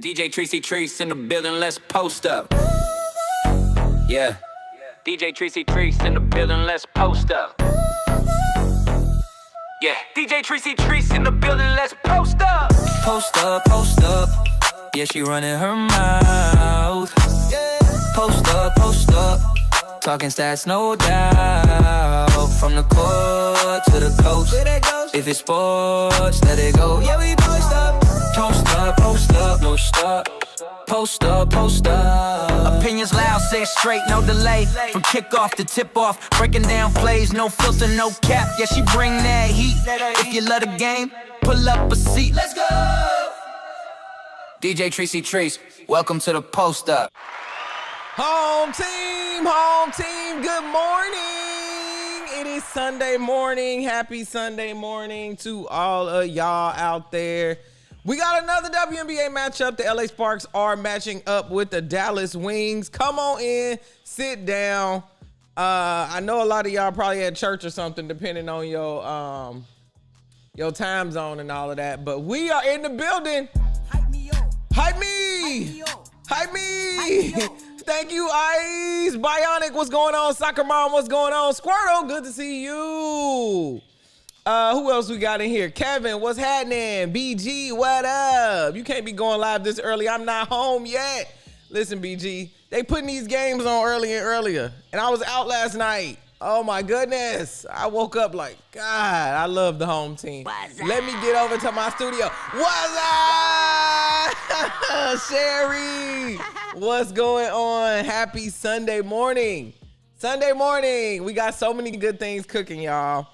DJ Tracy Treese in the building, let's post up. Yeah. DJ Tracy Treese in the building, let's post up. Yeah. DJ Tracy Treese in the building, let's post up. Post up, post up. Yeah, she running her mouth. Post up, post up. Talking stats, no doubt. From the court to the coast. If it's sports, let it go. Yeah, we post up. Post up, post up, no stop. Post up, post up. Opinions loud, say it straight, no delay. From kickoff to tip-off, breaking down plays, no filter, no cap. Yeah, she bring that heat. If you love the game, pull up a seat. Let's go. DJ Tracy Treese, welcome to the post up. Home team, good morning. It is Sunday morning. Happy Sunday morning to all of y'all out there. We got another WNBA matchup. The LA Sparks are matching up with the Dallas Wings. Come on in, sit down. I know a lot of y'all probably at church or something, depending on your time zone and all of that. But we are in the building. Hype me up. Hype me. Hype me. Thank you, Ice. Bionic, what's going on? Soccer Mom, what's going on? Squirtle, good to see you. Who else we got in here? Kevin, what's happening? BG, what up? You can't be going live this early. I'm not home yet. Listen, BG, they putting these games on earlier and earlier. And I was out last night. Oh my goodness. I woke up like, God, I love the home team. Let me get over to my studio. What's up? Sherry, what's going on? Happy Sunday morning. Sunday morning. We got so many good things cooking, y'all.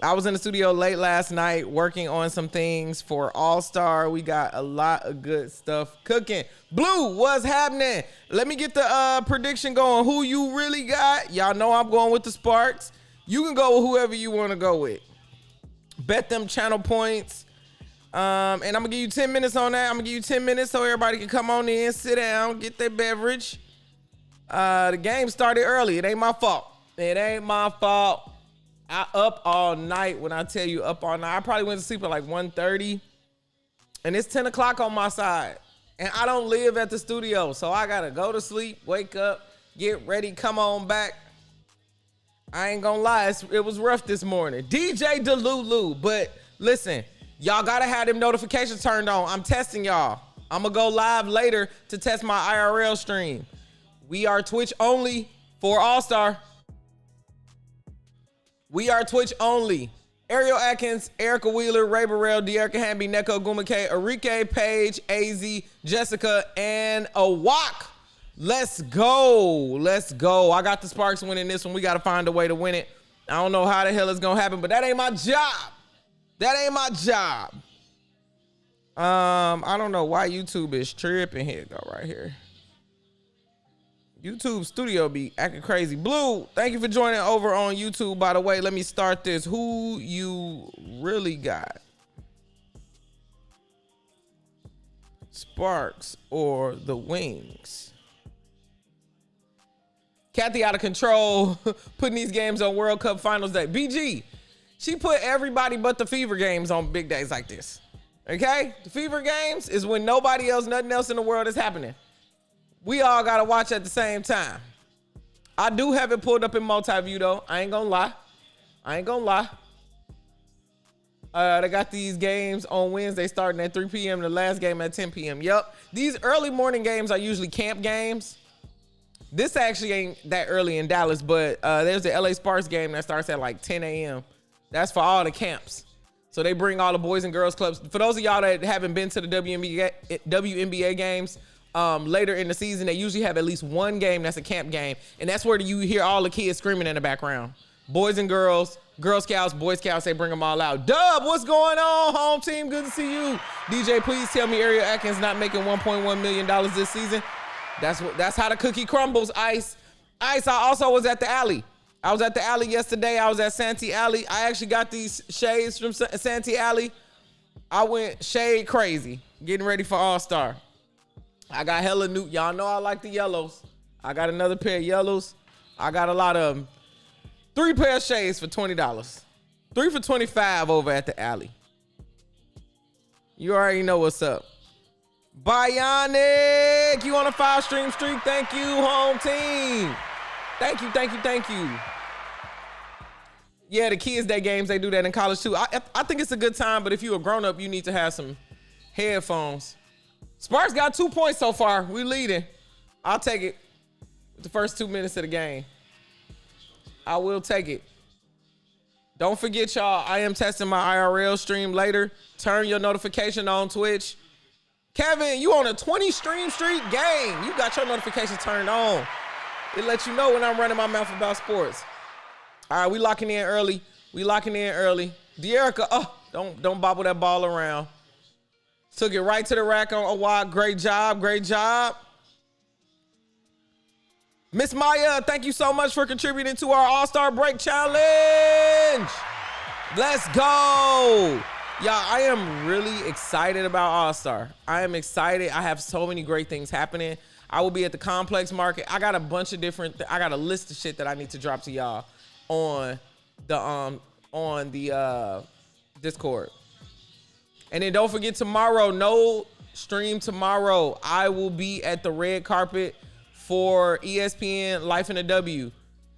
I was in the studio late last night working on some things for Allstar. We got a lot of good stuff cooking. Blue, what's happening? Let me get the prediction going. Who you really got? Y'all know I'm going with the Sparks. You can go with whoever you want to go with. Bet them channel points. And I'm going to give you 10 minutes on that. I'm going to give you 10 minutes so everybody can come on in, sit down, get their beverage. The game started early. It ain't my fault. It ain't my fault. I up all night. When I tell you up all night, I probably went to sleep at like 1:30, and it's 10 o'clock on my side, and I don't live at the studio, so I gotta go to sleep, wake up, get ready, come on back. I ain't gonna lie, it was rough this morning. DJ Delulu, but listen, y'all gotta have them notifications turned on. I'm testing y'all. I'm gonna go live later to test my IRL stream. We are Twitch only for All-Star. We are Twitch only. Ariel Atkins, Erica Wheeler, Ray Burrell, Dearica, Hamby, Nneka, Ogwumike, Enrique, Paige, AZ, Jessica, and Awak. Let's go. Let's go. I got the Sparks winning this one. We got to find a way to win it. I don't know how the hell it's going to happen, but that ain't my job. That ain't my job. I don't know why YouTube is tripping. Here, go right here. YouTube studio be acting crazy. Blue, thank you for joining over on YouTube, by the way. Let me start this. Who you really got? Sparks or the Wings? Kathy out of control, putting these games on World Cup Finals Day. BG, she put everybody but the Fever games on big days like this. Okay? The Fever games is when nobody else, nothing else in the world is happening. We all got to watch at the same time. I do have it pulled up in multi-view, though. I ain't going to lie. They got these games on Wednesday starting at 3 p.m. The last game at 10 p.m. Yep. These early morning games are usually camp games. This actually ain't that early in Dallas, but there's the LA Sparks game that starts at like 10 a.m. That's for all the camps. So they bring all the boys and girls clubs. For those of y'all that haven't been to the WNBA games, later in the season, they usually have at least one game that's a camp game, and that's where you hear all the kids screaming in the background. Boys and girls, Girl Scouts, Boy Scouts, they bring them all out. Dub, what's going on, home team? Good to see you. DJ, please tell me Ariel Atkins not making $1.1 million this season. That's how the cookie crumbles, Ice. Ice, I also was at the alley. I was at the alley yesterday. I was at Santee Alley. I actually got these shades from Santee Alley. I went shade crazy, getting ready for All-Star. I got hella new. Y'all know I like the yellows. I got another pair of yellows. I got a lot of them. 3 pair of shades for $20. 3 for $25 over at the alley. You already know what's up. Bionic, you on a 5-stream streak. Thank you, home team. Thank you. Yeah, the Kids Day games, they do that in college too. I think it's a good time, but if you're a grown-up, you need to have some headphones. Sparks got 2 points so far. We leading. I'll take it with the first 2 minutes of the game. I will take it. Don't forget, y'all, I am testing my IRL stream later. Turn your notification on Twitch. Kevin, you on a 20-stream streak game. You got your notifications turned on. It lets you know when I'm running my mouth about sports. All right, we locking in early. Dearica, don't bobble that ball around. Took it right to the rack on Awad. Great job. Miss Maya, thank you so much for contributing to our All-Star Break Challenge. Let's go. Y'all, I am really excited about All-Star. I am excited. I have so many great things happening. I will be at the Complex Market. I got a bunch of different, I got a list of shit that I need to drop to y'all on the Discord. And then don't forget tomorrow, no stream tomorrow. I will be at the red carpet for ESPN Life in the W.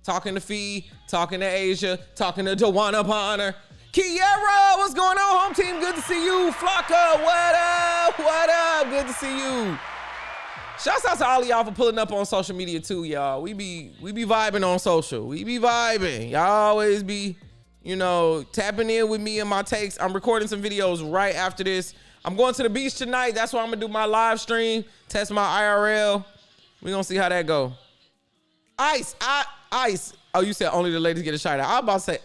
Talking to Fee, talking to Asia, talking to Dewana Bonner. Kiera, what's going on, home team? Good to see you. Flocka, what up? Good to see you. Shouts out to all of y'all for pulling up on social media too, y'all. We be vibing on social. We be vibing. Y'all always be, tapping in with me and my takes. I'm recording some videos right after this. I'm going to the beach tonight. That's why I'm gonna do my live stream, test my IRL. We gonna see how that go. Ice. Oh, you said only the ladies get a shout out. I was about to say,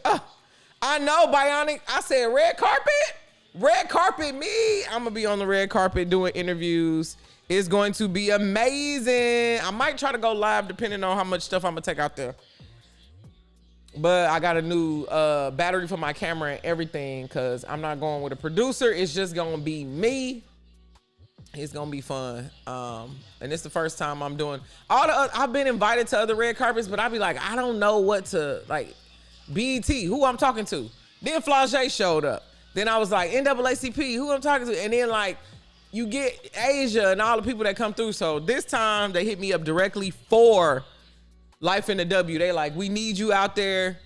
I know, Bionic. I said red carpet me. I'm gonna be on the red carpet doing interviews. It's going to be amazing. I might try to go live depending on how much stuff I'm gonna take out there. But I got a new battery for my camera and everything because I'm not going with a producer. It's just gonna be me. It's gonna be fun. And it's the first time I'm doing I've been invited to other red carpets, but I be like, I don't know what to like. BET, who I'm talking to. Then Flage showed up. Then I was like, NAACP, who I'm talking to. And then like, you get Asia and all the people that come through. So this time they hit me up directly for Life in the W. They like, we need you out there.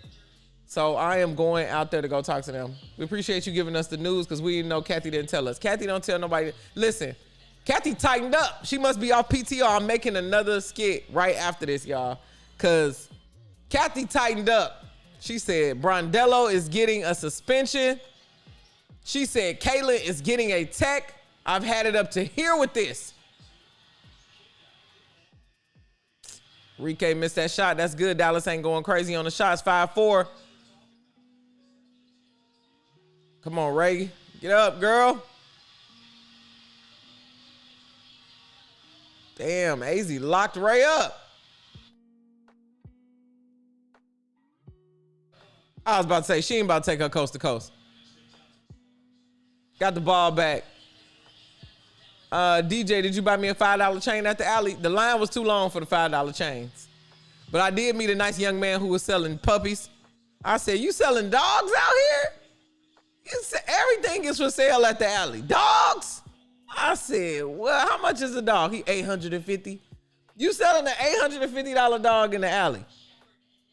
So I am going out there to go talk to them. We appreciate you giving us the news because we didn't know Kathy didn't tell us. Kathy don't tell nobody. Listen, Kathy tightened up. She must be off PTO. I'm making another skit right after this, y'all. Because Kathy tightened up. She said Brondello is getting a suspension. She said Kaylin is getting a tech. I've had it up to here with this. Rike missed that shot. That's good. Dallas ain't going crazy on the shots. 5-4. Come on, Ray. Get up, girl. Damn, AZ locked Ray up. I was about to say, she ain't about to take her coast to coast. Got the ball back. DJ, did you buy me a $5 chain at the alley? The line was too long for the $5 chains. But I did meet a nice young man who was selling puppies. I said, you selling dogs out here? Everything is for sale at the alley. Dogs? I said, well, how much is a dog? He $850. You selling an $850 dog in the alley?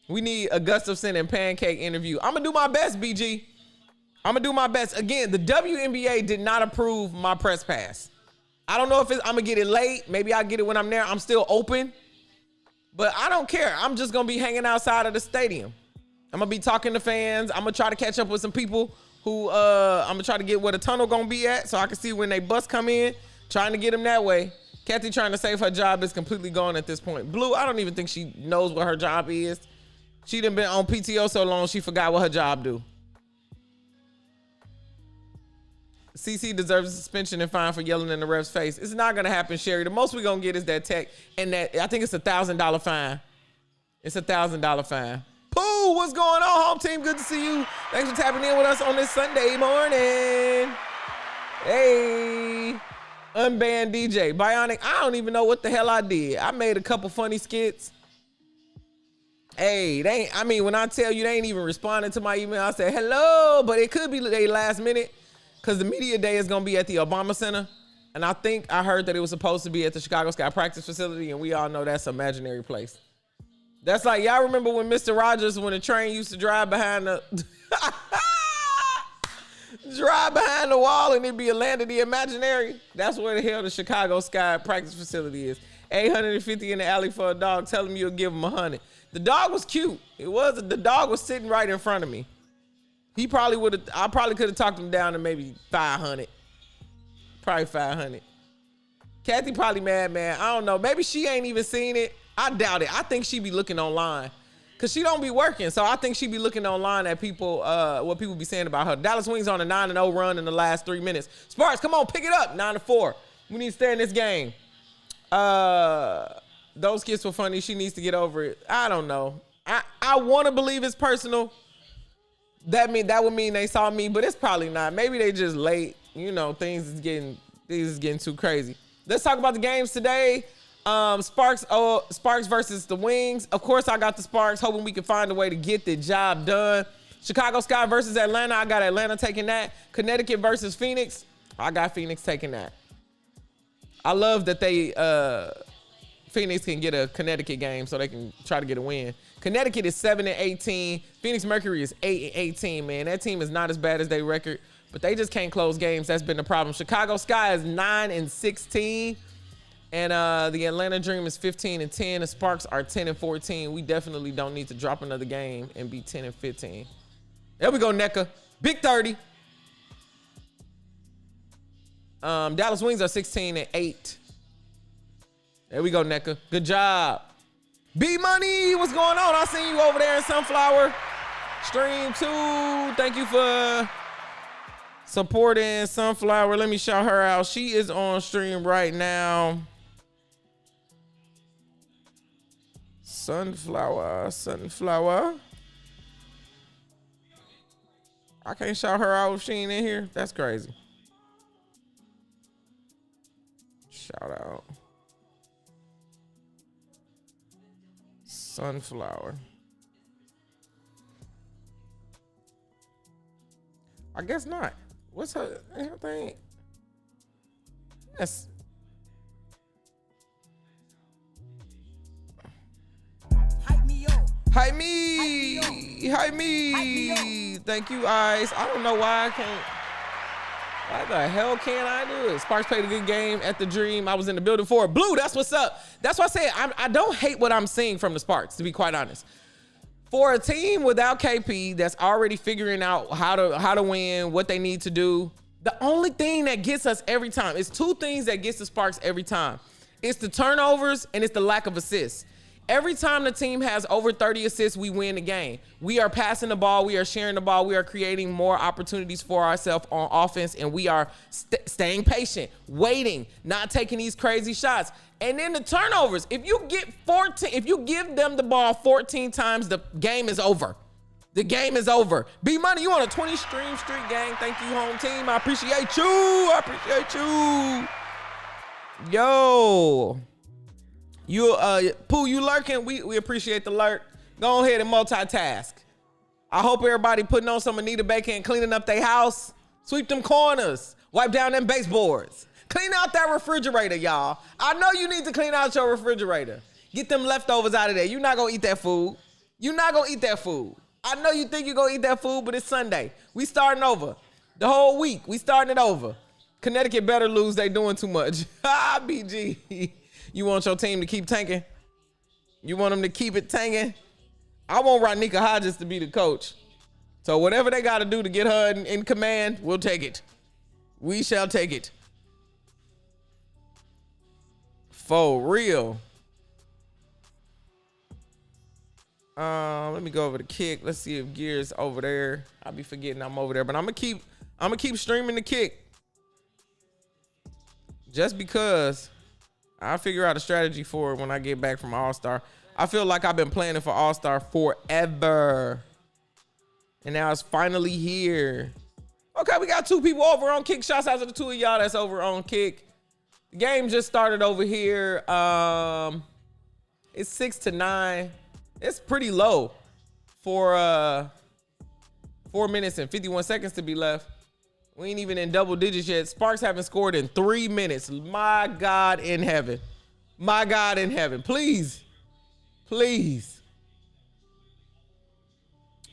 We need a Gustafson and Pancake interview. I'm gonna do my best, BG. I'm gonna do my best. Again, the WNBA did not approve my press pass. I don't know if I'm gonna get it late. Maybe I'll get it when I'm there. I'm still open, but I don't care. I'm just gonna be hanging outside of the stadium. I'm gonna be talking to fans. I'm gonna try to catch up with some people who I'm gonna try to get where the tunnel gonna be at so I can see when they bus come in, trying to get them that way. Kathy trying to save her job is completely gone at this point. Blue, I don't even think she knows what her job is. She done been on PTO so long, she forgot what her job do. CC deserves a suspension and fine for yelling in the ref's face. It's not gonna happen, Sherry. The most we're gonna get is that tech, and that I think it's $1,000 fine. It's $1,000 fine. Pooh, what's going on, home team? Good to see you. Thanks for tapping in with us on this Sunday morning. Hey, unbanned DJ. Bionic, I don't even know what the hell I did. I made a couple funny skits. Hey, when I tell you they ain't even responding to my email, I say hello, but it could be they last minute because the media day is going to be at the Obama Center. And I think I heard that it was supposed to be at the Chicago Sky practice facility, and we all know that's an imaginary place. That's like, y'all remember when Mr. Rogers, when the train used to drive behind the wall and it'd be a land of the imaginary? That's where the hell the Chicago Sky practice facility is. 850 in the alley for a dog. Tell him you'll give him 100. The dog was cute. The dog was sitting right in front of me. I probably could have talked him down to maybe 500. Probably 500. Kathy probably mad, man. I don't know. Maybe she ain't even seen it. I doubt it. I think she be looking online. Cause she don't be working. So I think she be looking online at people, what people be saying about her. Dallas Wings on a 9-0 run in the last 3 minutes. Sparks, come on, pick it up. 9-4. We need to stay in this game. Those kids were funny. She needs to get over it. I don't know. I want to believe it's personal. That would mean they saw me, but it's probably not. Maybe they just late. You know, things is getting too crazy. Let's talk about the games today. Sparks versus the Wings. Of course, I got the Sparks, hoping we can find a way to get the job done. Chicago Sky versus Atlanta. I got Atlanta taking that. Connecticut versus Phoenix. I got Phoenix taking that. I love that Phoenix can get a Connecticut game so they can try to get a win. Connecticut is 7-18. Phoenix Mercury is 8-18, man. That team is not as bad as their record, but they just can't close games. That's been the problem. Chicago Sky is 9-16. And the Atlanta Dream is 15-10. The Sparks are 10-14. We definitely don't need to drop another game and be 10-15. There we go, Nneka. Big 30. Dallas Wings are 16-8. There we go, Nneka. Good job. B Money, what's going on? I seen you over there in Sunflower. Stream 2. Thank you for supporting Sunflower. Let me shout her out. She is on stream right now. Sunflower. I can't shout her out if she ain't in here. That's crazy. Shout out. Sunflower. I guess not. What's her thing? Yes. Hype me. Thank you, Ice. I don't know why I can't. Why the hell can't I do it? Sparks played a good game at the Dream. I was in the building for it. Blue, that's what's up. That's why I say I don't hate what I'm seeing from the Sparks, to be quite honest. For a team without KP that's already figuring out how to win, what they need to do, the only thing that gets us every time, it's two things that gets the Sparks every time. It's the turnovers and it's the lack of assists. Every time the team has over 30 assists, we win the game. We are passing the ball. We are sharing the ball. We are creating more opportunities for ourselves on offense, and we are staying patient, waiting, not taking these crazy shots. And then the turnovers. If you give them the ball 14 times, the game is over. The game is over. B Money, you on a 20 stream streak, gang. Thank you, home team. I appreciate you. Yo. Pooh, you lurking? We appreciate the lurk. Go ahead and multitask. I hope everybody putting on some Anita Baker and cleaning up their house. Sweep them corners. Wipe down them baseboards. Clean out that refrigerator, y'all. I know you need to clean out your refrigerator. Get them leftovers out of there. You're not going to eat that food. I know you think you're going to eat that food, but it's Sunday. We starting over. The whole week, we starting it over. Connecticut better lose. They doing too much. BG. You want your team to keep tanking? You want them to keep it tanking? I want Nneka Hodges to be the coach. So whatever they got to do to get her in command, we'll take it. We shall take it. For real. Let me go over the kick. Let's see if Gear's over there. I'll be forgetting I'm over there, but I'm gonna keep streaming the kick. Just because I'll figure out a strategy for it when I get back from Allstar. I feel like I've been planning for Allstar forever. And now it's finally here. Okay, we got 2 people over on kick. Shouts out to the 2 of y'all that's over on kick. The game just started over here. It's 6-9. It's pretty low for 4 minutes and 51 seconds to be left. We ain't even in double digits yet. Sparks haven't scored in 3 minutes. My God in heaven. My God in heaven. Please. Please.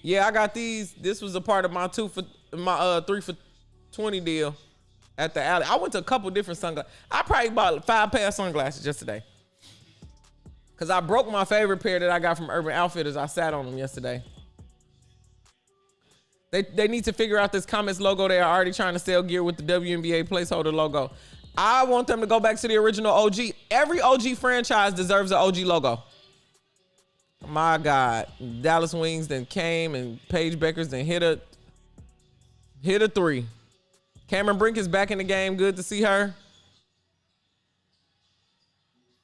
Yeah, I got these. This was a part of my 3 for 20 deal at the alley. I went to a couple different sunglasses. I probably bought 5 pair of sunglasses just today. Because I broke my favorite pair that I got from Urban Outfitters. I sat on them yesterday. They need to figure out this Comets logo. They are already trying to sell gear with the WNBA placeholder logo. I want them to go back to the original OG. Every OG franchise deserves an OG logo. My God. Dallas Wings then came and Paige Beckers then hit a 3. Cameron Brink is back in the game. Good to see her.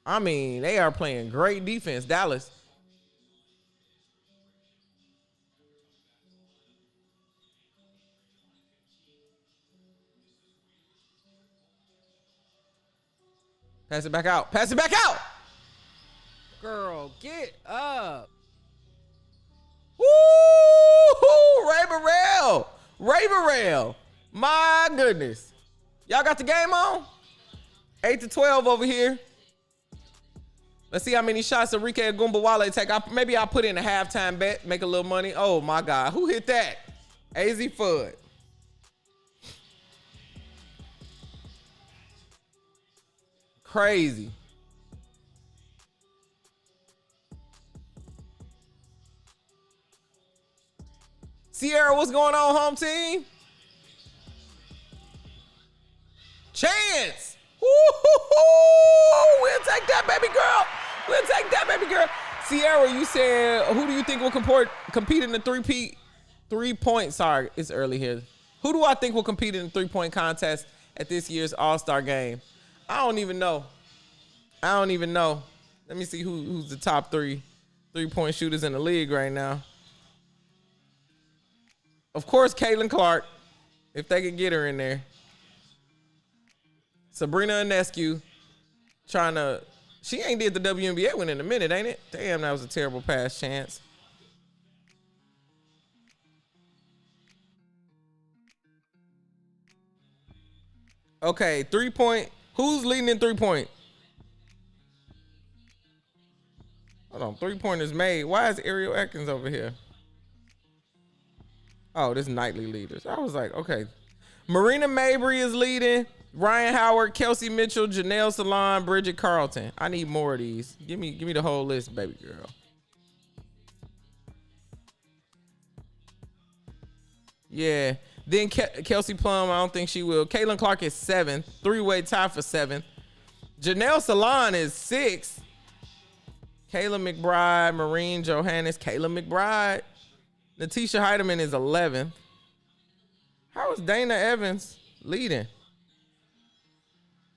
I mean, they are playing great defense, Dallas. Pass it back out. Pass it back out. Girl, get up. Woo! Ray Burrell. Ray Burrell. My goodness. Y'all got the game on? 8-12 over here. Let's see how many shots Enrique Agumbawale take. Maybe I'll put in a halftime bet, make a little money. Oh, my God. Who hit that? AZ Fudd. Crazy. Sierra, what's going on, home team? Chance. Woo-hoo-hoo. We'll take that, baby girl. We'll take that, baby girl. Sierra, you said, who do you think will compete in the three-point? Sorry, it's early here. Who do I think will compete in the three-point contest at this year's All-Star game? I don't even know. Let me see who's the top three-point shooters in the league right now. Of course, Caitlin Clark, if they could get her in there. Sabrina Ionescu she ain't did the WNBA win in a minute, ain't it? Damn, that was a terrible pass chance. Okay, 3-point. Who's leading in 3-point? Hold on, 3-pointers made. Why is Ariel Atkins over here? Oh, this nightly leaders. I was like, okay. Marina Mabry is leading. Ryan Howard, Kelsey Mitchell, Janelle Salon, Bridget Carlton. I need more of these. Give me the whole list, baby girl. Yeah. Then Kelsey Plum, I don't think she will. Caitlin Clark is 7th. 3-way tie for 7th. Janelle Salon is 6th. Kayla McBride, Maureen Johannes, Kayla McBride. Natisha Heidemann is 11th. How is Dana Evans leading?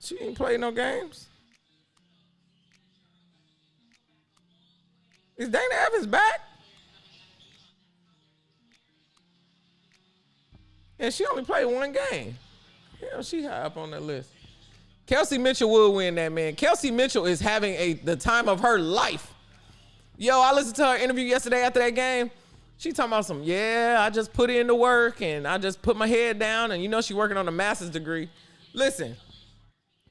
She ain't played no games. Is Dana Evans back? Yeah, she only played 1 game. Yeah, she high up on that list. Kelsey Mitchell will win that, man. Kelsey Mitchell is having the time of her life. Yo, I listened to her interview yesterday after that game. She talking about I just put in the work and I just put my head down and she working on a master's degree. Listen,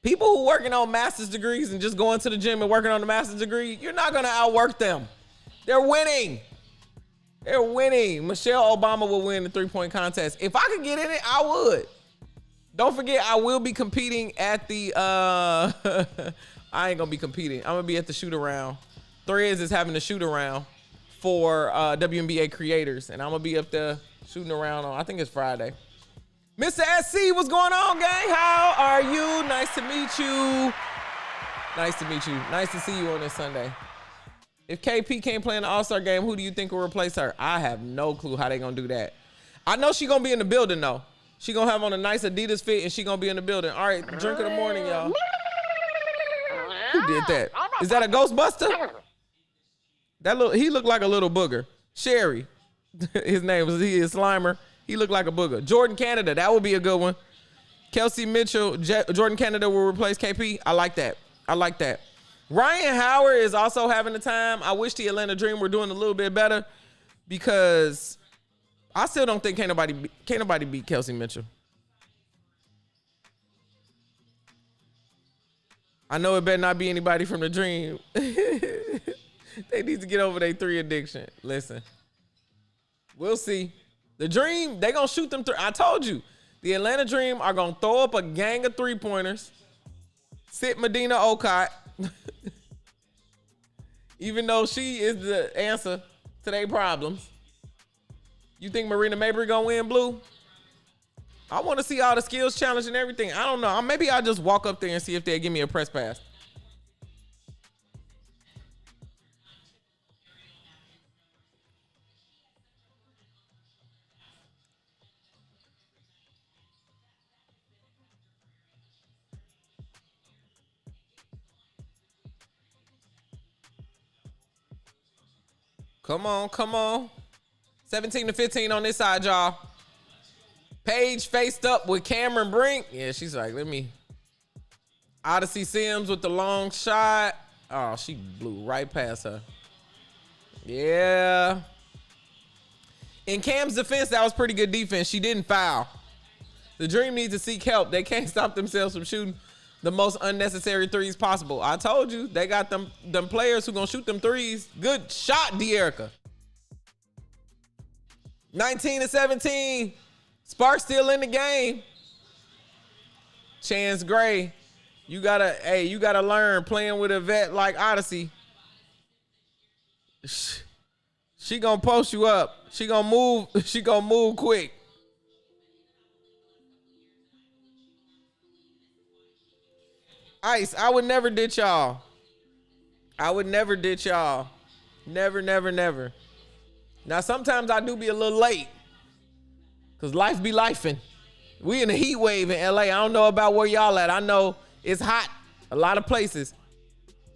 people who working on master's degrees and just going to the gym and working on the master's degree, you're not going to outwork them. They're winning. They're winning. Michelle Obama will win the 3-point contest. If I could get in it, I would. Don't forget, I will be competing at the, I ain't going to be competing. I'm going to be at the shoot around. Threads is having a shoot around for WNBA creators. And I'm going to be up there shooting around on, I think it's Friday. Mr. SC, what's going on, gang? How are you? Nice to meet you. Nice to meet you. Nice to see you on this Sunday. If KP can't play in the All-Star game, who do you think will replace her? I have no clue how they going to do that. I know she going to be in the building, though. She going to have on a nice Adidas fit, and she going to be in the building. All right, drink of the morning, y'all. Who did that? Is that a Ghostbuster? He looked like a little booger. Sherry. His name was, he is Slimer. He looked like a booger. Jordan Canada, that would be a good one. Kelsey Mitchell, Jordan Canada will replace KP. I like that. Ryan Howard is also having a time. I wish the Atlanta Dream were doing a little bit better because I still don't think can't nobody beat Kelsey Mitchell. I know it better not be anybody from the Dream. They need to get over their 3 addiction. Listen, we'll see. The Dream, they gonna shoot them. I told you, the Atlanta Dream are gonna throw up a gang of 3-pointers. Sit Medina Okot. Even though she is the answer to their problems. You think Marina Mabry gonna win, Blue? I want to see all the skills challenge and everything. I don't know. Maybe I'll just walk up there and see if they'll give me a press pass. Come on, come on. 17-15 on this side, y'all. Paige faced up with Cameron Brink. Yeah, she's like, let me. Odyssey Sims with the long shot. Oh, she blew right past her. Yeah. In Cam's defense, that was pretty good defense. She didn't foul. The Dream needs to seek help. They can't stop themselves from shooting the most unnecessary threes possible. I told you, they got them players who gonna shoot them threes. Good shot, Dearica. 19-17. Sparks still in the game. Chance Gray, you gotta learn playing with a vet like Odyssey. She gonna post you up. She gonna move. She gonna move quick. Ice, I would never ditch y'all. I would never ditch y'all. Never, never, never. Now, sometimes I do be a little late because life be lifing. We in a heat wave in LA. I don't know about where y'all at. I know it's hot a lot of places.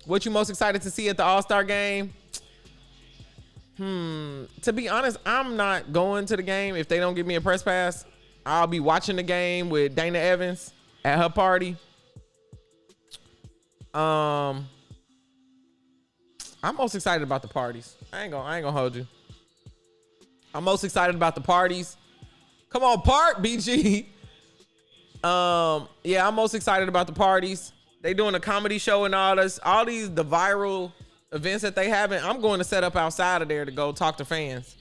What you most excited to see at the All-Star game? To be honest, I'm not going to the game if they don't give me a press pass. I'll be watching the game with Dana Evans at her party. I'm most excited about the parties. I ain't gonna hold you. I'm most excited about the parties. Come on, Park, BG. Yeah, I'm most excited about the parties. They doing a comedy show and all this, the viral events that they having. I'm going to set up outside of there to go talk to fans.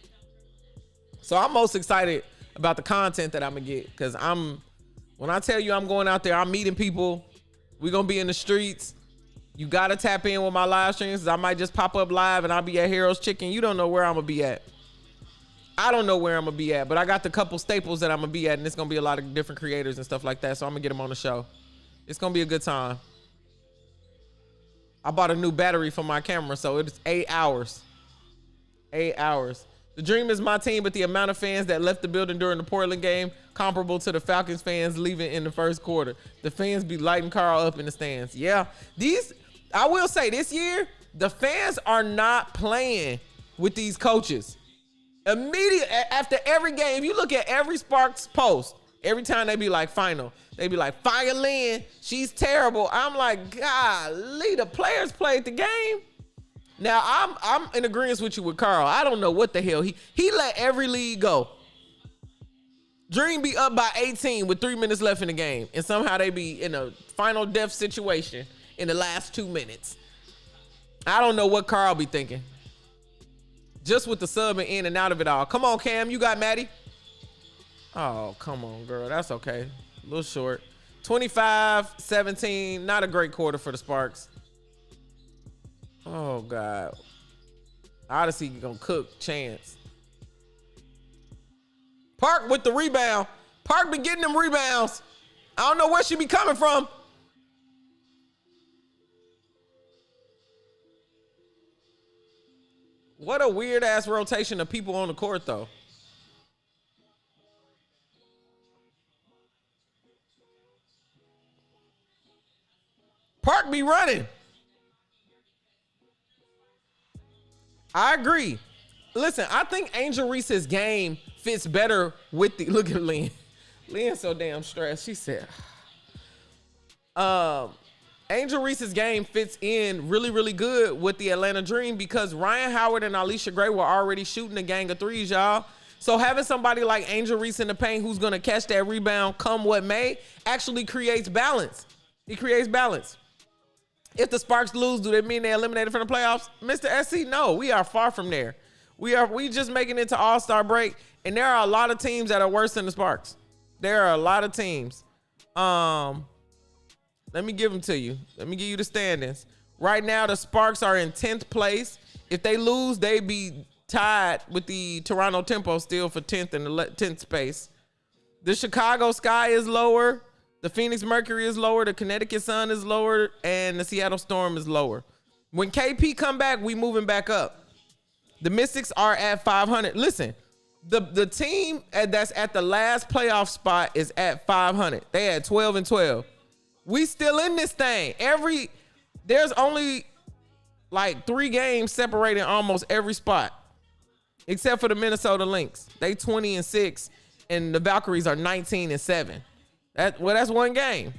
So I'm most excited about the content that I'm gonna get, because when I tell you I'm going out there, I'm meeting people. We're gonna be in the streets. You gotta tap in with my live streams. I might just pop up live and I'll be at Heroes Chicken. You don't know where I'm gonna be at. I don't know where I'm gonna be at, but I got the couple staples that I'm gonna be at, and it's gonna be a lot of different creators and stuff like that. So I'm gonna get them on the show. It's gonna be a good time. I bought a new battery for my camera, so it's 8 hours. 8 hours. The Dream is my team, but the amount of fans that left the building during the Portland game comparable to the Falcons fans leaving in the first quarter. The fans be lighting Carl up in the stands. Yeah, I will say this year, the fans are not playing with these coaches. Immediately after every game, if you look at every Sparks post, every time they be like, final, they be like, fire Lynn, she's terrible. I'm like, golly, the players played the game. Now, I'm in agreement with you with Carl. I don't know what the hell. He let every lead go. Dream be up by 18 with 3 minutes left in the game, and somehow they be in a final death situation in the last 2 minutes. I don't know what Carl be thinking. Just with the sub and in and out of it all. Come on, Cam, you got Maddie. Oh, come on, girl. That's okay. A little short. 25-17. Not a great quarter for the Sparks. Oh, God. Odyssey gonna cook Chance. Park with the rebound. Park be getting them rebounds. I don't know where she be coming from. What a weird ass rotation of people on the court, though. Park be running. I agree. Listen, I think Angel Reese's game fits better with the, look at Lynn. Lynn's so damn stressed. She said, Angel Reese's game fits in really, really good with the Atlanta Dream, because Ryan Howard and Alicia Gray were already shooting a gang of threes, y'all. So having somebody like Angel Reese in the paint who's going to catch that rebound come what may actually creates balance. It creates balance. If the Sparks lose, do they mean they eliminated from the playoffs? Mr. SC, no, we are far from there. We just making it to All-Star break, and there are a lot of teams that are worse than the Sparks. There are a lot of teams. Let me give them to you. Let me give you the standings. Right now, the Sparks are in 10th place. If they lose, they be tied with the Toronto Tempo still for 10th and 10th space. The Chicago Sky is lower. The Phoenix Mercury is lower. The Connecticut Sun is lower. And the Seattle Storm is lower. When KP come back, we moving back up. The Mystics are at 500. Listen, the team that's at the last playoff spot is at 500. They had 12 and 12. We still in this thing. There's only like 3 games separating almost every spot, except for the Minnesota Lynx. They 20 and 6, and the Valkyries are 19 and 7. That's one game.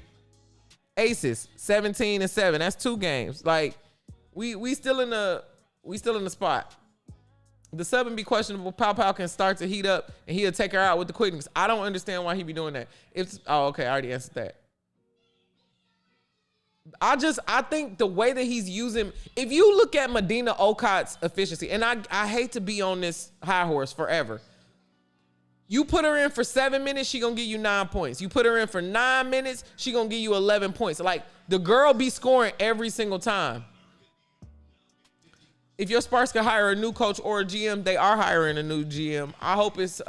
Aces 17 and 7. That's 2 games. Like we still in the spot. The sub and be questionable. Pow can start to heat up, and he'll take her out with the quickness. I don't understand why he be doing that. Okay, I already answered that. I think the way that he's using, if you look at Medina Okot's efficiency, and I hate to be on this high horse forever. You put her in for 7 minutes, she gonna give you 9 points. You put her in for 9 minutes, she gonna give you 11 points. Like, the girl be scoring every single time. If your Sparks can hire a new coach or a GM, they are hiring a new GM. I hope it's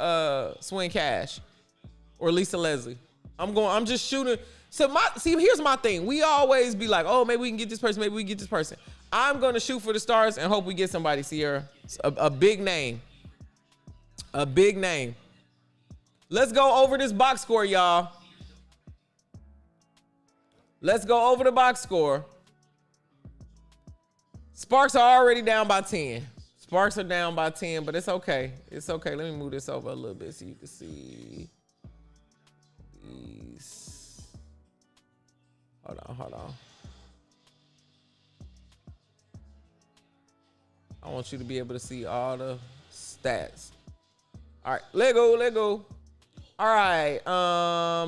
Swin Cash or Lisa Leslie. I'm just shooting. So here's my thing. We always be like, oh, maybe we can get this person, maybe we can get this person. I'm gonna shoot for the stars and hope we get somebody, Sierra. A big name. A big name. Let's go over this box score, y'all. Let's go over the box score. Sparks are already down by 10. Sparks are down by 10, but it's okay. It's okay. Let me move this over a little bit so you can see these. Hold on. I want you to be able to see all the stats. All right, let go. All right,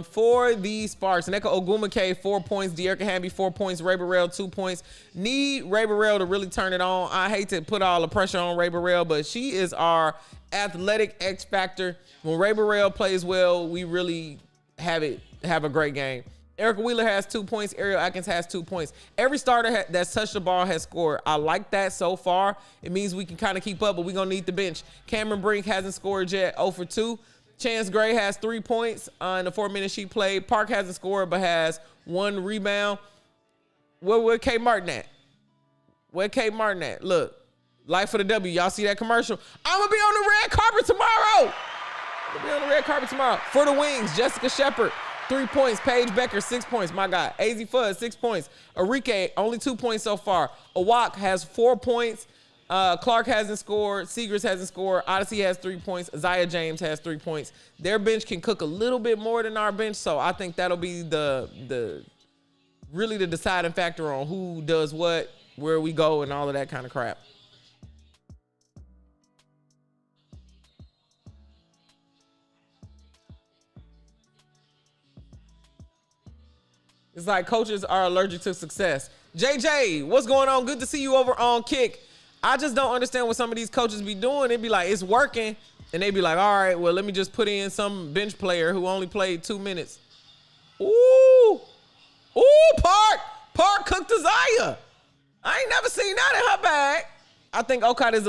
for the Sparks, Nneka Ogwumike, 4 points. Dearica Hamby, 4 points. Ray Burrell, 2 points. Need Ray Burrell to really turn it on. I hate to put all the pressure on Ray Burrell, but she is our athletic X factor. When Ray Burrell plays well, we really have a great game. Erica Wheeler has 2 points. Ariel Atkins has 2 points. Every starter that's touched the ball has scored. I like that so far. It means we can kind of keep up, but we're going to need the bench. Cameron Brink hasn't scored yet, 0 for 2. Chance Gray has 3 points in the 4 minutes she played. Park hasn't scored, but has 1 rebound. Where K Martin at? Where K Martin at? Look, Life for the W. Y'all see that commercial? I'm going to be on the red carpet tomorrow. For the Wings, Jessica Shepard, 3 points. Paige Becker, 6 points. My God. AZ Fuzz, 6 points. Arike, only 2 points so far. Awak has 4 points. Clark hasn't scored. Seegers hasn't scored. Odyssey has 3 points. Isaiah James has 3 points. Their bench can cook a little bit more than our bench, so I think that'll be really the deciding factor on who does what, where we go, and all of that kind of crap. It's like coaches are allergic to success. JJ, what's going on? Good to see you over on Kick. I just don't understand what some of these coaches be doing. They be like, it's working. And they be like, all right, well, let me just put in some bench player who only played 2 minutes. Ooh, Park. Park cooked Isaiah. I ain't never seen that in her bag. I think Okot is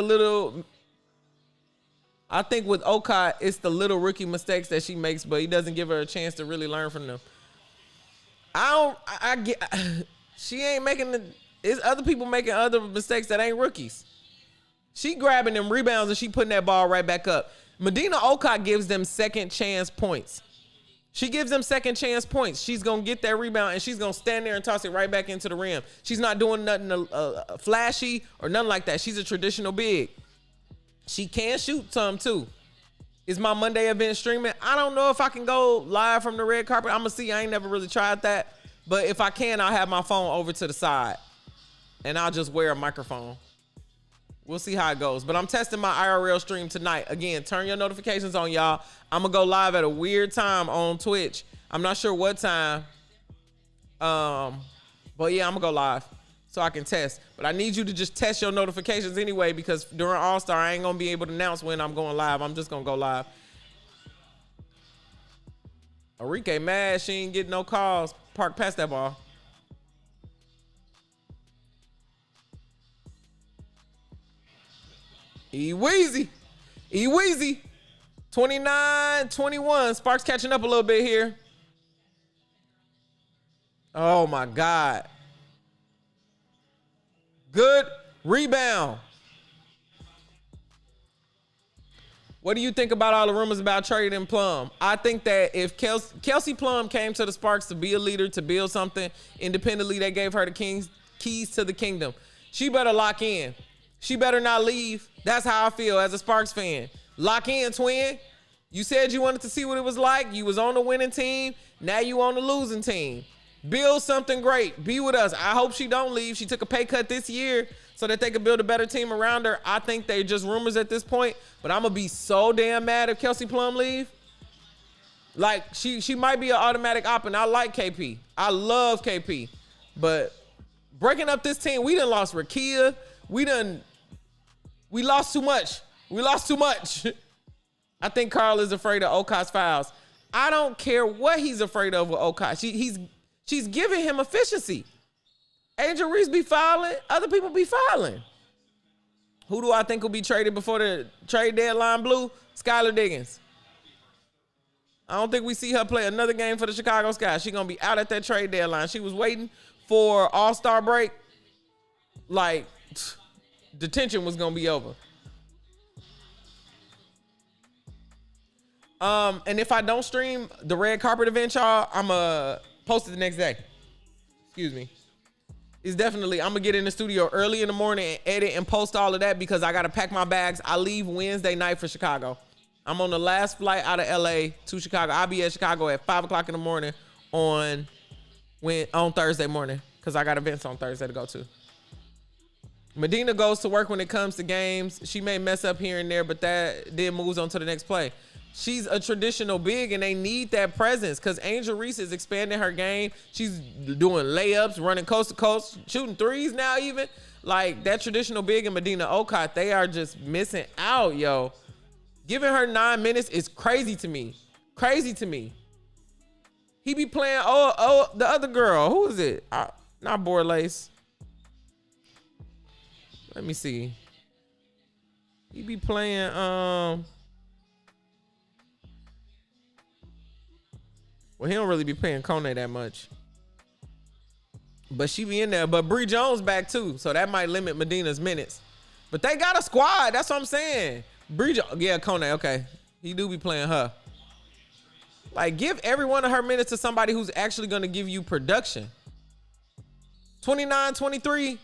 I think with Okot, it's the little rookie mistakes that she makes, but he doesn't give her a chance to really learn from them. She ain't making it's other people making other mistakes that ain't rookies. She grabbing them rebounds and she putting that ball right back up. Medina Okot gives them second chance points. She gives them second chance points. She's going to get that rebound and she's going to stand there and toss it right back into the rim. She's not doing nothing flashy or nothing like that. She's a traditional big. She can shoot some too. Is my Monday event streaming? I don't know if I can go live from the red carpet. I'm going to see. I ain't never really tried that. But if I can, I'll have my phone over to the side. And I'll just wear a microphone. We'll see how it goes. But I'm testing my IRL stream tonight. Again, turn your notifications on, y'all. I'm going to go live at a weird time on Twitch. I'm not sure what time. But yeah, I'm going to go live. so I can test. But I need you to just test your notifications anyway, because during All-Star, I ain't gonna be able to announce when I'm going live. I'm just gonna go live. Enrique mad she ain't getting no calls. Park, pass that ball. E-Weezy. 29-21. Sparks catching up a little bit here. Oh my God. Good rebound. What do you think about all the rumors about trading Plum? I think that if Kelsey Plum came to the Sparks to be a leader, to build something independently, they gave her the keys to the kingdom. She better lock in. She better not leave. That's how I feel as a Sparks fan. Lock in, twin. You said you wanted to see what it was like. You was on the winning team. Now you on the losing team. Build something great. Be with us. I hope she don't leave. She took a pay cut this year so that they could build a better team around her. I think they're just rumors at this point, but I'm going to be so damn mad if Kelsey Plum leave. Like, she might be an automatic op, and I like KP. I love KP. But breaking up this team, we done lost Rakia. We lost too much. We lost too much. I think Carl is afraid of Okat's fouls. I don't care what he's afraid of with Okat. She's giving him efficiency. Angel Reese be fouling. Other people be fouling. Who do I think will be traded before the trade deadline, Blue? Skylar Diggins. I don't think we see her play another game for the Chicago Sky. She's going to be out at that trade deadline. She was waiting for All-Star break. Like, detention was going to be over. And if I don't stream the red carpet event, y'all, I'm going to post it the next day. Excuse me. It's definitely, I'm going to get in the studio early in the morning and edit and post all of that because I got to pack my bags. I leave Wednesday night for Chicago. I'm on the last flight out of LA to Chicago. I'll be at Chicago at 5 o'clock in the morning on Thursday morning because I got events on Thursday to go to. Medina goes to work when it comes to games. She may mess up here and there, but that then moves on to the next play. She's a traditional big, and they need that presence because Angel Reese is expanding her game. She's doing layups, running coast to coast, shooting threes now even. Like, that traditional big in Medina Okat, they are just missing out, yo. Giving her 9 minutes is crazy to me. Crazy to me. He be playing, the other girl. Who is it? Not Borlace. Let me see. He be playing, well, he don't really be playing Kone that much. But she be in there. But Bree Jones back too. So that might limit Medina's minutes. But they got a squad. That's what I'm saying. Yeah, Kone, okay. He do be playing her. Like, give every one of her minutes to somebody who's actually going to give you production. 29-23.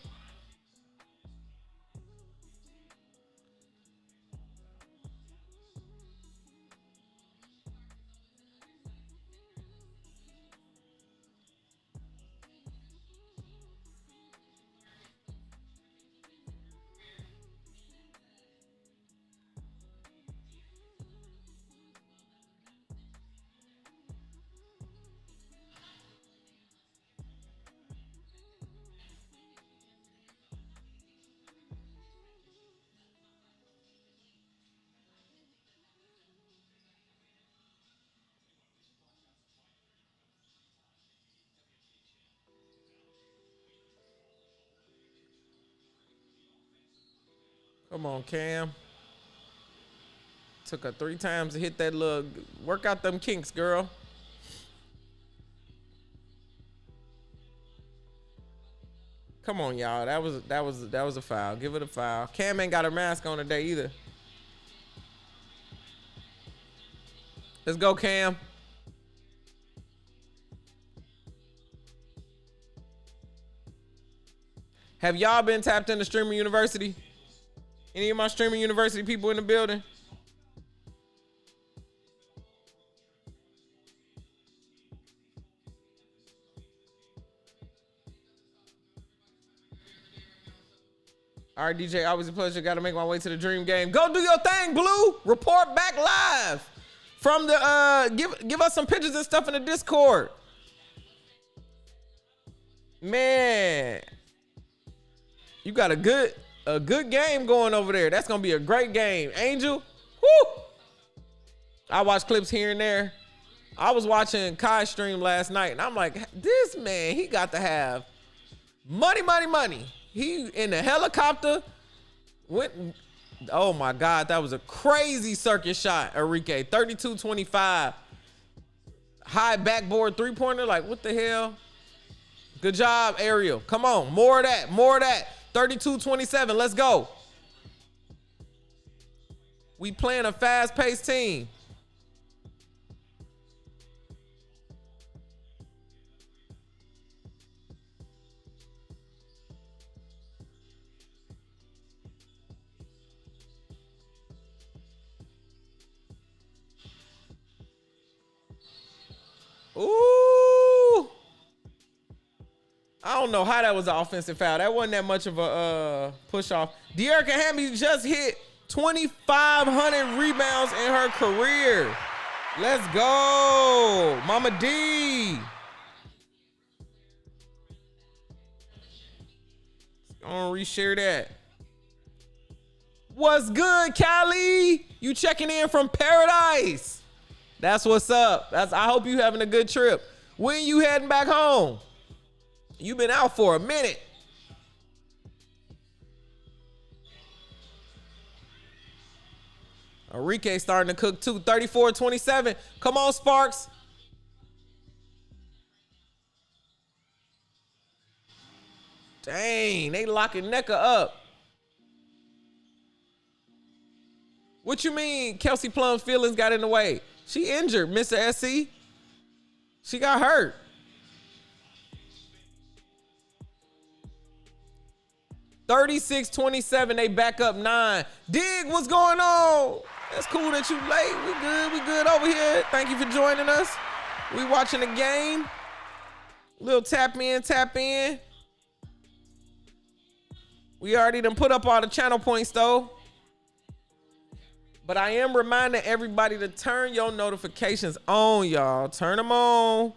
Come on, Cam. Took her 3 times to hit that little, work out them kinks, girl. Come on, y'all. That was a foul. Give it a foul. Cam ain't got her mask on today either. Let's go, Cam. Have y'all been tapped into Streamer University? Any of my Streamer University people in the building? All right, DJ, always a pleasure. Got to make my way to the dream game. Go do your thing, Blue. Report back live from the give us some pictures and stuff in the Discord. Man, You got a good game going over there. That's gonna be a great game. Angel, whoo! I watch clips here and there. I was watching Kai stream last night, and I'm like, this man, he got to have money, money, money. He in the helicopter went. Oh my God, that was a crazy circuit shot, Enrique. 32-25. High backboard three-pointer. Like, what the hell? Good job, Ariel. Come on, more of that, more of that. 32-27, let's go. We playing a fast-paced team. Ooh. I don't know how that was an offensive foul. That wasn't that much of a push off. Dearica Hamby just hit 2,500 rebounds in her career. Let's go, Mama D. Gonna reshare that. What's good, Callie? You checking in from paradise? That's what's up. I hope you having a good trip. When you heading back home? You been out for a minute. Enrique starting to cook too. 34-27. Come on, Sparks. Dang, they locking Nneka up. What you mean Kelsey Plum's feelings got in the way? She injured, Mr. SC. She got hurt. (36-27), they back up 9. Dig, what's going on? That's cool that you late. We good over here. Thank you for joining us. We watching the game. Little tap in. We already done put up all the channel points though. But I am reminding everybody to turn your notifications on, y'all. Turn them on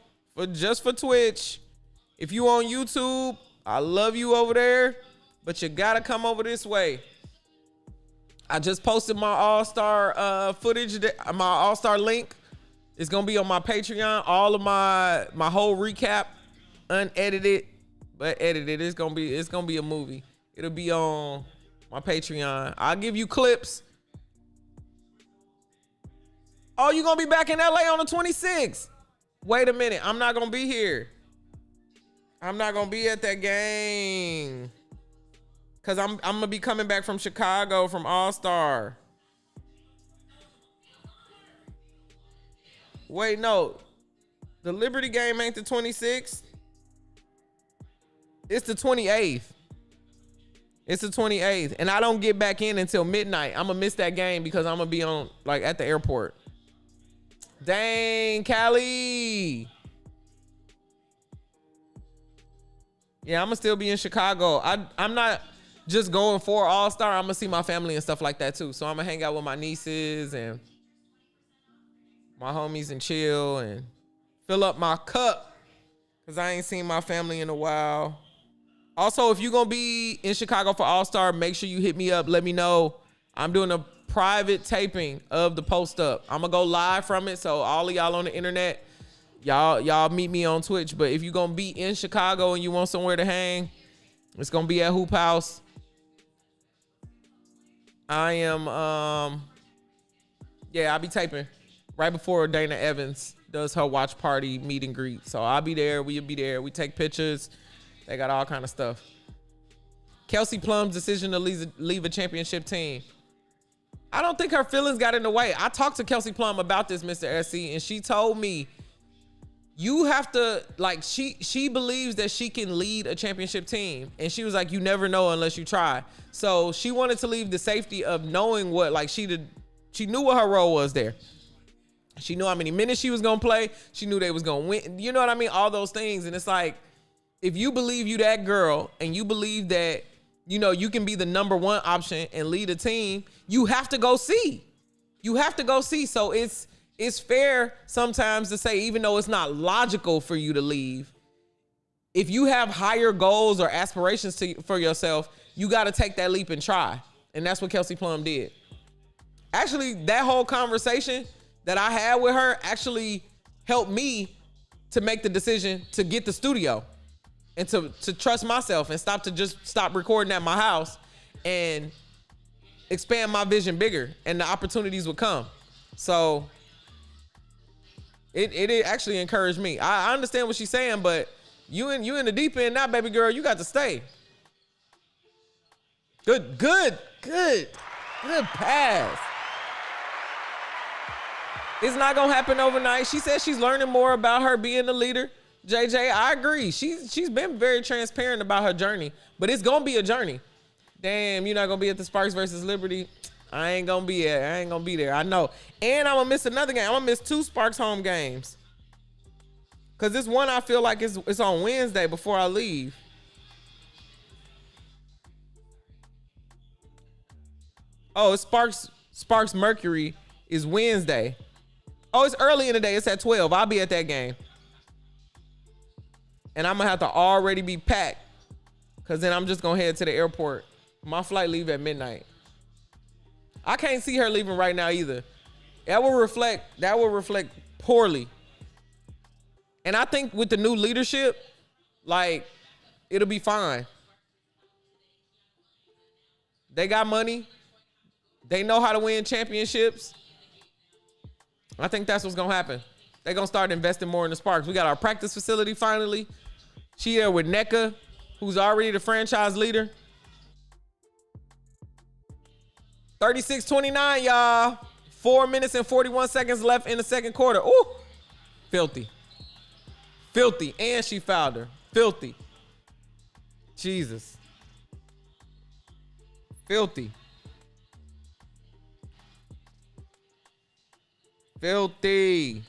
just for Twitch. If you on YouTube, I love you over there, but you gotta come over this way. I just posted my All-Star footage, my All-Star link. It's gonna be on my Patreon. All of my whole recap, unedited, but edited. It's gonna be a movie. It'll be on my Patreon. I'll give you clips. Oh, you gonna be back in LA on the 26th? Wait a minute, I'm not gonna be here. I'm not gonna be at that game. Cause I'm gonna be coming back from Chicago from All-Star. Wait, no. The Liberty game ain't the 26th. It's the 28th. It's the 28th. And I don't get back in until midnight. I'm gonna miss that game because I'm gonna be on at the airport. Dang, Callie. Yeah, I'm gonna still be in Chicago. I'm not just going for All-Star. I'm gonna see my family and stuff like that too. So I'm gonna hang out with my nieces and my homies and chill and fill up my cup because I ain't seen my family in a while. Also, if you're gonna be in Chicago for All-Star, make sure you hit me up. Let me know. I'm doing a private taping of the post up. I'm gonna go live from it. So all of y'all on the internet, y'all meet me on Twitch. But if you're gonna be in Chicago and you want somewhere to hang, it's gonna be at Hoop House. I am I'll be taping right before Dana Evans does her watch party meet and greet. So I'll be there, we'll be there. We take pictures. They got all kind of stuff. Kelsey Plum's decision to leave a championship team. I don't think her feelings got in the way. I talked to Kelsey Plum about this, Mr. SC, and she told me you have to, she believes that she can lead a championship team. And she was like, you never know unless you try. So she wanted to leave the safety of knowing what, she knew what her role was there. She knew how many minutes she was going to play. She knew they was going to win. You know what I mean? All those things. And it's like, if you believe you that girl and you believe that, you can be the number one option and lead a team, you have to go see. You have to go see. So it's fair sometimes to say, even though it's not logical for you to leave, if you have higher goals or aspirations for yourself, you got to take that leap and try. And that's what Kelsey Plum did. Actually, that whole conversation that I had with her actually helped me to make the decision to get the studio and to trust myself and stop recording at my house and expand my vision bigger, and the opportunities would come. So it actually encouraged me. I understand what she's saying, but you in the deep end now, baby girl. You got to stay. Good pass. It's not gonna happen overnight. She says she's learning more about her being a leader. JJ, I agree. She's been very transparent about her journey, but it's gonna be a journey. Damn, you're not gonna be at the Sparks versus Liberty. I ain't gonna be there. I ain't gonna be there. I know. And I'm gonna miss another game. I'm gonna miss 2 Sparks home games. Cause this one I feel like it's on Wednesday before I leave. Oh, it's Sparks Mercury is Wednesday. Oh, it's early in the day. It's at 12. I'll be at that game. And I'm gonna have to already be packed, cause then I'm just gonna head to the airport. My flight leave at midnight. I can't see her leaving right now either. That will reflect poorly. And I think with the new leadership, like, it'll be fine. They got money. They know how to win championships. I think that's what's gonna happen. They're gonna start investing more in the Sparks. We got our practice facility finally. She here with Nneka, who's already the franchise leader. 36-29, y'all. 4 minutes and 41 seconds left in the second quarter. Ooh, filthy. Filthy, and she fouled her. Filthy. Jesus. Filthy. Filthy.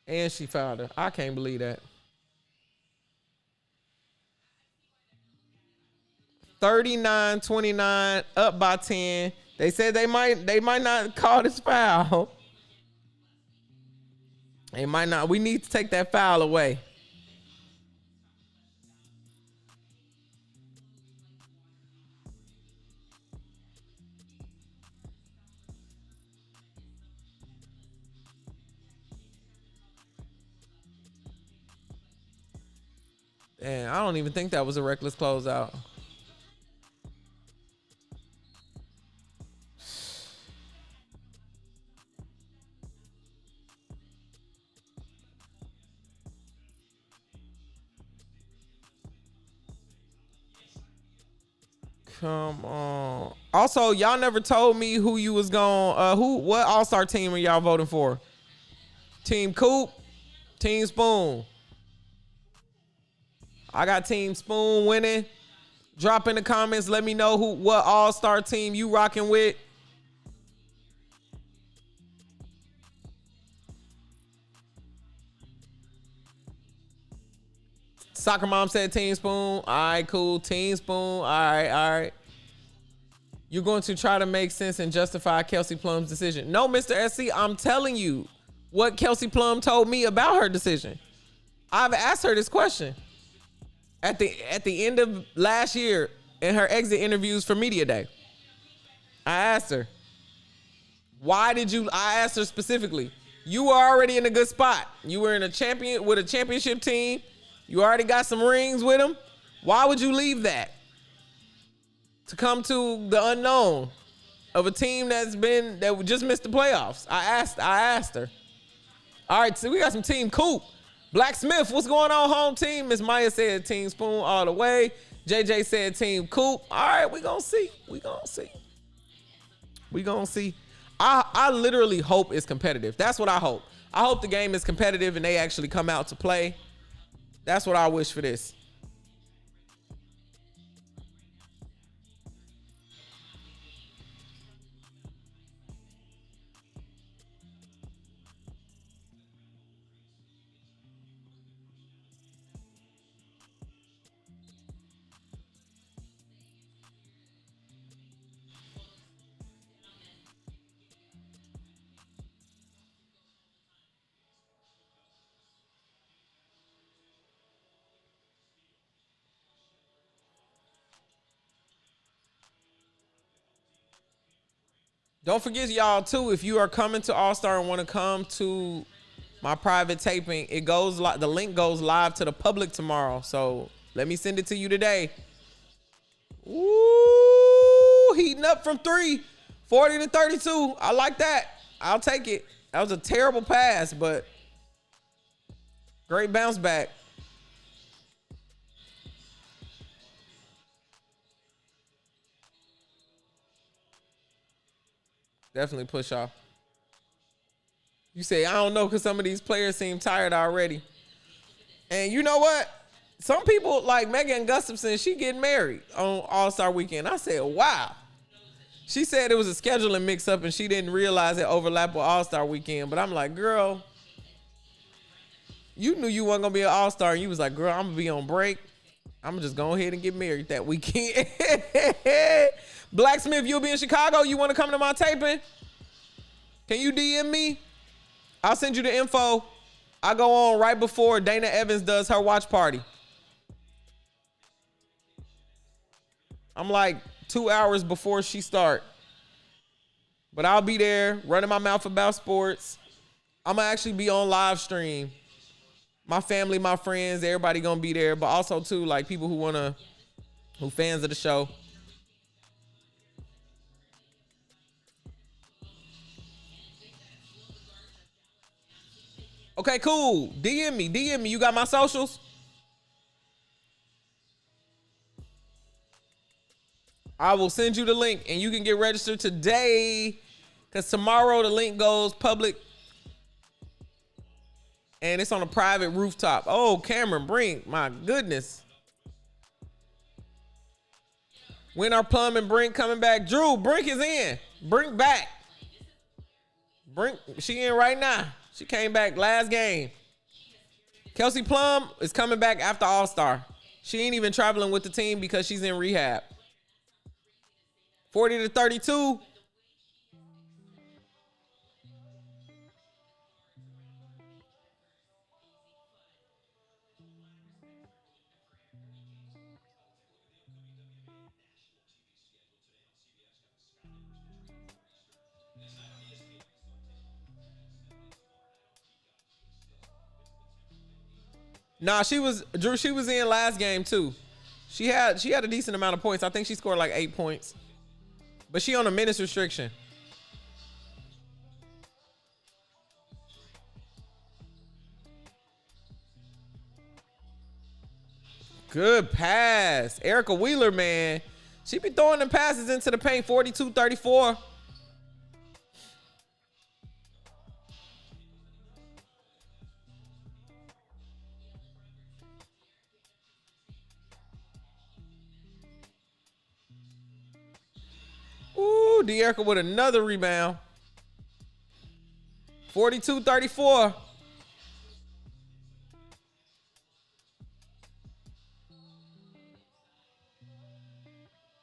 And she fouled her. I can't believe that. 39-29, up by 10. They said they might not call this foul. They might not. We need to take that foul away. And I don't even think that was a reckless closeout. Come on. Also, y'all never told me who you was going, what All-Star team are y'all voting for? Team Coop, Team Spoon. I got Team Spoon winning. Drop in the comments. Let me know what All-Star team you rocking with. Soccer Mom said Team Spoon. All right, cool. Team Spoon. All right. You're going to try to make sense and justify Kelsey Plum's decision. No, Mr. SC, I'm telling you what Kelsey Plum told me about her decision. I've asked her this question at the end of last year in her exit interviews for Media Day. I asked her, I asked her specifically, you were already in a good spot. You were with a championship team. You already got some rings with them. Why would you leave that to come to the unknown of a team that just missed the playoffs? I asked her. All right, so we got some Team Coop. Blacksmith, what's going on, home team? Miss Maya said Team Spoon all the way. JJ said Team Coop. All right, we gonna see. I literally hope it's competitive. That's what I hope. I hope the game is competitive and they actually come out to play. That's what I wish for this. Don't forget, y'all, too, if you are coming to Allstar and want to come to my private taping, it goes the link goes live to the public tomorrow. So let me send it to you today. Ooh, heating up from 3, 40 to 32. I like that. I'll take it. That was a terrible pass, but great bounce back. Definitely push off. You say, I don't know, because some of these players seem tired already. And you know what? Some people, like Megan Gustafson, she getting married on All-Star Weekend. I said, wow. She said it was a scheduling mix-up and she didn't realize it overlapped with All-Star Weekend. But I'm like, girl, you knew you weren't going to be an All-Star. And you was like, girl, I'm going to be on break. I'm going to just go ahead and get married that weekend. Blacksmith, you'll be in Chicago. You want to come to my taping? Can you DM me? I'll send you the info. I go on right before Dana Evans does her watch party. I'm like 2 hours before she start. But I'll be there running my mouth about sports. I'm going to actually be on live stream. My family, my friends, everybody going to be there. But also, too, like people who fans of the show. Okay, cool. DM me. You got my socials? I will send you the link and you can get registered today because tomorrow the link goes public and it's on a private rooftop. Oh, Cameron Brink, my goodness. When are Plum and Brink coming back? Drew, Brink is in. Brink back. Brink, she in right now. She came back last game. Kelsey Plum is coming back after All-Star. She ain't even traveling with the team because she's in rehab. 40 to 32. Nah, she was in last game too. She had a decent amount of points. I think she scored like 8 points. But she on a minutes restriction. Good pass. Erica Wheeler, man. She be throwing them passes into the paint. 42-34. Ooh, Dearica with another rebound. 42-34.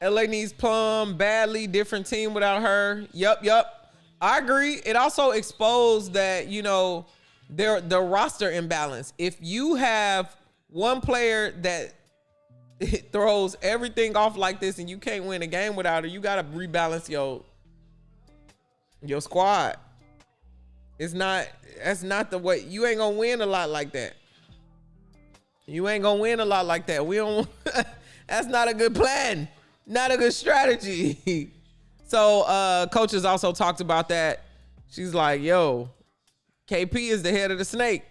LA needs Plum badly. Different team without her. Yup. I agree. It also exposed that, you know, the roster imbalance. If you have one player that throws everything off like this and you can't win a game without her, you got to rebalance your squad. That's not the way. You ain't going to win a lot like that. We don't, that's not a good plan. Not a good strategy. So coaches also talked about that. She's like, yo, KP is the head of the snake.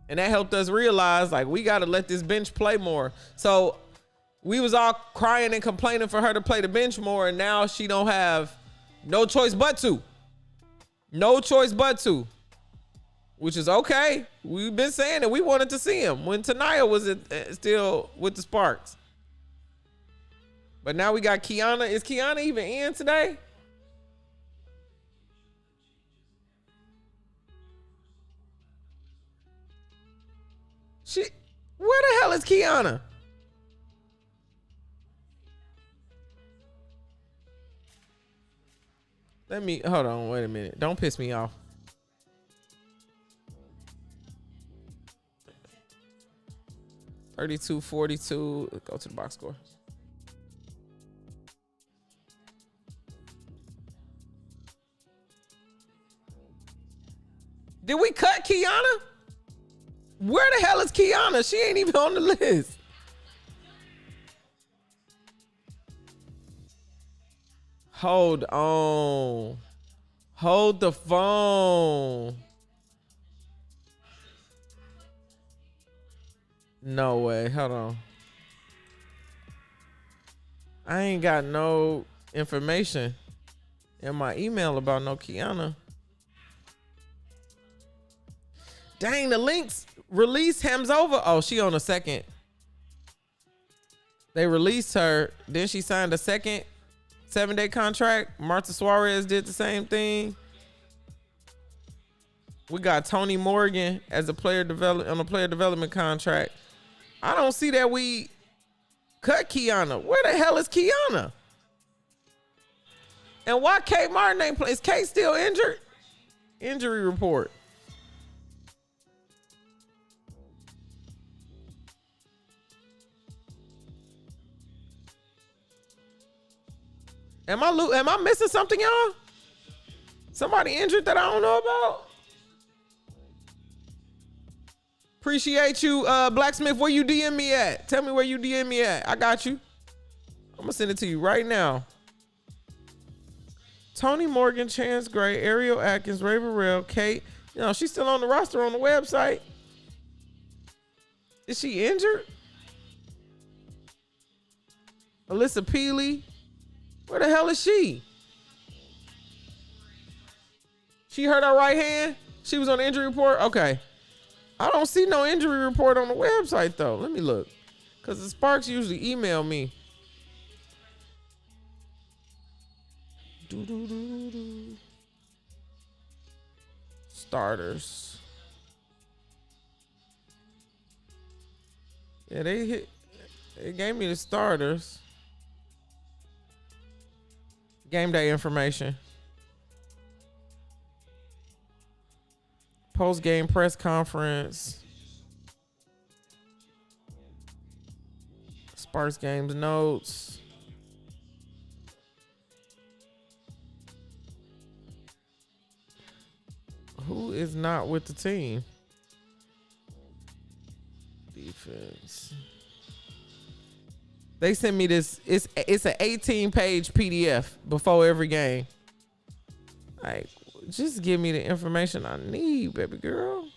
And that helped us realize, like, we got to let this bench play more. So we was all crying and complaining for her to play the bench more, and now she don't have no choice but to. Which is okay. We've been saying it. We wanted to see him when Tanaya was still with the Sparks. But now we got Kiana. Is Kiana even in today? Where the hell is Kiana? Hold on, wait a minute. Don't piss me off. $32-42. Go to the box score. Did we cut Kiana? Where the hell is Kiana? She ain't even on the list. Hold on. Hold the phone. No way. Hold on. I ain't got no information in my email about no Kiana. Dang, the links released Hamzova. Oh, she on a second. They released her. Then she signed a second 7-day contract. Marta Suarez did the same thing. We got Tony Morgan as a player on a player development contract. I don't see that we cut Kiana. Where the hell is Kiana? And why Kate Martin ain't play? Is Kate still injured? Injury report. Am I missing something, y'all? Somebody injured that I don't know about? Appreciate you, Blacksmith. Where you DM me at? Tell me where you DM me at. I got you. I'm gonna send it to you right now. Tony Morgan, Chance Gray, Ariel Atkins, Ray Burrell, Kate. You know, she's still on the roster on the website. Is she injured? Alyssa Peely. Where the hell is she? She hurt her right hand? She was on the injury report? Okay. I don't see no injury report on the website though. Let me look. Because the Sparks usually email me. Starters. Yeah, they gave me the starters. Game day information. Post-game press conference. Sparks games notes. Who is not with the team? Defense. They sent me this. It's an 18-page PDF before every game. Like, just give me the information I need, baby girl.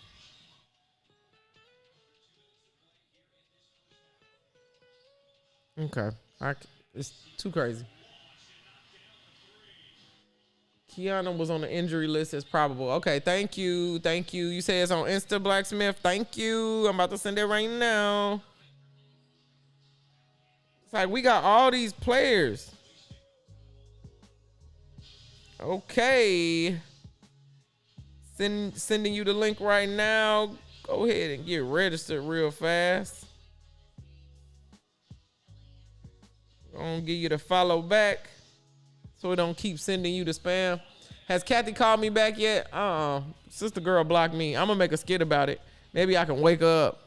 Okay. It's too crazy. Kiana was on the injury list as probable. Okay, thank you. Thank you. You say it's on Insta, Blacksmith. Thank you. I'm about to send it right now. It's like we got all these players. Okay. Sending you the link right now. Go ahead and get registered real fast. I'm gonna give you the follow back so it don't keep sending you the spam. Has Kathy called me back yet? Sister girl blocked me. I'm gonna make a skit about it. Maybe I can wake her up.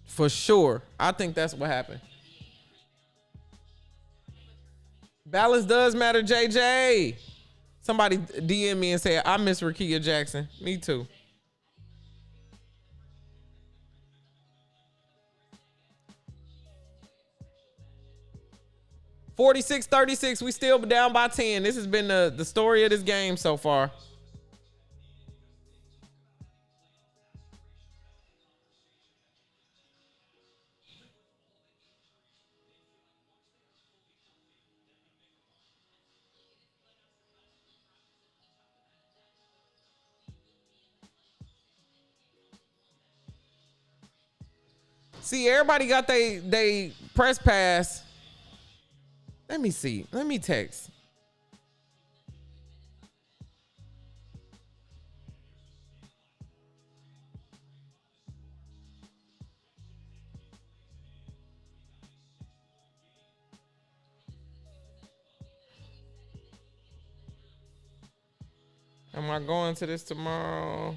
For sure. I think that's what happened. Balance does matter, JJ. Somebody DM me and say, I miss Rakia Jackson. Me too. (46-36). We still down by 10. This has been the story of this game so far. See, everybody got they press pass. Let me see. Let me text. Am I going to this tomorrow?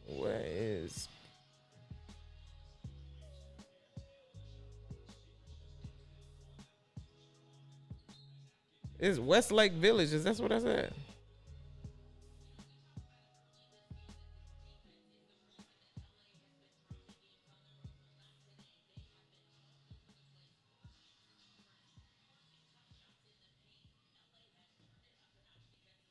Where is... It's Westlake Village. Is that what I said?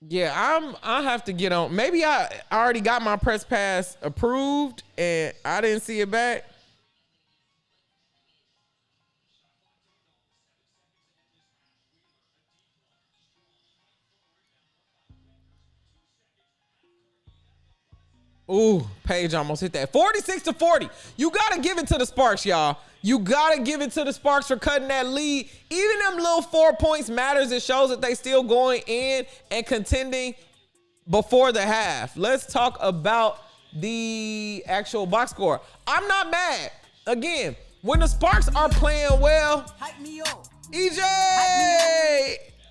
Yeah, I have to get on. Maybe I already got my press pass approved and I didn't see it back. Ooh, Paige almost hit that. 46-40. You gotta give it to the Sparks, y'all. You gotta give it to the Sparks for cutting that lead. Even them little 4 points matters. It shows that they still going in and contending before the half. Let's talk about the actual box score. I'm not mad. Again, when the Sparks are playing well, Hype me up. EJ!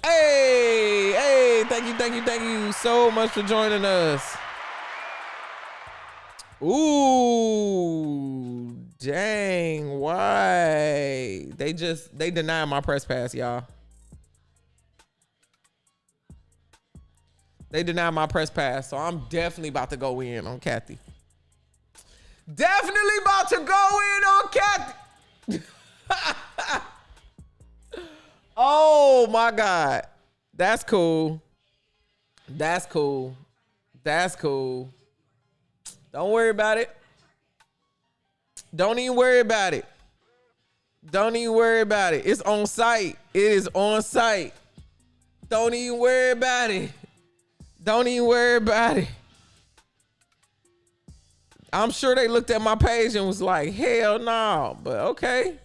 Hey, thank you so much for joining us. Ooh, dang, why? They denied my press pass, y'all. They denied my press pass, so I'm definitely about to go in on Kathy. Definitely about to go in on Kathy. Oh my God. That's cool. That's cool. That's cool. Don't worry about it. Don't even worry about it. Don't even worry about it. It's on site. It is on site. Don't even worry about it. Don't even worry about it. I'm sure they looked at my page and was like, hell no. But okay.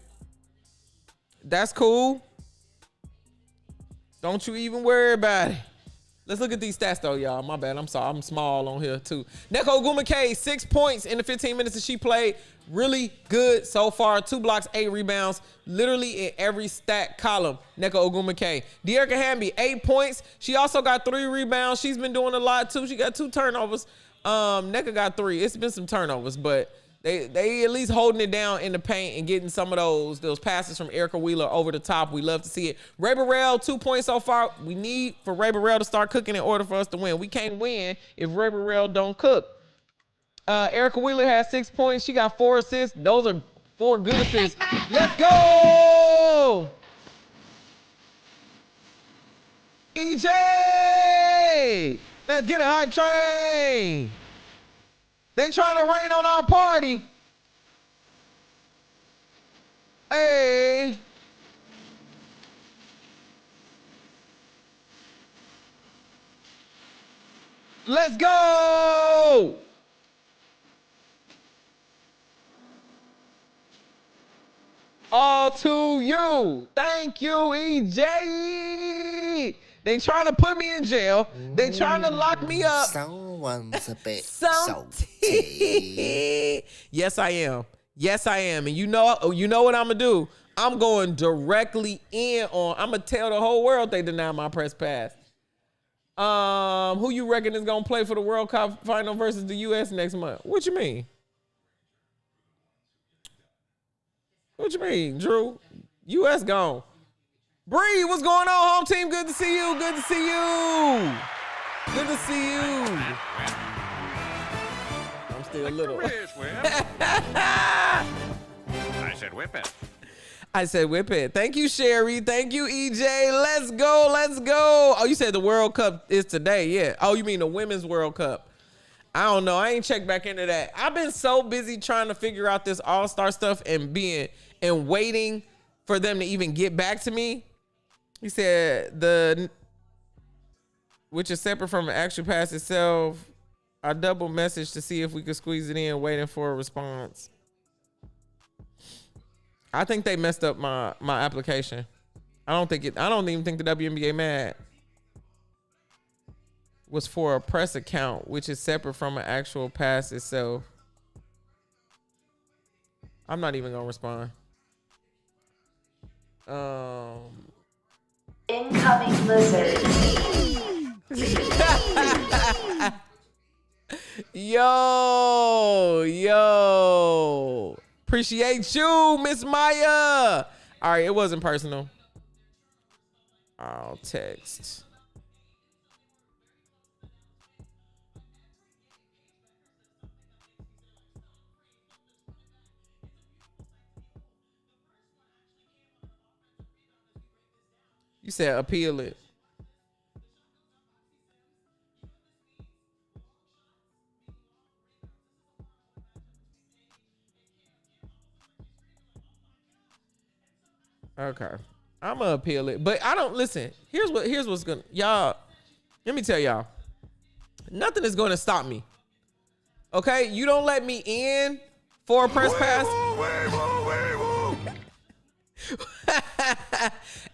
That's cool. Don't you even worry about it. Let's look at these stats though, y'all. My bad. I'm sorry. I'm small on here too. Nneka Ogwumike, 6 points in the 15 minutes that she played. Really good so far. 2 blocks, 8 rebounds. Literally in every stat column. Nneka Ogwumike. Dearica Hamby, 8 points. She also got 3 rebounds. She's been doing a lot too. She got 2 turnovers. Nneka got 3. It's been some turnovers, but they at least holding it down in the paint and getting some of those passes from Erica Wheeler over the top. We love to see it. Ray Burrell, 2 points so far. We need for Ray Burrell to start cooking in order for us to win. We can't win if Ray Burrell don't cook. Erica Wheeler has 6 points. She got 4 assists. Those are 4 good assists. Let's go! EJ! Let's get a hype train! They trying to rain on our party. Hey. Let's go. All to you. Thank you, EJ. They trying to put me in jail. They trying to lock me up. Someone's a bit salty. Yes, I am. Yes, I am. And you know what I'm gonna do? I'm going directly in on. I'm gonna tell the whole world they deny my press pass. Who you reckon is gonna play for the World Cup final versus the U.S. next month? What you mean? What you mean, Drew? U.S. gone. Bree, what's going on, home team? Good to see you. Good to see you. Good to see you. I'm still little. I said whip it. I said whip it. Thank you, Sherry. Thank you, EJ. Let's go. Let's go. Oh, you said the World Cup is today. Yeah. Oh, you mean the Women's World Cup. I don't know. I ain't checked back into that. I've been so busy trying to figure out this All-Star stuff and waiting for them to even get back to me. He said which is separate from the actual pass itself. I double messaged to see if we could squeeze it in, waiting for a response. I think they messed up my application. I don't even think the WNBA mad was for a press account, which is separate from an actual pass itself. I'm not even gonna respond. Incoming lizard. Yo. Appreciate you, Miss Maya. All right, it wasn't personal. I'll text. You said appeal it. Okay. I'm gonna appeal it. But I don't listen. Here's what's gonna y'all. Let me tell y'all. Nothing is gonna stop me. Okay? You don't let me in for a press pass.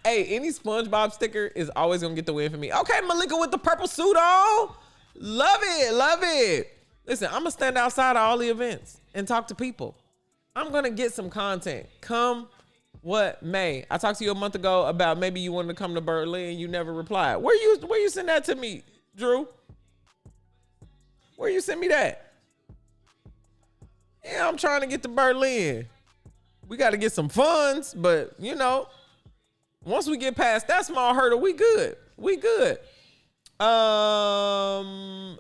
Hey, any SpongeBob sticker is always gonna get the win for me. Okay, Malika with the purple suit on. Love it, love it. Listen, I'm gonna stand outside of all the events and talk to people. I'm gonna get some content. Come what may. I talked to you a month ago about maybe you wanted to come to Berlin. You never replied. Where you send that to me, Drew? Where you send me that? Yeah, I'm trying to get to Berlin. We got to get some funds, but you know, once we get past that small hurdle, we good. We good.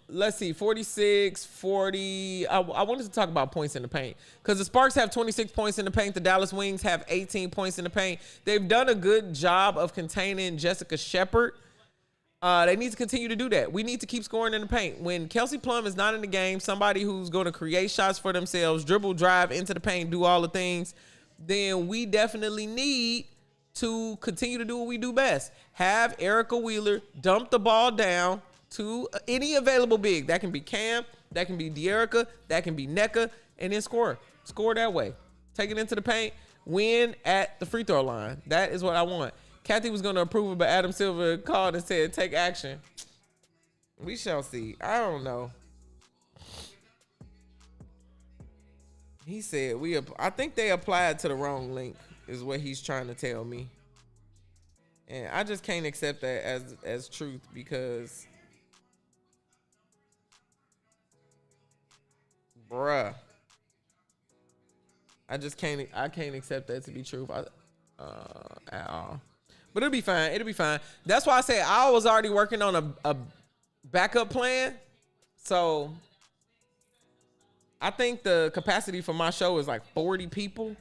Let's see, 46, 40. I wanted to talk about points in the paint because the Sparks have 26 points in the paint. The Dallas Wings have 18 points in the paint. They've done a good job of containing Jessica Shepard. They need to continue to do that. We need to keep scoring in the paint. When Kelsey Plum is not in the game, somebody who's going to create shots for themselves, dribble, drive into the paint, do all the things, then we definitely need to continue to do what we do best. Have Erica Wheeler dump the ball down to any available big. That can be Cam, that can be Dearica, that can be Nneka, and then score. Score that way. Take it into the paint, win at the free throw line. That is what I want. Kathy was going to approve it, but Adam Silver called and said, take action. We shall see. I don't know. He said, I think they applied to the wrong link is what he's trying to tell me. And I just can't accept that as truth because, bruh, I can't accept that to be truth at all. But it'll be fine. It'll be fine. That's why I say I was already working on a backup plan. So I think the capacity for my show is like 40 people.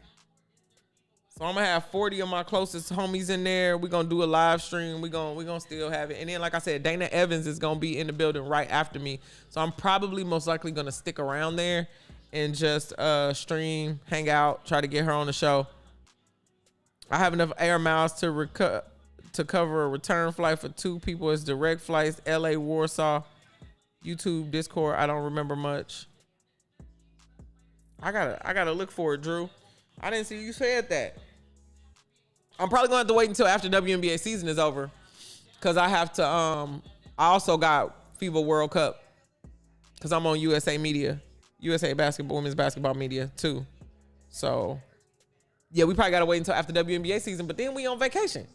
So I'm gonna have 40 of my closest homies in there. We're gonna do a live stream. We're gonna still have it. And then, like I said, Dana Evans is gonna be in the building right after me. So I'm probably most likely gonna stick around there and just stream, hang out, try to get her on the show. I have enough air miles to cover a return flight for 2 people. It's direct flights, LA, Warsaw, YouTube, Discord. I don't remember much. I gotta look for it, Drew. I didn't see you said that. I'm probably going to have to wait until after WNBA season is over because I have to, I also got FIBA World Cup because I'm on USA Media, USA Basketball, Women's Basketball Media too. So, yeah, we probably got to wait until after WNBA season, but then we on vacation.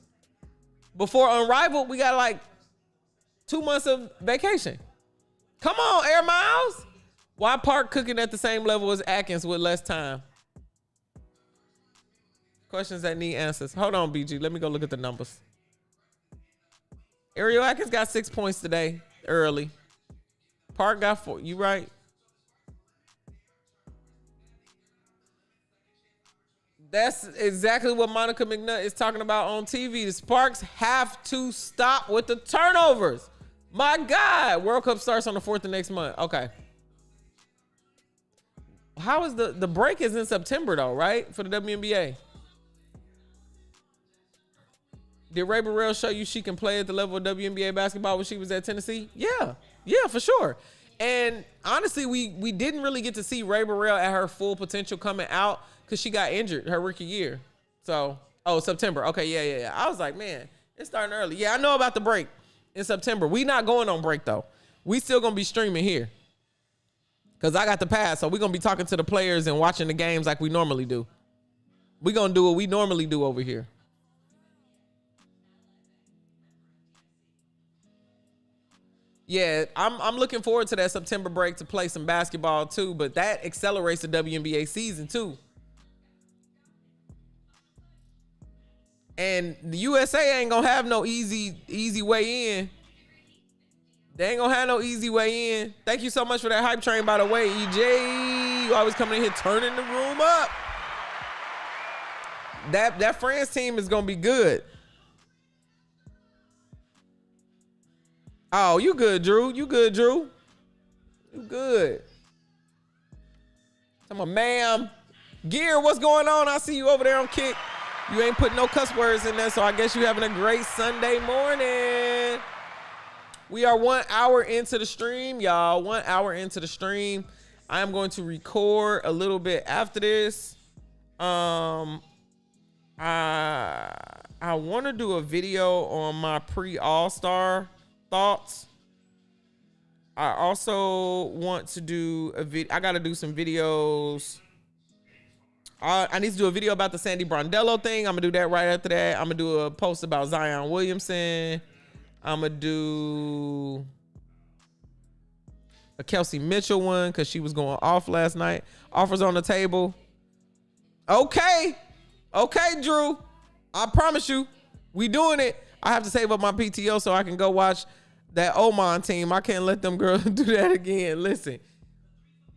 Before Unrivaled, we got like 2 months of vacation. Come on, Air Miles. Why Park cooking at the same level as Atkins with less time? Questions that need answers. Hold on, BG. Let me go look at the numbers. Ariel Atkins got 6 points today, early. Park got 4. You right? That's exactly what Monica McNutt is talking about on TV. The Sparks have to stop with the turnovers. My God. World Cup starts on the 4th of next month. Okay. How is the break is in September though, right? For the WNBA. Did Ray Burrell show you she can play at the level of WNBA basketball when she was at Tennessee? Yeah, for sure. And honestly, we didn't really get to see Ray Burrell at her full potential coming out because she got injured her rookie year. So, September. Okay, yeah. I was like, man, it's starting early. Yeah, I know about the break in September. We not going on break though. We still gonna be streaming here because I got the pass. So we're gonna be talking to the players and watching the games like we normally do. We're gonna do what we normally do over here. Yeah, I'm looking forward to that September break to play some basketball too, but that accelerates the WNBA season too. And the USA ain't gonna have no easy way in. They ain't gonna have no easy way in. Thank you so much for that hype train, by the way, EJ. You always coming in here turning the room up. That France team is gonna be good. Oh, you good, Drew. You good, Drew. You good. I'm a ma'am. Gear, what's going on? I see you over there on Kick. You ain't putting no cuss words in there, so I guess you having a great Sunday morning. We are 1 hour into the stream, y'all. 1 hour into the stream. I am going to record a little bit after this. I want to do a video on my pre-All-Star thoughts. I also want to do a video. I got to do some videos. I need to do a video about the Sandy Brondello thing. I'm going to do that right after that. I'm going to do a post about Zion Williamson. I'm going to do a Kelsey Mitchell one because she was going off last night. Offers on the table. Okay, Drew. I promise you, we doing it. I have to save up my PTO so I can go watch that Oman team. I can't let them girls do that again. Listen,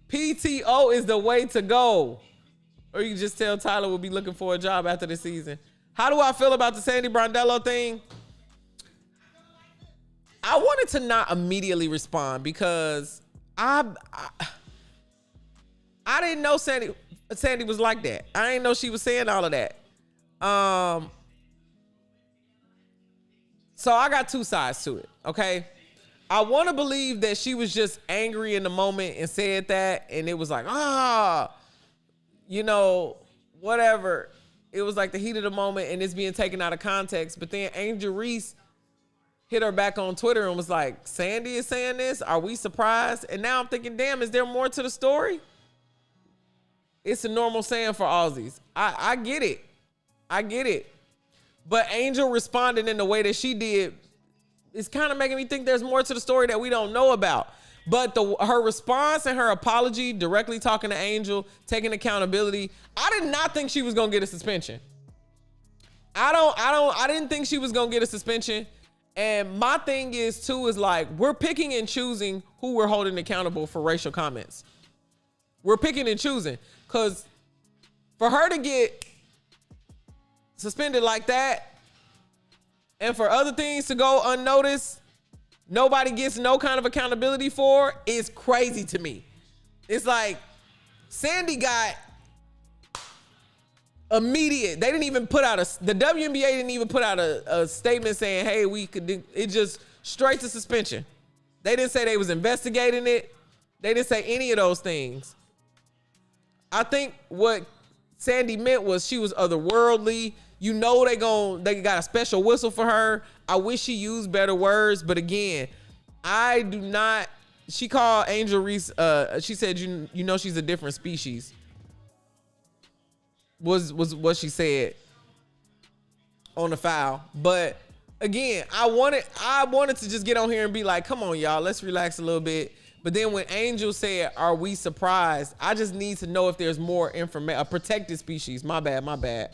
PTO is the way to go. Or you can just tell Tyler will be looking for a job after the season. How do I feel about the Sandy Brondello thing? I wanted to not immediately respond because I didn't know Sandy was like that. I didn't know she was saying all of that. So I got two sides to it, okay? I want to believe that she was just angry in the moment and said that, and it was like, whatever. It was like the heat of the moment and it's being taken out of context. But then Angel Reese hit her back on Twitter and was like, Sandy is saying this? Are we surprised? And now I'm thinking, damn, is there more to the story? It's a normal saying for Aussies. I get it. I get it. But Angel responding in the way that she did is kind of making me think there's more to the story that we don't know about. But her response and her apology, directly talking to Angel, taking accountability, I did not think she was gonna get a suspension. I didn't think she was gonna get a suspension. And my thing is too, is like, we're picking and choosing who we're holding accountable for racial comments. We're picking and choosing. Cause for her to get suspended like that, and for other things to go unnoticed, nobody gets no kind of accountability for, is crazy to me. It's like Sandy got immediate. They didn't even put out the WNBA didn't even put out a statement saying, hey, we could do it, just straight to suspension. They didn't say they was investigating it. They didn't say any of those things. I think what Sandy meant was she was otherworldly. You know they got a special whistle for her. I wish she used better words, but again, I do not. She called Angel Reese. She said, you know, she's a different species. Was what she said on the foul. But again, I wanted to just get on here and be like, come on, y'all, let's relax a little bit. But then when Angel said, are we surprised? I just need to know if there's more information. A protected species. My bad.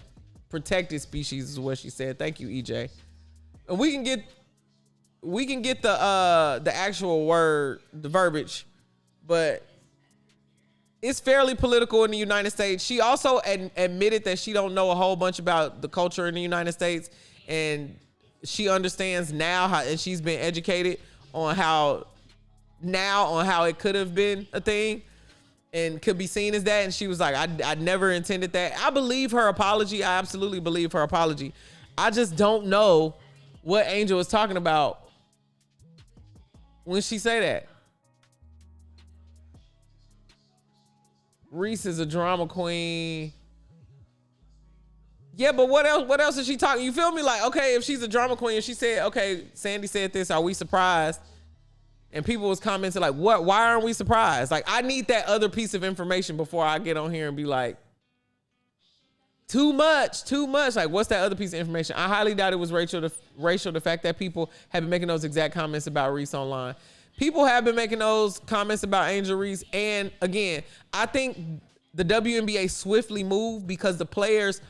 Protected species is what she said. Thank you, EJ. And we can get the actual word, the verbiage, but it's fairly political in the United States. She also admitted that she don't know a whole bunch about the culture in the United States, and she understands now how, and she's been educated on how it could have been a thing and could be seen as that. And she was like, I never intended that. I believe her apology. I absolutely believe her apology. I just don't know what Angel was talking about when she say that. Reese is a drama queen. Yeah, but what else is she talking? You feel me? Like, okay, if she's a drama queen, if she said, okay, Sandy said this, are we surprised? And people was commenting like, what? Why aren't we surprised? Like, I need that other piece of information before I get on here and be like, too much. Like, what's that other piece of information? I highly doubt it was racial. The fact that people have been making those exact comments about Reese online. People have been making those comments about Angel Reese. And again, I think the WNBA swiftly moved because the players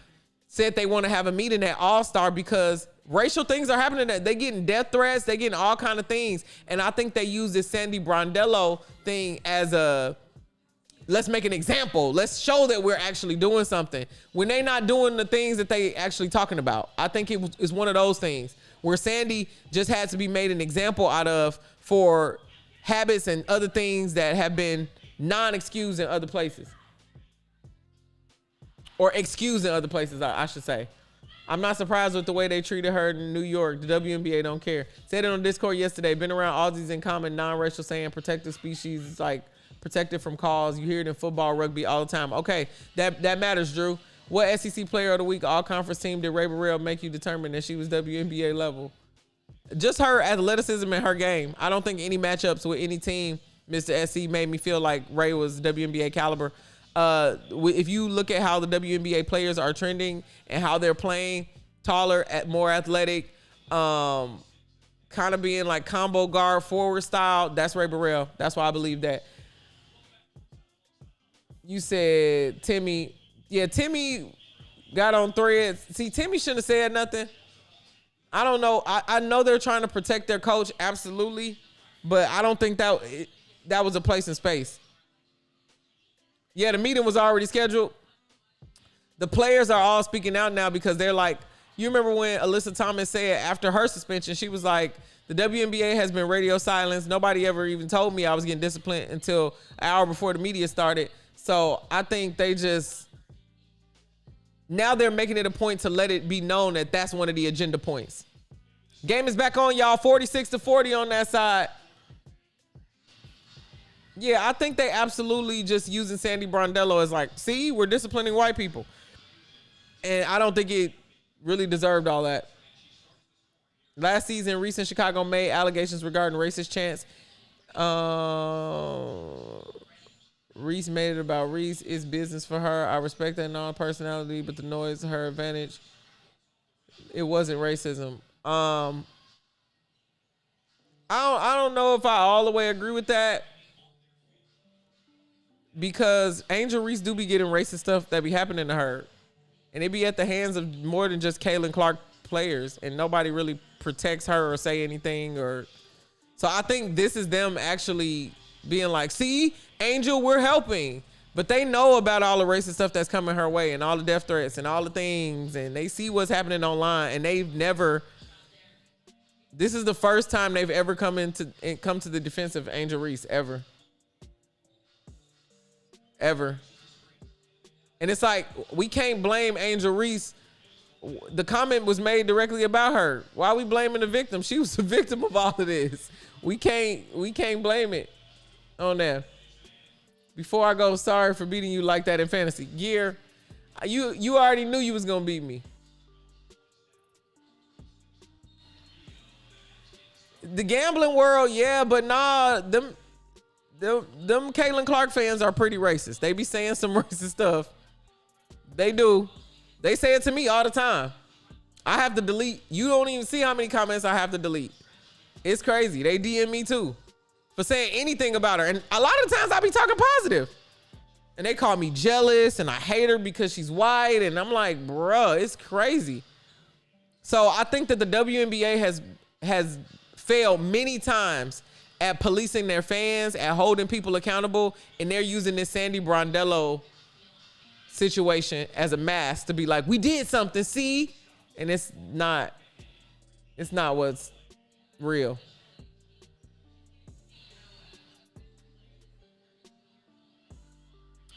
said they want to have a meeting at Allstar because racial things are happening. They getting death threats. They getting all kind of things. And I think they use this Sandy Brondello thing as a, let's make an example. Let's show that we're actually doing something when they not doing the things that they actually talking about. I think it is one of those things where Sandy just had to be made an example out of for habits and other things that have been non-excused in other places. Or excused in other places, I should say. I'm not surprised with the way they treated her in New York. The WNBA don't care. Said it on Discord yesterday. Been around Aussies in common, non-racial, saying protected species is like protected from calls. You hear it in football, rugby all the time. Okay, that matters, Drew. What SEC Player of the Week all-conference team did Ray Burrell make you determine that she was WNBA level? Just her athleticism and her game. I don't think any matchups with any team, Mr. SC, made me feel like Ray was WNBA caliber. If you look at how the WNBA players are trending and how they're playing, taller, more athletic, kind of being like combo guard forward style, that's Ray Burrell. That's why I believe that. You said Timmy. Yeah, Timmy got on threads. See, Timmy shouldn't have said nothing. I don't know. I know they're trying to protect their coach, absolutely, but I don't think that was a place and space. Yeah, the meeting was already scheduled. The players are all speaking out now because they're like, you remember when Alyssa Thomas said after her suspension, she was like, the WNBA has been radio silence. Nobody ever even told me I was getting disciplined until an hour before the media started. So I think they just, now they're making it a point to let it be known that that's one of the agenda points. Game is back on, y'all. 46-40 on that side. Yeah, I think they absolutely just using Sandy Brondello as like, see, we're disciplining white people. And I don't think it really deserved all that. Last season, Reese in Chicago made allegations regarding racist chants. Reese made it about Reese. It's business for her. I respect that non-personality, but the noise to her advantage. It wasn't racism. I don't know if I all the way agree with that. Because Angel Reese do be getting racist stuff that be happening to her. And it be at the hands of more than just Caitlin Clark players. And nobody really protects her or say anything. So I think this is them actually being like, see, Angel, we're helping. But they know about all the racist stuff that's coming her way. And all the death threats and all the things. And they see what's happening online. And they've never... This is the first time they've ever come to the defense of Angel Reese, ever. Ever. And it's like, we can't blame Angel Reese. The comment was made directly about her. Why are we blaming the victim? She was the victim of all of this. We can't blame it on that. Before I go, sorry for beating you like that in fantasy. Gear, you already knew you was gonna beat me. The gambling world, yeah, but nah, them Caitlin Clark fans are pretty racist. They be saying some racist stuff. They do. They say it to me all the time. I have to delete. You don't even see how many comments I have to delete. It's crazy. They DM me too for saying anything about her. And a lot of times I be talking positive. And they call me jealous and I hate her because she's white. And I'm like, bruh, it's crazy. So I think that the WNBA has failed many times at policing their fans, at holding people accountable, and they're using this Sandy Brondello situation as a mask to be like, we did something, see? And it's not what's real.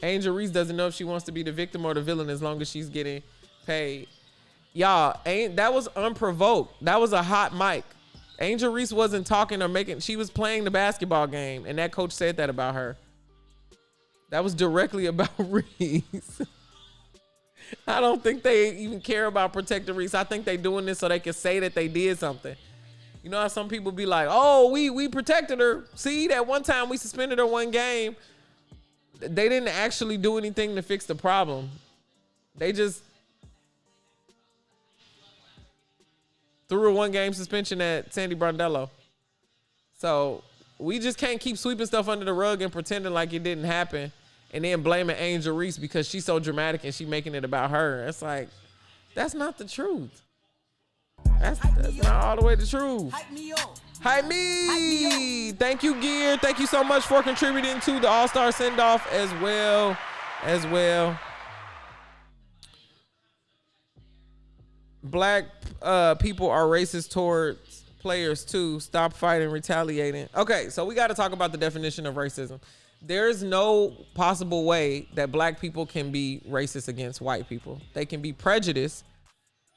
Angel Reese doesn't know if she wants to be the victim or the villain as long as she's getting paid. Y'all, that was unprovoked. That was a hot mic. Angel Reese wasn't talking or making, she was playing the basketball game, and that coach said that about her. That was directly about Reese. I don't think they even care about protecting Reese. I think they doing this so they can say that they did something. You know how some people be like, oh, we protected her. See, that one time we suspended her one game. They didn't actually do anything to fix the problem. They just threw a 1-game suspension at Sandy Brondello. So we just can't keep sweeping stuff under the rug and pretending like it didn't happen and then blaming Angel Reese because she's so dramatic and she making it about her. It's like, That's not the truth. That's not all the way the truth. Hype me. Thank you, Gear. Thank you so much for contributing to the All-Star send-off as well. Black people are racist towards players too. Stop fighting, retaliating. Okay, so we got to talk about the definition of racism. There's no possible way that black people can be racist against white people. They can be prejudiced,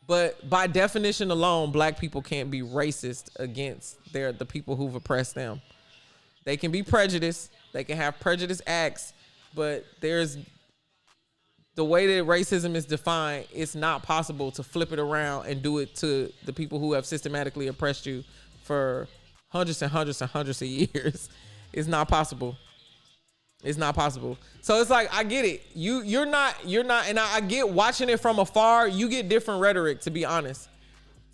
but by definition alone, black people can't be racist against the people who've oppressed them. They can be prejudiced. They can have prejudice acts, but there's the way that racism is defined, it's not possible to flip it around and do it to the people who have systematically oppressed you for hundreds and hundreds and hundreds of years. It's not possible. It's not possible. So it's like, I get it. You're not, and I get watching it from afar, you get different rhetoric, to be honest.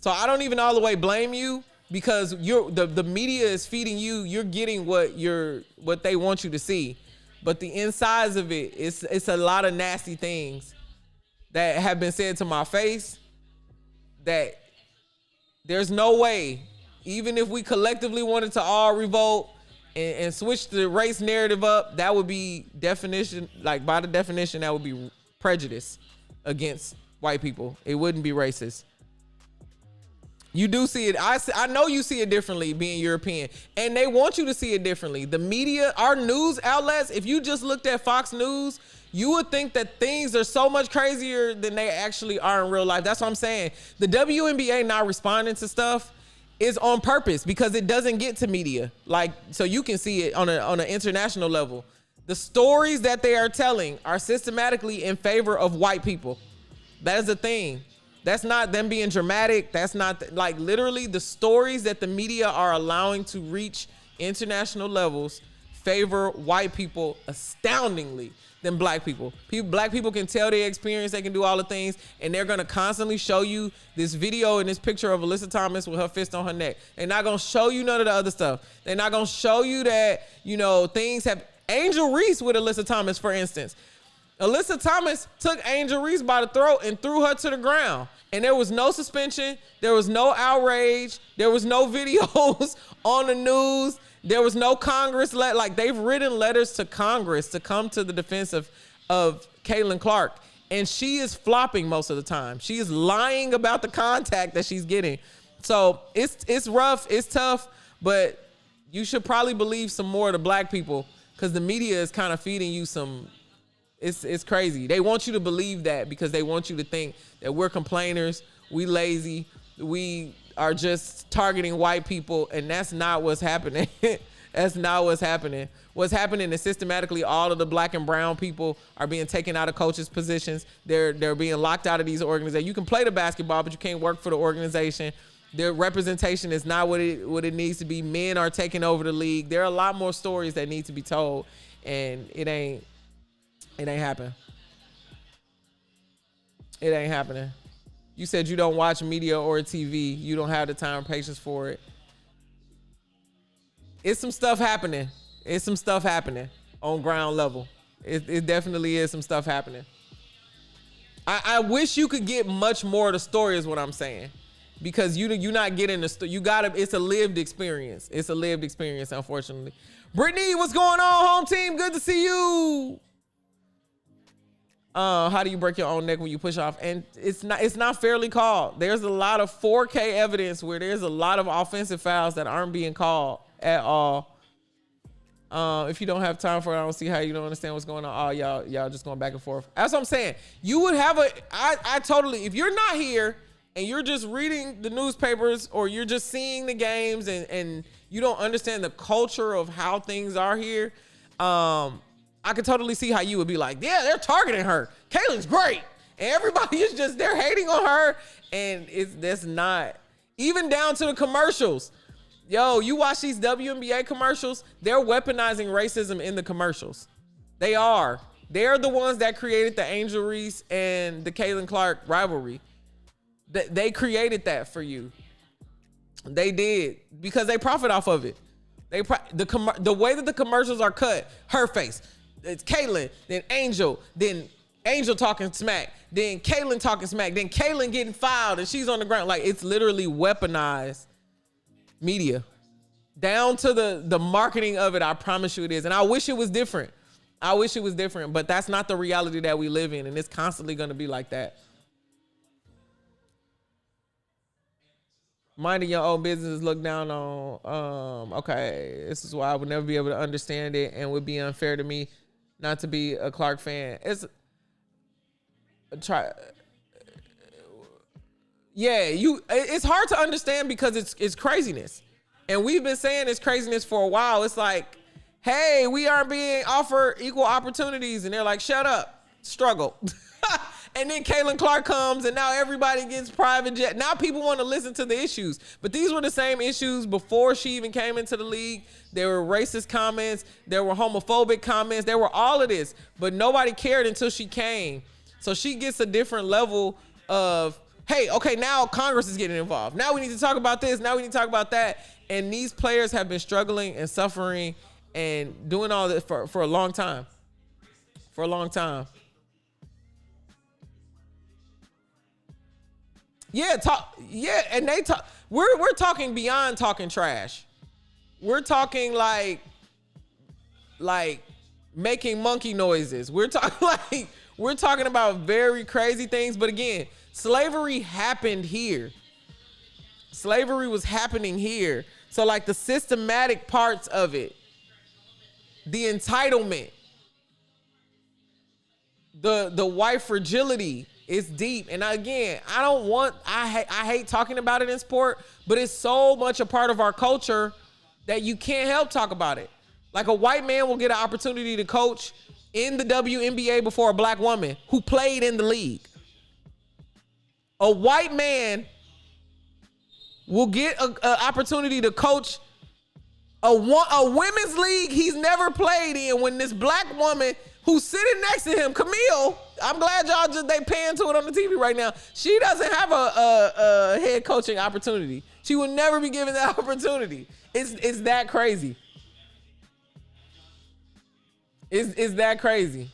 So I don't even all the way blame you, because the media is feeding you, you're getting what they want you to see. But the insides of it, it's a lot of nasty things that have been said to my face that there's no way, even if we collectively wanted to all revolt and switch the race narrative up, that would be definition, like by the definition, that would be prejudice against white people. It wouldn't be racist. You do see it. I know you see it differently being European, and they want you to see it differently. The media, our news outlets, if you just looked at Fox News, you would think that things are so much crazier than they actually are in real life. That's what I'm saying. The WNBA not responding to stuff is on purpose because it doesn't get to media. Like, so you can see it on an international level. The stories that they are telling are systematically in favor of white people. That is the thing. That's not them being dramatic. That's not like literally the stories that the media are allowing to reach international levels favor white people astoundingly than black people. Black people can tell their experience. They can do all the things, and they're going to constantly show you this video and this picture of Alyssa Thomas with her fist on her neck. They're not going to show you none of the other stuff. They're not going to show you that, things have Angel Reese with Alyssa Thomas, for instance. Alyssa Thomas took Angel Reese by the throat and threw her to the ground. And there was no suspension. There was no outrage. There was no videos on the news. There was no Congress. Like, they've written letters to Congress to come to the defense of Caitlin Clark. And she is flopping most of the time. She is lying about the contact that she's getting. So it's rough. It's tough. But you should probably believe some more of the black people, because the media is kind of feeding you some... It's crazy. They want you to believe that because they want you to think that we're complainers, we lazy, we are just targeting white people, and that's not what's happening. That's not what's happening. What's happening is systematically all of the black and brown people are being taken out of coaches' positions. They're being locked out of these organizations. You can play the basketball, but you can't work for the organization. Their representation is not what it needs to be. Men are taking over the league. There are a lot more stories that need to be told, and it ain't happening. It ain't happening. You said you don't watch media or TV. You don't have the time or patience for it. It's some stuff happening. It's some stuff happening on ground level. It definitely is some stuff happening. I wish you could get much more of the story is what I'm saying. Because you're not getting the story. It's a lived experience. It's a lived experience, unfortunately. Brittany, what's going on, home team? Good to see you. How do you break your own neck when you push off? And it's not fairly called. There's a lot of 4K evidence where there's a lot of offensive fouls that aren't being called at all. If you don't have time for it, I don't see how you don't understand what's going on. Oh, y'all just going back and forth. That's what I'm saying. You would have I totally, if you're not here and you're just reading the newspapers or you're just seeing the games and you don't understand the culture of how things are here, I could totally see how you would be like, yeah, they're targeting her. Caitlin's great. And everybody is just, they're hating on her. And that's not, even down to the commercials. Yo, you watch these WNBA commercials, they're weaponizing racism in the commercials. They are. They're the ones that created the Angel Reese and the Caitlin Clark rivalry. They created that for you. They did, because they profit off of it. The way that the commercials are cut, her face, it's Caitlin, then Angel, then Angel talking smack, then Kaylin talking smack, then Kaylin getting fouled and she's on the ground. Like, it's literally weaponized media. Down to the marketing of it, I promise you it is. And I wish it was different. I wish it was different, but that's not the reality that we live in, and it's constantly going to be like that. Minding your own business is looked down on. Okay, this is why I would never be able to understand it, and would be unfair to me not to be a Clark fan. It's hard to understand because it's craziness, and we've been saying it's craziness for a while. It's like, hey, we aren't being offered equal opportunities, and they're like, shut up, struggle. And then Caitlin Clark comes, and now everybody gets private jet. Now people want to listen to the issues. But these were the same issues before she even came into the league. There were racist comments. There were homophobic comments. There were all of this. But nobody cared until she came. So she gets a different level of, hey, okay, now Congress is getting involved. Now we need to talk about this. Now we need to talk about that. And these players have been struggling and suffering and doing all this for a long time. For a long time. And they talk. We're talking beyond talking trash. We're talking like making monkey noises. We're talking about very crazy things. But again, slavery happened here. Slavery was happening here. So like the systematic parts of it, the entitlement, the white fragility. It's deep. And again, I hate talking about it in sport, but it's so much a part of our culture that you can't help talk about it. Like a white man will get an opportunity to coach in the WNBA before a black woman who played in the league. A white man will get an opportunity to coach a women's league he's never played in when this black woman who's sitting next to him, Camille, I'm glad they paying to it on the TV right now. She doesn't have a head coaching opportunity. She will never be given that opportunity. It's that crazy. It's that crazy.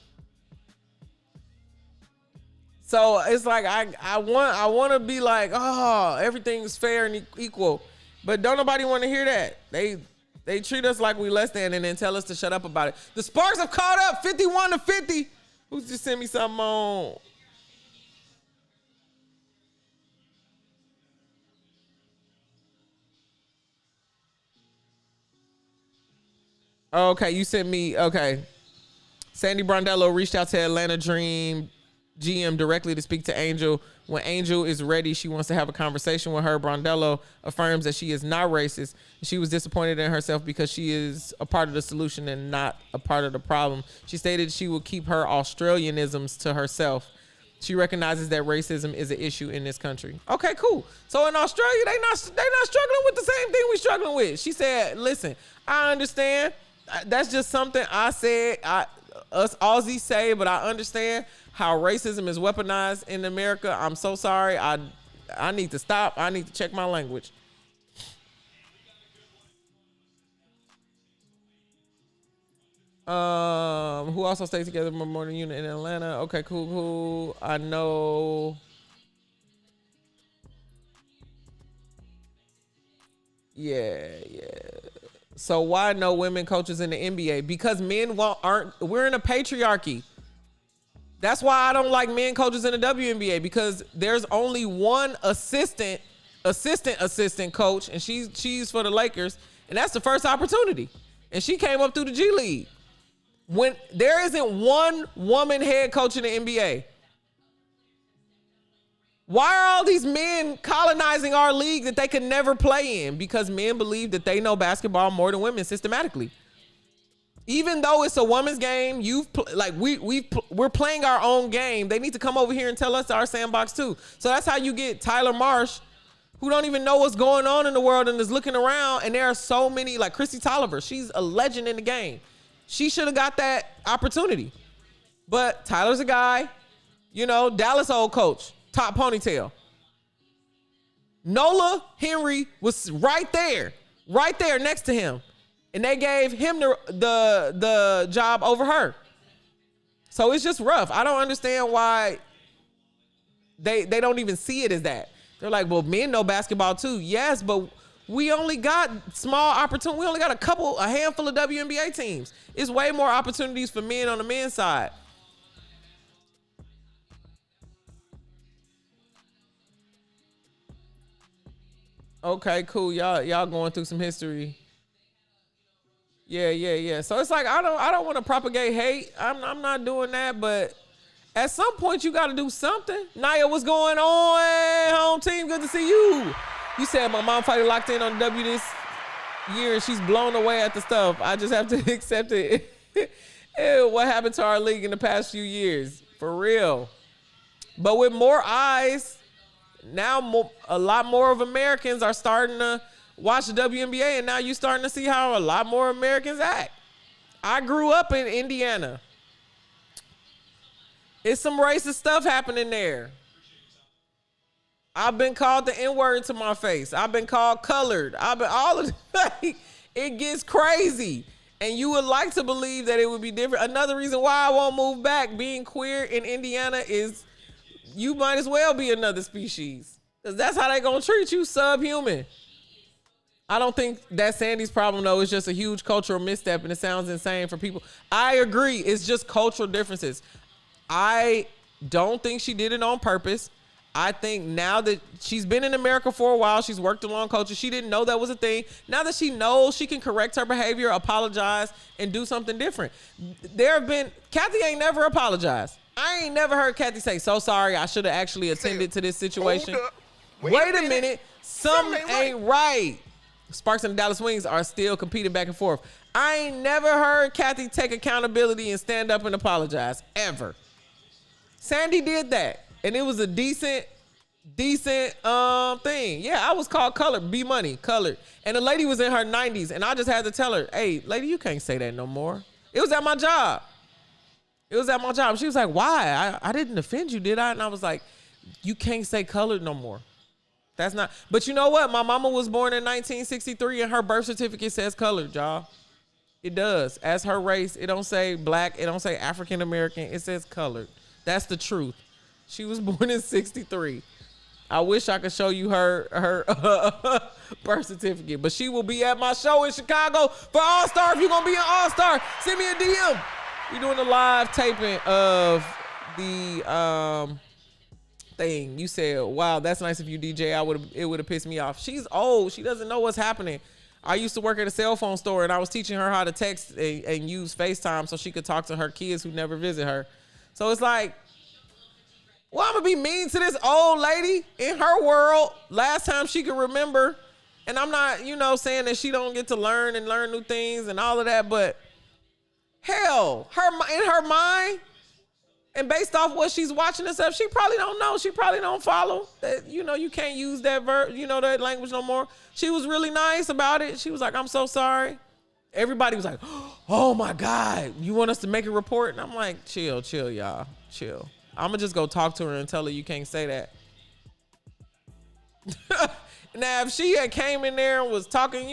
So it's like I want to be like, oh, everything's fair and equal, but don't nobody want to hear that. They treat us like we less than and then tell us to shut up about it. The Sparks have caught up 51-50. Who's just sent me something on? Okay, you sent me, okay. Sandy Brondello reached out to Atlanta Dream GM directly to speak to Angel. When Angel is ready, she wants to have a conversation with her. Brondello affirms that she is not racist. She was disappointed in herself because she is a part of the solution and not a part of the problem. She stated she will keep her Australianisms to herself. She recognizes that racism is an issue in this country. Okay, cool. So in Australia, they not struggling with the same thing we're struggling with. She said, listen, I understand. That's just something I said, us Aussies say, but I understand how racism is weaponized in America. I'm so sorry. I need to stop. I need to check my language. Who also stays together more than unit in Atlanta? Okay, cool. I know. Yeah. So why no women coaches in the NBA? Because men we're in a patriarchy. That's why I don't like men coaches in the WNBA, because there's only one assistant coach, and she's for the Lakers, and that's the first opportunity. And she came up through the G League. When there isn't one woman head coach in the NBA, why are all these men colonizing our league that they could never play in? Because men believe that they know basketball more than women systematically. Even though it's a woman's game, we're playing our own game. They need to come over here and tell us our sandbox too. So that's how you get Tyler Marsh, who don't even know what's going on in the world and is looking around. And there are so many, like Chrissy Tolliver. She's a legend in the game. She should have got that opportunity. But Tyler's a guy, Dallas old coach, top ponytail. Nola Henry was right there next to him. And they gave him the job over her. So it's just rough. I don't understand why they don't even see it as that. They're like, well, men know basketball too. Yes, but we only got small opportunity. We only got a handful of WNBA teams. It's way more opportunities for men on the men's side. Okay, cool. Y'all going through some history. Yeah. So it's like I don't want to propagate hate. I'm not doing that, but at some point you got to do something. Naya, what's going on? Home team, good to see you. You said my mom finally locked in on W this year and she's blown away at the stuff. I just have to accept it. Ew, what happened to our league in the past few years? For real. But with more eyes, now a lot more of Americans are starting to watch the WNBA, and now you're starting to see how a lot more Americans act. I grew up in Indiana. It's some racist stuff happening there. I've been called the N-word to my face. I've been called colored. It gets crazy. And you would like to believe that it would be different. Another reason why I won't move back being queer in Indiana is you might as well be another species. Because that's how they gonna treat you, subhuman. I don't think that's Sandy's problem, though. It's just a huge cultural misstep, and it sounds insane for people. I agree. It's just cultural differences. I don't think she did it on purpose. I think now that she's been in America for a while, she's worked along culture. She didn't know that was a thing. Now that she knows, she can correct her behavior, apologize, and do something different. Kathy ain't never apologized. I ain't never heard Kathy say, so sorry, I should have actually attended to this situation. Wait a minute. Something ain't right. Sparks and the Dallas Wings are still competing back and forth. I ain't never heard Kathy take accountability and stand up and apologize, ever. Sandy did that, and it was a decent thing. Yeah, I was called colored, B-Money, colored. And the lady was in her 90s, and I just had to tell her, hey, lady, you can't say that no more. It was at my job. She was like, why? I didn't offend you, did I? And I was like, you can't say colored no more. That's not, but you know what? My mama was born in 1963 and her birth certificate says colored, y'all. It does. As her race, it don't say black, it don't say African American, it says colored. That's the truth. She was born in 63. I wish I could show you her birth certificate, but she will be at my show in Chicago for Allstar. If you're gonna be an Allstar, send me a DM. We're doing a live taping of the thing. You said, wow, that's nice of you, DJ. It would have pissed me off. She's old. She doesn't know what's happening. I used to work at a cell phone store, and I was teaching her how to text and use FaceTime so she could talk to her kids who never visit her. So it's like, well, I'm going to be mean to this old lady in her world. Last time she could remember, and I'm not, saying that she don't get to learn new things and all of that, but hell, in her mind, and based off what she's watching and stuff, she probably don't know. She probably don't follow that. You can't use that that language no more. She was really nice about it. She was like, I'm so sorry. Everybody was like, oh my God, you want us to make a report? And I'm like, chill, y'all, chill. I'm gonna just go talk to her and tell her you can't say that. Now, if she had came in there and was talking,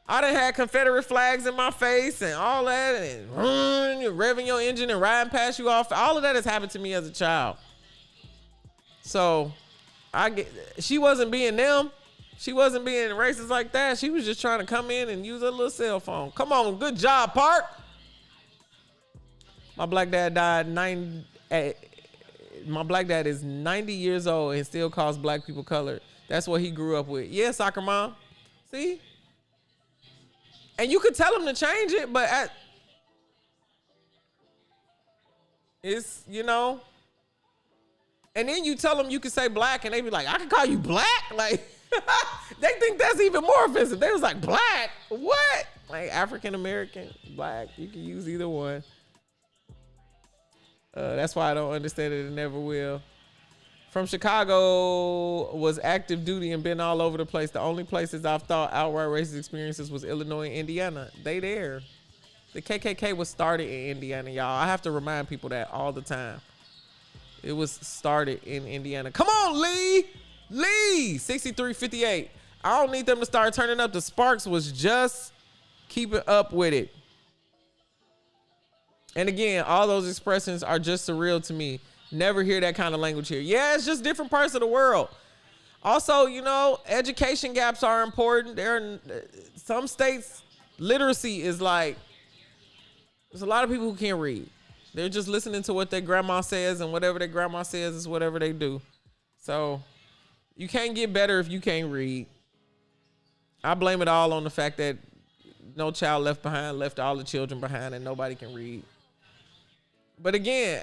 I done had Confederate flags in my face and all that, and revving your engine and riding past you off. All of that has happened to me as a child. So she wasn't being them. She wasn't being racist like that. She was just trying to come in and use her little cell phone. Come on, good job, Park. My black dad died my black dad is 90 years old and still calls black people colored. That's what he grew up with. Yeah, soccer mom. See? And you could tell him to change it, but it's, and then you tell them you can say black and they be like, I can call you black? Like, they think that's even more offensive. They was like, black? What? Like African American, black, you can use either one. That's why I don't understand it and never will. From Chicago, was active duty and been all over the place. The only places I've thought outright racist experiences was Illinois and Indiana. They there. The KKK was started in Indiana, y'all. I have to remind people that all the time. It was started in Indiana. Come on, Lee! Lee! 6358. I don't need them to start turning up. The Sparks was just keeping up with it. And again, all those expressions are just surreal to me. Never hear that kind of language here. Yeah, it's just different parts of the world. Also, you know, education gaps are important. There are some states, literacy is like, there's a lot of people who can't read. They're just listening to what their grandma says, and whatever their grandma says is whatever they do. So you can't get better if you can't read. I blame it all on the fact that No Child Left Behind left all the children behind and nobody can read. But again,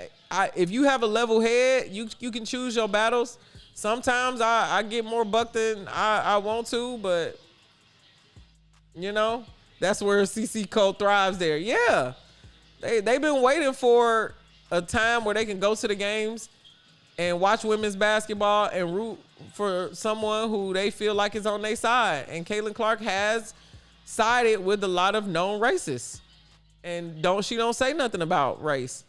if you have a level head, you can choose your battles. Sometimes I get more buck than I want to, but you know, that's where CC Code thrives there. Yeah. They've been waiting for a time where they can go to the games and watch women's basketball and root for someone who they feel like is on their side. And Caitlin Clark has sided with a lot of known racists. And she don't say nothing about race.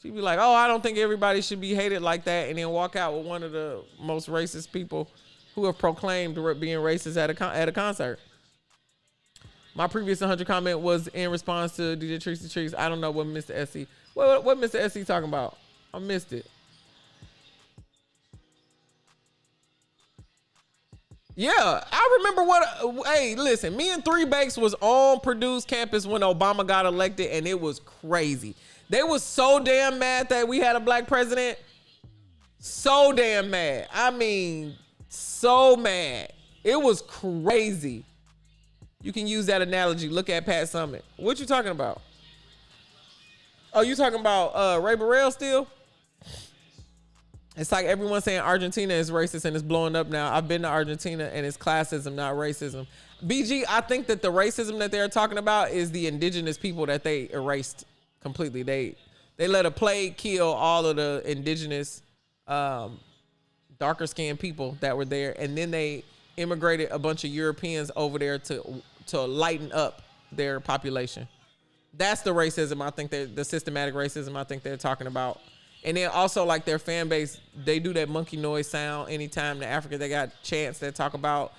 She be like, oh, I don't think everybody should be hated like that, and then walk out with one of the most racist people who have proclaimed being racist at a concert. My previous 100 comment was in response to DJ Tracy Trees. I don't know what Mr. SC. What Mr. SC talking about? I missed it. Yeah, I remember hey, listen, me and Three Bakes was on Purdue's campus when Obama got elected, and it was crazy. They was so damn mad that we had a black president. So damn mad. I mean, so mad. It was crazy. You can use that analogy. Look at Pat Summitt. What you talking about? Oh, you talking about Ray Burrell still? It's like everyone saying Argentina is racist and it's blowing up now. I've been to Argentina and it's classism, not racism. BG, I think that the racism that they're talking about is the indigenous people that they erased completely. They let a plague kill all of the indigenous darker skinned people that were there, and then they immigrated a bunch of Europeans over there to lighten up their population. That's the racism I think the systematic racism I think they're talking about. And then also like their fan base, they do that monkey noise sound anytime the Africa they got chants that talk about,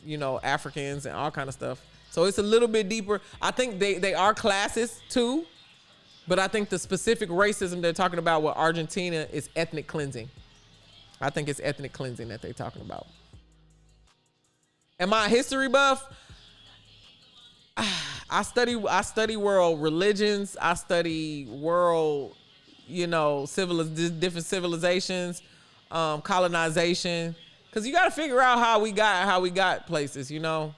you know, Africans and all kind of stuff. So it's a little bit deeper. I think they are classist too, but I think the specific racism they're talking about with Argentina is ethnic cleansing. I think it's ethnic cleansing that they're talking about. Am I a history buff? I study world religions. I study world, you know, different civilizations, colonization. Cause you got to figure out how we got places, you know.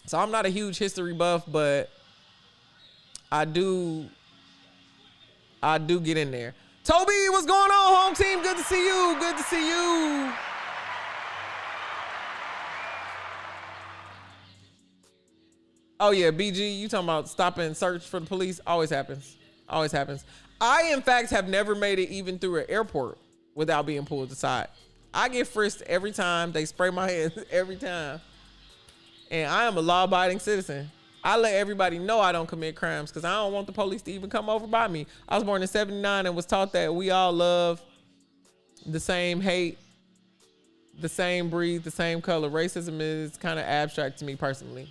So I'm not a huge history buff, but I do get in there. Toby, what's going on, home team? Good to see you. Good to see you. Oh yeah, BG, you talking about stop and search for the police? Always happens. Always happens. I, in fact, have never made it even through an airport without being pulled aside. I get frisked every time. They spray my hands every time. And I am a law-abiding citizen. I let everybody know I don't commit crimes because I don't want the police to even come over by me. I was born in 79 and was taught that we all love the same hate, the same breed, the same color. Racism is kind of abstract to me personally.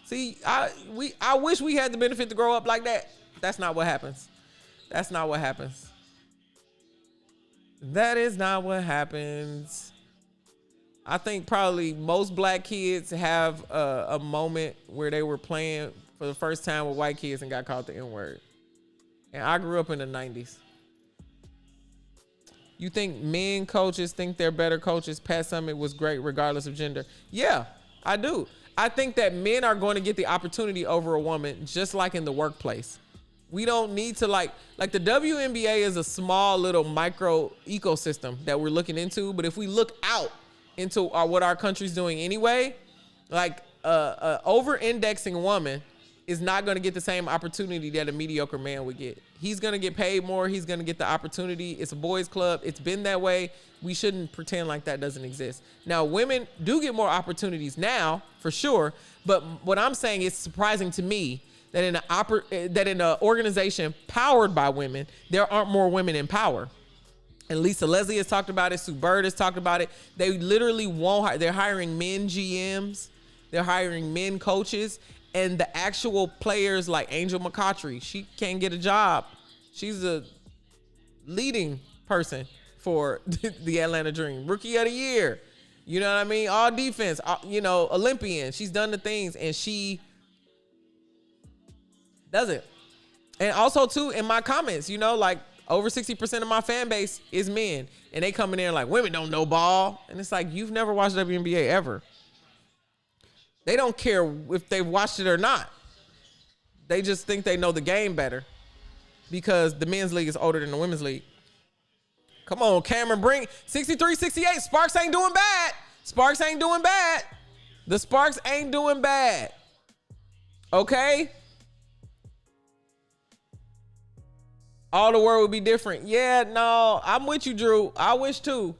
See, I wish we had the benefit to grow up like that. That's not what happens. That's not what happens. That is not what happens. I think probably most black kids have a moment where they were playing for the first time with white kids and got called the N-word. And I grew up in the 90s. You think men coaches think they're better coaches? Pat Summitt was great regardless of gender. Yeah, I do. I think that men are going to get the opportunity over a woman just like in the workplace. We don't need to like the WNBA is a small little micro ecosystem that we're looking into. But if we look out into what our country's doing anyway, like a over-indexing woman is not going to get the same opportunity that a mediocre man would get. He's going to get paid more. He's going to get the opportunity. It's a boys club. It's been that way. We shouldn't pretend like that doesn't exist. Now, women do get more opportunities now, for sure. But what I'm saying is surprising to me that in an organization powered by women, there aren't more women in power. And Lisa Leslie has talked about it. Sue Bird has talked about it. They literally won't hire. They're hiring men GMs. They're hiring men coaches. And the actual players like Angel McCoughtry, she can't get a job. She's a leading person for the Atlanta Dream. Rookie of the year. You know what I mean? All defense, Olympian. She's done the things and she does it. And also too, in my comments, like over 60% of my fan base is men. And they come in there like, women don't know ball. And it's like, you've never watched WNBA ever. They don't care if they've watched it or not. They just think they know the game better because the men's league is older than the women's league. Come on, Cameron, bring 63-68. Sparks ain't doing bad. Sparks ain't doing bad. The Sparks ain't doing bad. Okay? All the world would be different. Yeah, no, I'm with you, Drew. I wish too.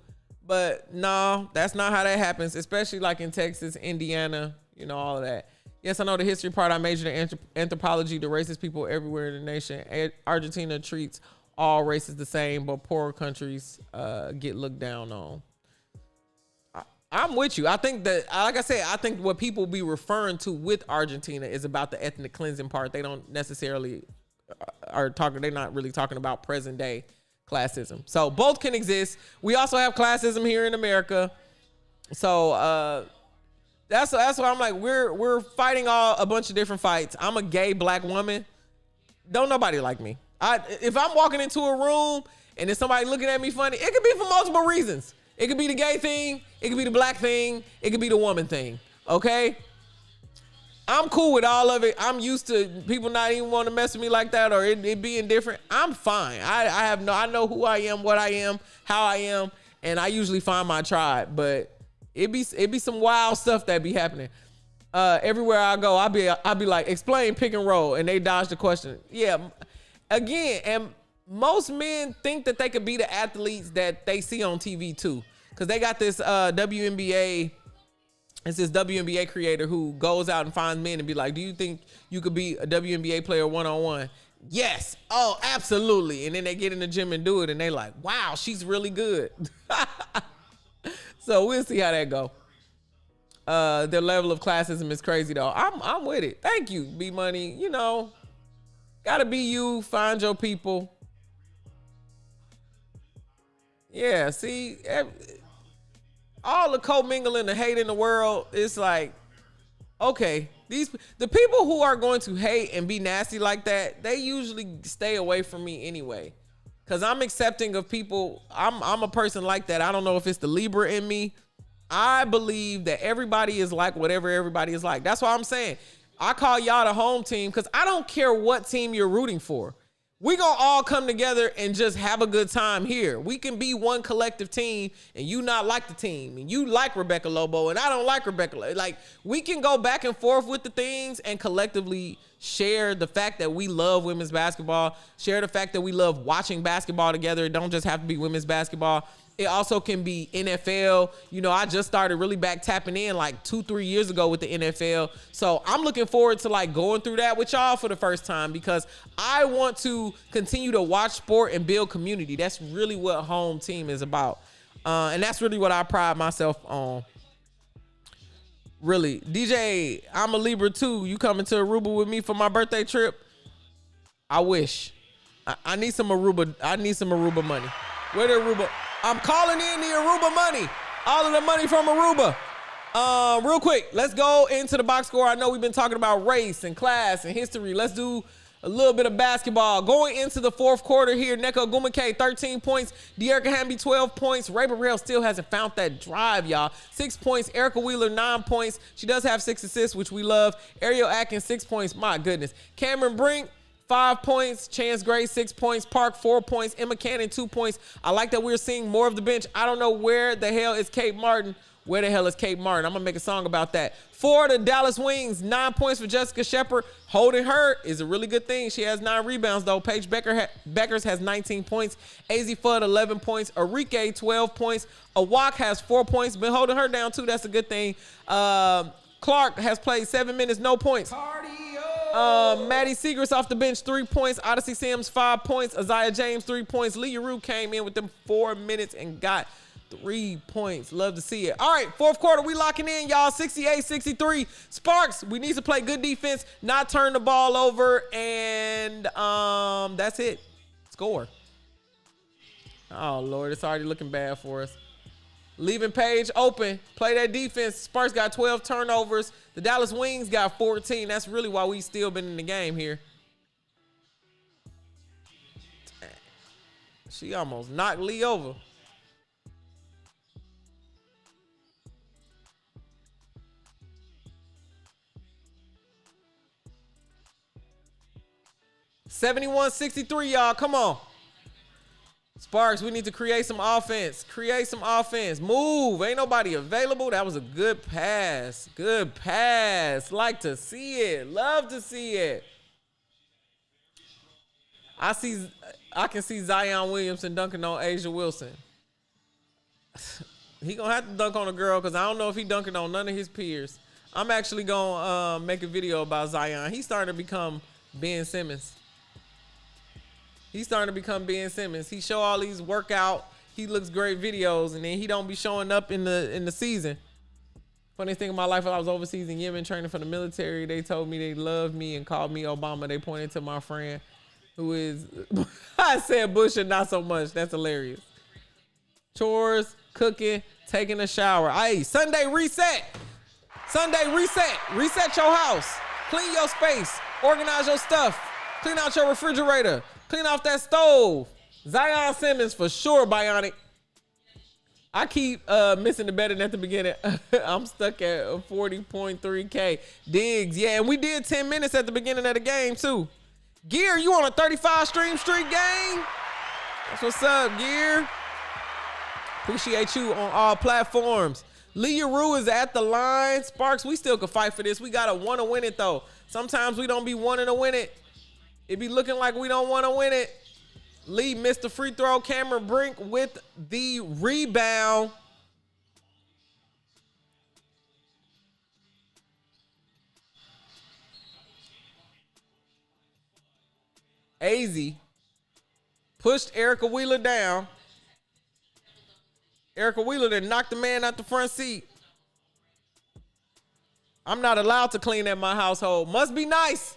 But no, that's not how that happens, especially like in Texas, Indiana, all of that. Yes, I know the history part. I majored in anthropology. The racist people everywhere in the nation. Argentina treats all races the same, but poorer countries get looked down on. I'm with you. I think that, like I said, I think what people be referring to with Argentina is about the ethnic cleansing part. They don't necessarily they're not really talking about present day classism. So both can exist. We also have classism here in America. So that's why I'm like, we're fighting a bunch of different fights. I'm a gay black woman. Don't nobody like me. If I'm walking into a room and there's somebody looking at me funny, it could be for multiple reasons. It could be the gay thing. It could be the black thing. It could be the woman thing. Okay? I'm cool with all of it. I'm used to people not even want to mess with me like that or it being different. I'm fine. I know who I am, what I am, how I am, and I usually find my tribe. But it be some wild stuff that be happening. Everywhere I go, I'll be like, explain pick and roll, and they dodge the question. Yeah. Again, and most men think that they could be the athletes that they see on TV too. Because they got this WNBA, it's this WNBA creator who goes out and finds men and be like, do you think you could be a WNBA player one-on-one? Yes. Oh, absolutely. And then they get in the gym and do it and they like, wow, she's really good. So we'll see how that go. Their level of classism is crazy though. I'm with it. Thank you, B Money. Gotta be you, find your people. Yeah, see, all the co-mingling, the hate in the world, it's like, okay, the people who are going to hate and be nasty like that, they usually stay away from me anyway. Cause I'm accepting of people. I'm a person like that. I don't know if it's the Libra in me. I believe that everybody is like whatever everybody is like. That's why I'm saying I call y'all the home team because I don't care what team you're rooting for. We gonna all come together and just have a good time here. We can be one collective team and you not like the team and you like Rebecca Lobo and I don't like Rebecca. Like we can go back and forth with the things and collectively share the fact that we love women's basketball, share the fact that we love watching basketball together. It don't just have to be women's basketball. It also can be NFL. I just started really back tapping in like 2-3 years ago with the NFL. So I'm looking forward to like going through that with y'all for the first time because I want to continue to watch sport and build community. That's really what home team is about. And that's really what I pride myself on. Really. DJ, I'm a Libra too. You coming to Aruba with me for my birthday trip? I wish. I need some Aruba. I need some Aruba money. Where the Aruba? I'm calling in the Aruba money. All of the money from Aruba. Real quick, let's go into the box score. I know we've been talking about race and class and history. Let's do a little bit of basketball. Going into the fourth quarter here, Nneka Ogwumike, 13 points. Dearica Hamby, 12 points. Rail still hasn't found that drive, y'all. 6 points. Erica Wheeler, 9 points. She does have 6 assists, which we love. Ariel Atkins, 6 points. My goodness. Cameron Brink, 5 points. Chance Gray, 6 points. Park, 4 points. Emma Cannon, 2 points. I like that we're seeing more of the bench. I don't know where the hell is Kate Martin. Where the hell is Kate Martin? I'm going to make a song about that. For the Dallas Wings, 9 points for Jessica Shepard. Holding her is a really good thing. She has 9 rebounds, though. Paige Beckers has 19 points. AZ Fudd, 11 points. Arike, 12 points. Awak has 4 points. Been holding her down, too. That's a good thing. Clark has played 7 minutes, no points. Maddie Segrist off the bench, 3 points. Odyssey Sims, 5 points. Isaiah James, 3 points. Lee Rue came in with them 4 minutes and got 3 points. Love to see it. All right, fourth quarter, we locking in, y'all. 68-63. Sparks, we need to play good defense, not turn the ball over, and that's it. Score. Oh, Lord, it's already looking bad for us. Leaving page open. Play that defense. Sparks got 12 turnovers. The Dallas Wings got 14. That's really why we still been in the game here. She almost knocked Lee over. (71-63), y'all. Come on. Sparks, we need to create some offense. Create some offense. Move. Ain't nobody available. That was a good pass. Good pass. Like to see it. Love to see it. I can see Zion Williamson dunking on Asia Wilson. He gonna have to dunk on a girl because I don't know if he dunking on none of his peers. I'm actually gonna make a video about Zion. He's starting to become Ben Simmons. He's starting to become Ben Simmons. He show all these workout, he looks great videos, and then he don't be showing up in the season. Funny thing in my life, when I was overseas in Yemen training for the military, they told me they loved me and called me Obama. They pointed to my friend who is, I said Bush and not so much. That's hilarious. Chores, cooking, taking a shower. Hey, Sunday reset. Sunday reset. Reset your house. Clean your space. Organize your stuff. Clean out your refrigerator. Clean off that stove. Zion Simmons for sure, Bionic. I keep missing the betting at the beginning. I'm stuck at 40.3K. Diggs, yeah, and we did 10 minutes at the beginning of the game, too. Gear, you on a 35 stream streak game? That's what's up, Gear. Appreciate you on all platforms. Leah Rue is at the line. Sparks, we still could fight for this. We got to want to win it, though. Sometimes we don't be wanting to win it. It be looking like we don't want to win it. Lee missed the free throw. Cameron Brink with the rebound. AZ pushed Erica Wheeler down. Erica Wheeler then knocked the man out the front seat. I'm not allowed to clean at my household. Must be nice.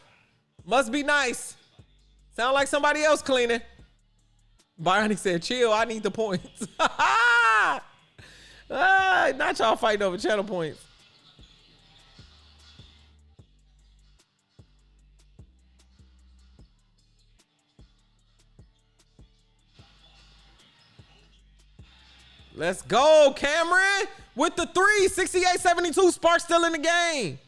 Must be nice. Sound like somebody else cleaning. Barney said, chill, I need the points. Not y'all fighting over channel points. Let's go, Cameron. With the 3, 68-72. Sparks still in the game.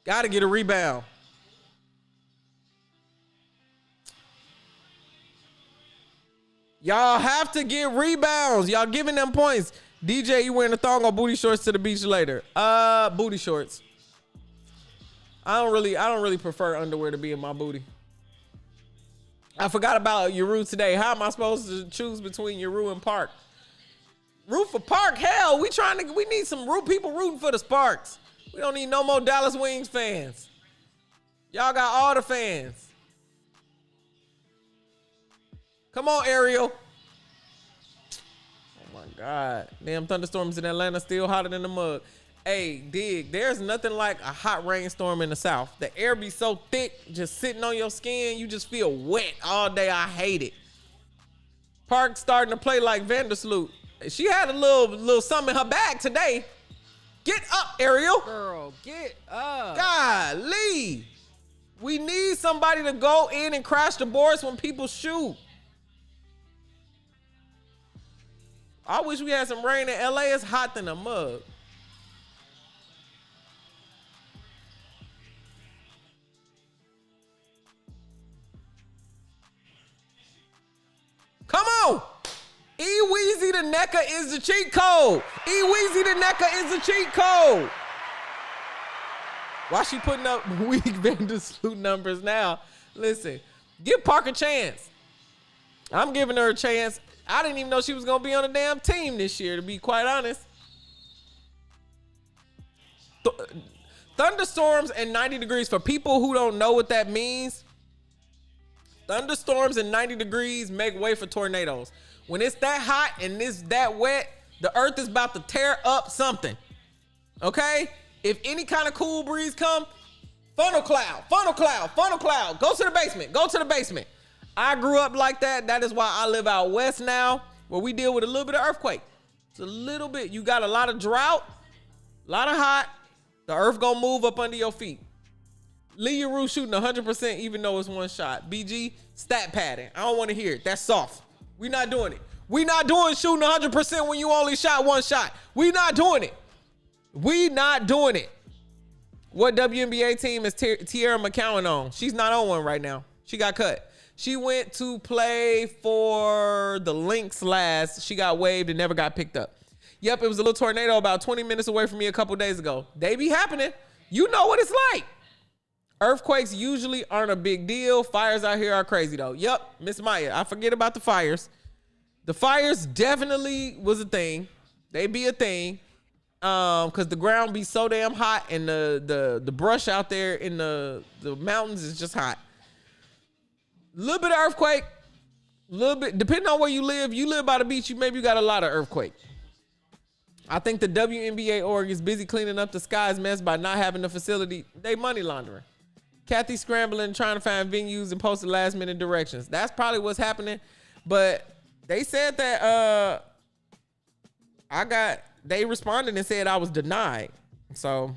Got to get a rebound. Y'all have to get rebounds. Y'all giving them points. DJ, you wearing a thong or booty shorts to the beach later? Booty shorts. I don't really prefer underwear to be in my booty. I forgot about Yeru today. How am I supposed to choose between Yeru and Park? Root for Park? Hell, we need some people rooting for the Sparks. We don't need no more Dallas Wings fans. Y'all got all the fans. Come on, Ariel. Oh, my God. Damn thunderstorms in Atlanta still hotter than the mug. Hey, Dig, there's nothing like a hot rainstorm in the South. The air be so thick, just sitting on your skin, you just feel wet all day. I hate it. Park starting to play like Vandersloot. She had a little something in her bag today. Get up, Ariel. Girl, get up. Golly. We need somebody to go in and crash the boards when people shoot. I wish we had some rain in LA. It's hot than a mug. Come on. E-Weezy the Nneka is the cheat code. E-Weezy the Nneka is the cheat code. Why she putting up weak Vandersloot numbers now? Listen, give Park a chance. I'm giving her a chance. I didn't even know she was gonna be on a damn team this year, to be quite honest. Thunderstorms and 90 degrees. For people who don't know what that means, thunderstorms and 90 degrees make way for tornadoes. When it's that hot and it's that wet, the earth is about to tear up something. Okay? If any kind of cool breeze come, funnel cloud, funnel cloud, funnel cloud. Go to the basement. Go to the basement. I grew up like that. That is why I live out west now, where we deal with a little bit of earthquake. It's a little bit. You got a lot of drought, a lot of hot. The earth gonna move up under your feet. Lee Rue shooting 100% even though it's one shot. BG, stat padding. I don't want to hear it. That's soft. We not doing it. We not doing shooting 100% when you only shot one shot. We not doing it. We not doing it. What WNBA team is Tiara McCowan on? She's not on one right now. She got cut. She went to play for the Lynx last. She got waived and never got picked up. Yep, it was a little tornado about 20 minutes away from me a couple days ago. They be happening. You know what it's like. Earthquakes usually aren't a big deal. Fires out here are crazy though. Yep, Miss Maya, I forget about the fires. The fires definitely was a thing. They be a thing. Cause the ground be so damn hot and the brush out there in the mountains is just hot. Little bit of earthquake, little bit, depending on where you live by the beach, you got a lot of earthquake. I think the WNBA org is busy cleaning up the Sky's mess by not having the facility. They money laundering. Kathy scrambling, trying to find venues and posting last minute directions. That's probably what's happening. But they said that they responded and said I was denied. So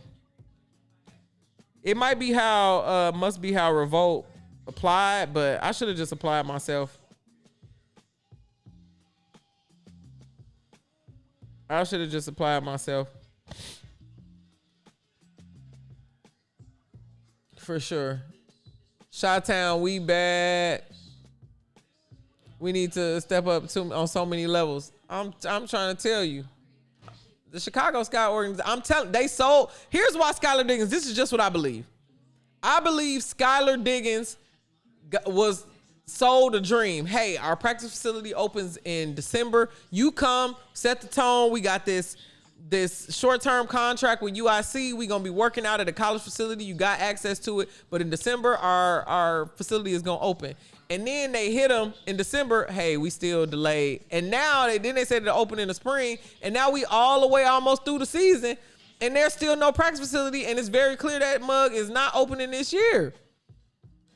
it must be how Revolt applied, but I should have just applied myself. I should have just applied myself. For sure. Chi-Town, we bad. We need to step up on so many levels. I'm trying to tell you. The Chicago Sky organization, they sold. Here's why Skylar Diggins, this is just what I believe. I believe Skylar Diggins was sold a dream. Hey, our practice facility opens in December. You come, set the tone. We got this short-term contract with UIC. We're going to be working out at a college facility. You got access to it. But in December, our facility is going to open. And then they hit them in December. Hey, we still delayed. And now they said it'll open in the spring. And now we all the way almost through the season. And there's still no practice facility. And it's very clear that mug is not opening this year.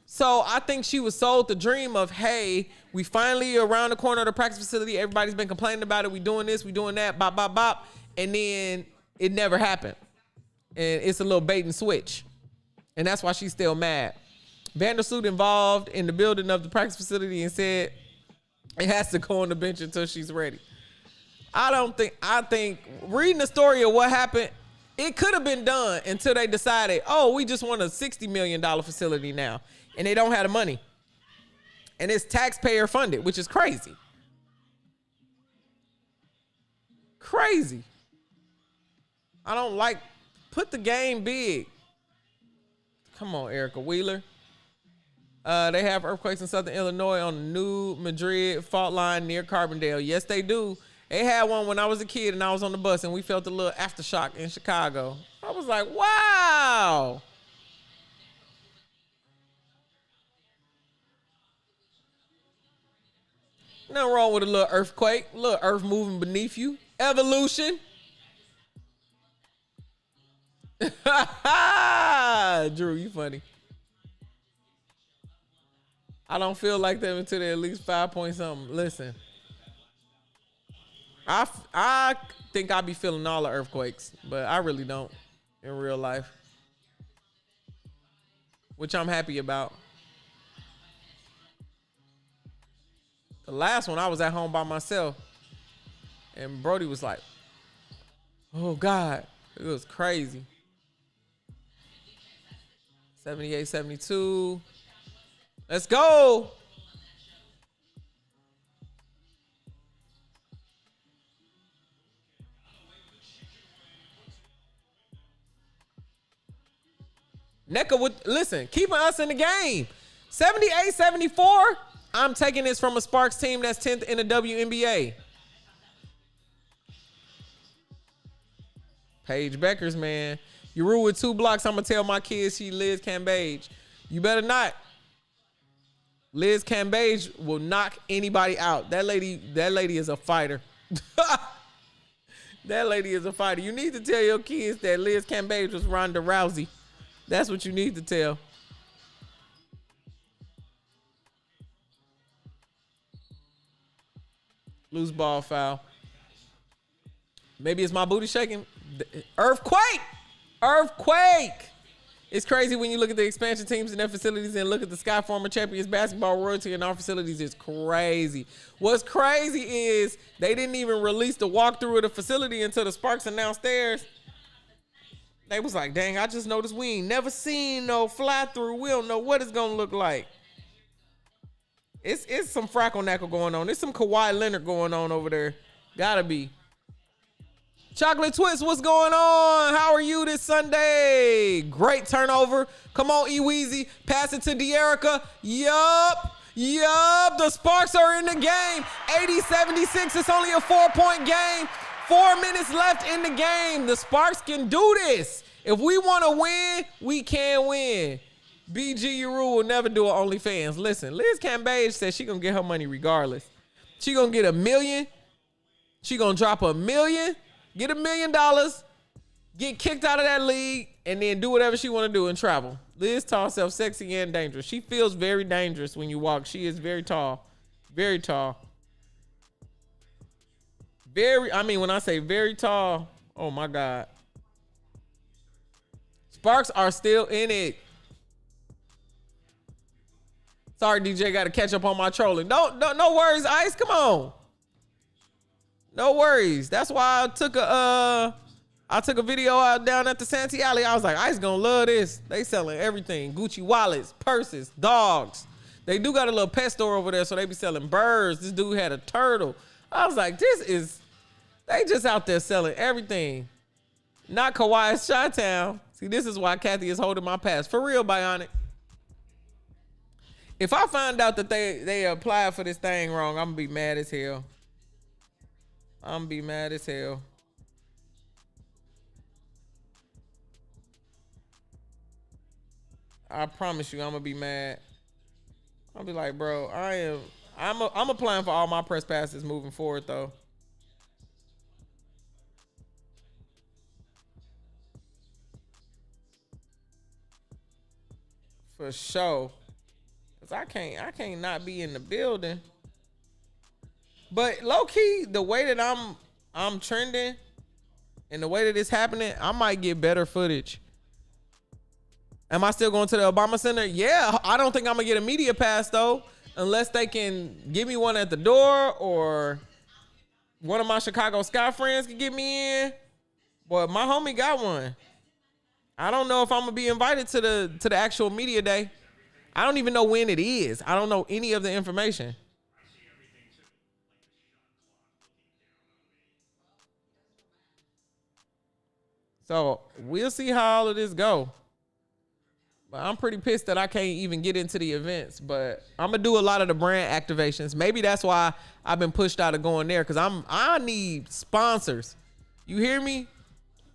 So I think she was sold the dream of, hey, we finally around the corner of the practice facility. Everybody's been complaining about it. We doing this, we doing that, bop, bop, bop. And then it never happened. And it's a little bait and switch. And that's why she's still mad. Vandersloot involved in the building of the practice facility and said it has to go on the bench until she's ready. I think reading the story of what happened, it could have been done until they decided, oh, we just want a $60 million facility now. And they don't have the money. And it's taxpayer funded, which is crazy. Crazy. I don't like, put the game big. Come on, Erica Wheeler. They have earthquakes in southern Illinois on the New Madrid fault line near Carbondale. Yes, they do. They had one when I was a kid and I was on the bus and we felt a little aftershock in Chicago. I was like, wow. Nothing wrong with a little earthquake, a little earth moving beneath you. Evolution. Drew, you funny. I don't feel like them until they're at least 5 point something. Listen, I think I be feeling all the earthquakes, but I really don't in real life, which I'm happy about. The last one, I was at home by myself, and Brody was like, oh, God, it was crazy. 78, 72. Let's go. Nneka listen, keeping us in the game. 78, 74. I'm taking this from a Sparks team that's 10th in the WNBA. Paige Beckers, man. You rule with 2 blocks. I'm going to tell my kids she Liz Cambage. You better not. Liz Cambage will knock anybody out. That lady is a fighter. That lady is a fighter. You need to tell your kids that Liz Cambage was Ronda Rousey. That's what you need to tell. Loose ball foul. Maybe it's my booty shaking. Earthquake! Earthquake! It's crazy when you look at the expansion teams and their facilities and look at the Sky Former Champions basketball royalty in our facilities. It's crazy. What's crazy is they didn't even release the walkthrough of the facility until the Sparks announced theirs. They was like, dang, I just noticed we ain't never seen no fly through. We don't know what it's gonna look like. It's some Frackle-Knackle going on. There's some Kawhi Leonard going on over there. Gotta be. Chocolate Twist, what's going on? How are you this Sunday? Great turnover. Come on, E-Weezy. Pass it to Dearica. Yup. The Sparks are in the game. 80-76. It's only a 4-point game. 4 minutes left in the game. The Sparks can do this. If we want to win, we can win. BG Uru will never do an OnlyFans. Listen, Liz Cambage says she gonna get her money regardless. She gonna get $1 million. She gonna drop $1 million, get $1 million, get kicked out of that league, and then do whatever she wanna do and travel. Liz calls herself sexy and dangerous. She feels very dangerous when you walk. She is very tall. Very tall. When I say very tall, oh my God. Sparks are still in it. Sorry, DJ, got to catch up on my trolling. No worries, Ice. Come on. No worries. That's why I took a video out down at the Santee Alley. I was like, Ice gonna love this. They selling everything. Gucci wallets, purses, dogs. They do got a little pet store over there, so they be selling birds. This dude had a turtle. I was like, they just out there selling everything. Not Kawhi's Chi-Town. See, this is why Kathy is holding my pass. For real, Bionic. If I find out that they applied for this thing wrong, I'm gonna be mad as hell. I'm gonna be mad as hell. I promise you, I'm gonna be mad. I'll be like, bro, I'm applying for all my press passes moving forward though. For sure. Cause I can't not be in the building. But low key, the way that I'm trending and the way that it's happening, I might get better footage. Am I still going to the Obama Center? Yeah, I don't think I'm gonna get a media pass though, unless they can give me one at the door or one of my Chicago Sky friends can get me in. But my homie got one. I don't know if I'm gonna be invited to the actual media day. I don't even know when it is. I don't know any of the information. So we'll see how all of this go. But I'm pretty pissed that I can't even get into the events. But I'm gonna do a lot of the brand activations. Maybe that's why I've been pushed out of going there, because I need sponsors. You hear me?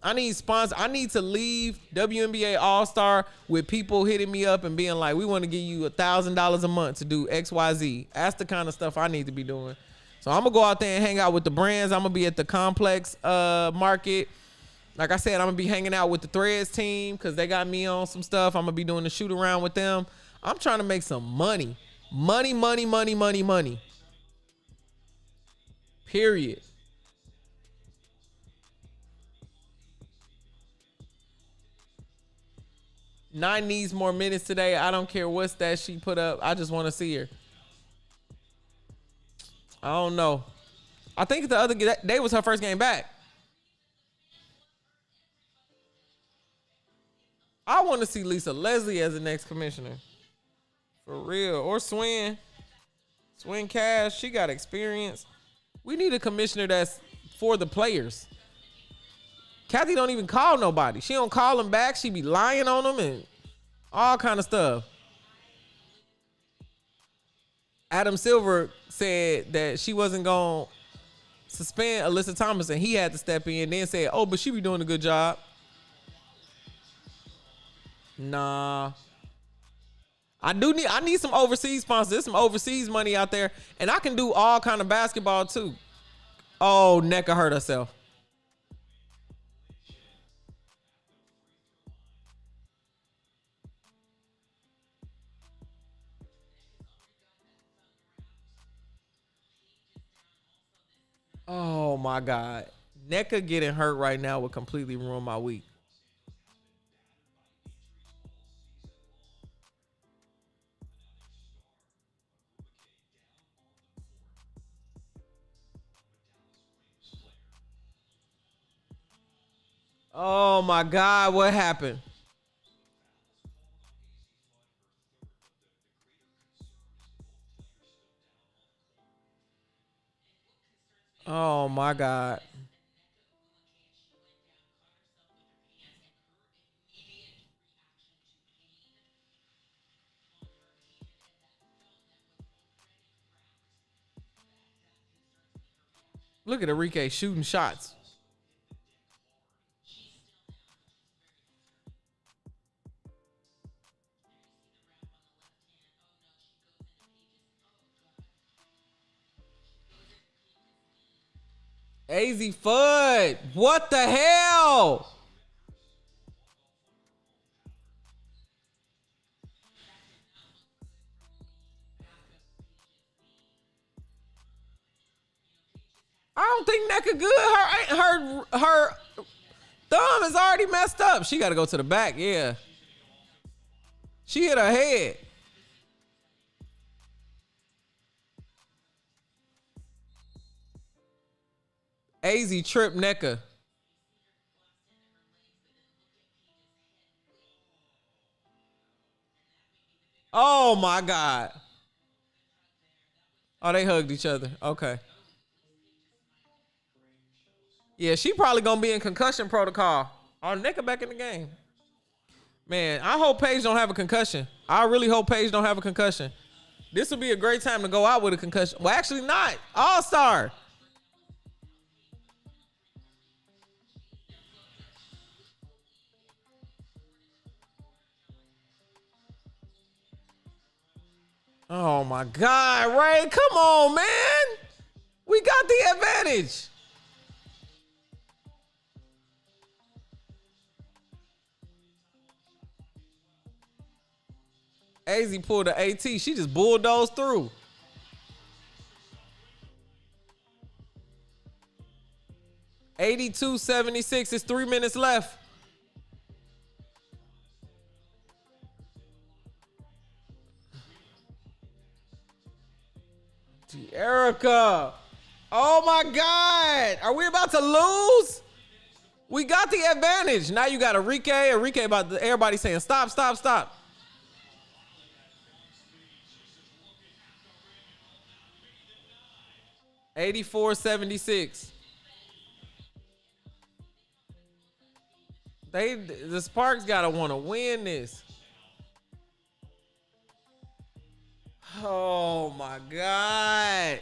I need sponsors. I need to leave WNBA All-Star with people hitting me up and being like, we want to give you $1,000 a month to do XYZ. That's the kind of stuff I need to be doing. So I'm going to go out there and hang out with the brands. I'm going to be at the Complex market. Like I said, I'm going to be hanging out with the Threads team because they got me on some stuff. I'm going to be doing the shoot around with them. I'm trying to make some money. Money. Period. 9 needs more minutes today. I don't care what stat she put up. I just want to see her. I don't know. I think the other day was her first game back. I want to see Lisa Leslie as the next commissioner. For real. Or Swin. Swin Cash. She got experience. We need a commissioner that's for the players. Kathy don't even call nobody. She don't call them back. She be lying on them and all kind of stuff. Adam Silver said that she wasn't going to suspend Alyssa Thomas and he had to step in, then said, oh, but she be doing a good job. Nah. I need some overseas sponsors. There's some overseas money out there, and I can do all kind of basketball too. Oh, Nneka hurt herself. Oh my God. Nneka getting hurt right now would completely ruin my week. Oh my God, what happened? Oh my God. Look at Enrique shooting shots. AZ Fudd, what the hell? I don't think Nneka good. Her thumb is already messed up. She got to go to the back. Yeah, she hit her head. AZ tripped Nneka. Oh my God. Oh, they hugged each other. Okay. Yeah, she probably gonna be in concussion protocol. Oh, Nneka back in the game. Man, I hope Paige don't have a concussion. I really hope Paige don't have a concussion. This would be a great time to go out with a concussion. Well, actually not. Allstar. Oh my God, Ray, come on, man. We got the advantage. AZ pulled the AT. She just bulldozed through. $82.76. It's 3 minutes left. Dearica. Oh my God. Are we about to lose? We got the advantage. Now you got Enrique. Enrique about to, everybody saying stop, stop, stop. $84.76. The Sparks gotta want to win this. Oh my God.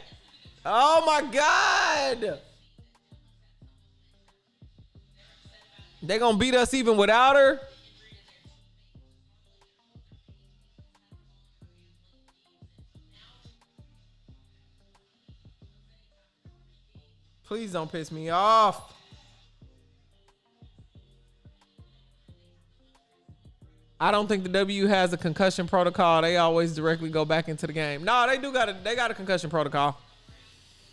Oh my God. They gonna beat us even without her? Please don't piss me off. I don't think the W has a concussion protocol. They always directly go back into the game. No, they got a concussion protocol.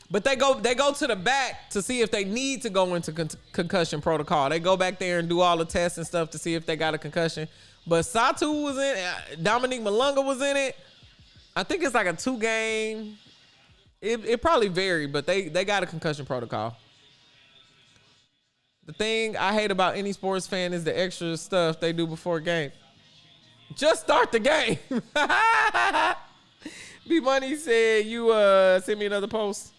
But they go to the back to see if they need to go into concussion protocol. They go back there and do all the tests and stuff to see if they got a concussion. But Satu was in it. Dominique Malunga was in it. I think it's like a 2-game. It probably varied, but they got a concussion protocol. The thing I hate about any sports fan is the extra stuff they do before a game. Just start the game. B Money said you send me another post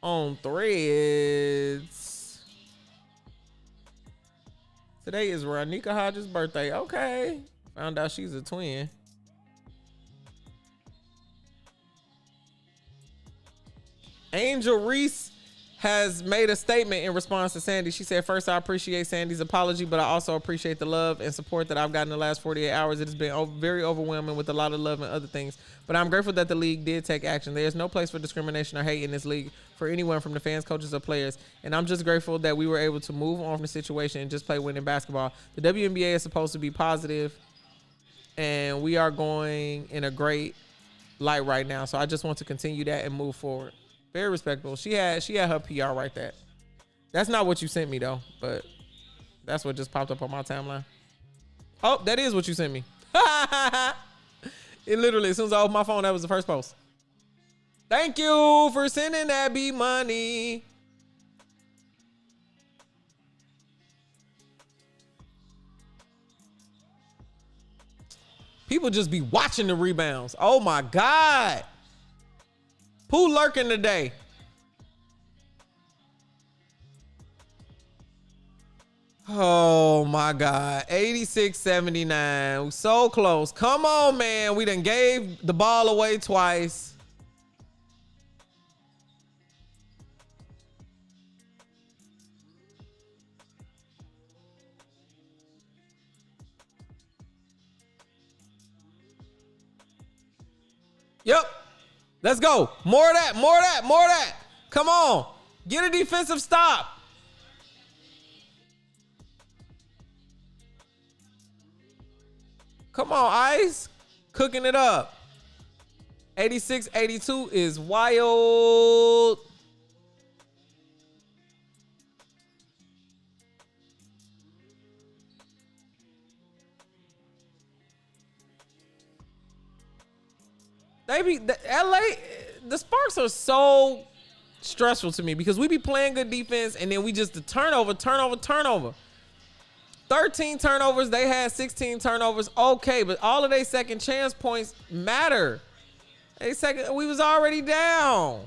on Threads. Today is Nneka Hodges' birthday. Okay. Found out she's a twin. Angel Reese has made a statement in response to Sandy. She said, first, I appreciate Sandy's apology, but I also appreciate the love and support that I've gotten the last 48 hours. It has been very overwhelming with a lot of love and other things, but I'm grateful that the league did take action. There's no place for discrimination or hate in this league for anyone from the fans, coaches, or players, and I'm just grateful that we were able to move on from the situation and just play winning basketball. The WNBA is supposed to be positive, and we are going in a great light right now, so I just want to continue that and move forward. Very respectable. She had her PR right there. That's not what you sent me though, but that's what just popped up on my timeline. Oh, that is what you sent me. It literally, as soon as I opened my phone, that was the first post. Thank you for sending that B money. People just be watching the rebounds. Oh my God. Who lurking today? Oh my God. 86-79. So close. Come on, man. We done gave the ball away twice. Yep. Let's go. More of that, more of that, more of that. Come on. Get a defensive stop. Come on, Ice. Cooking it up. 86-82 is wild. The Sparks are so stressful to me because we be playing good defense and then we just the turnover. 13 turnovers, they had 16 turnovers. Okay, but all of their second chance points matter. We was already down.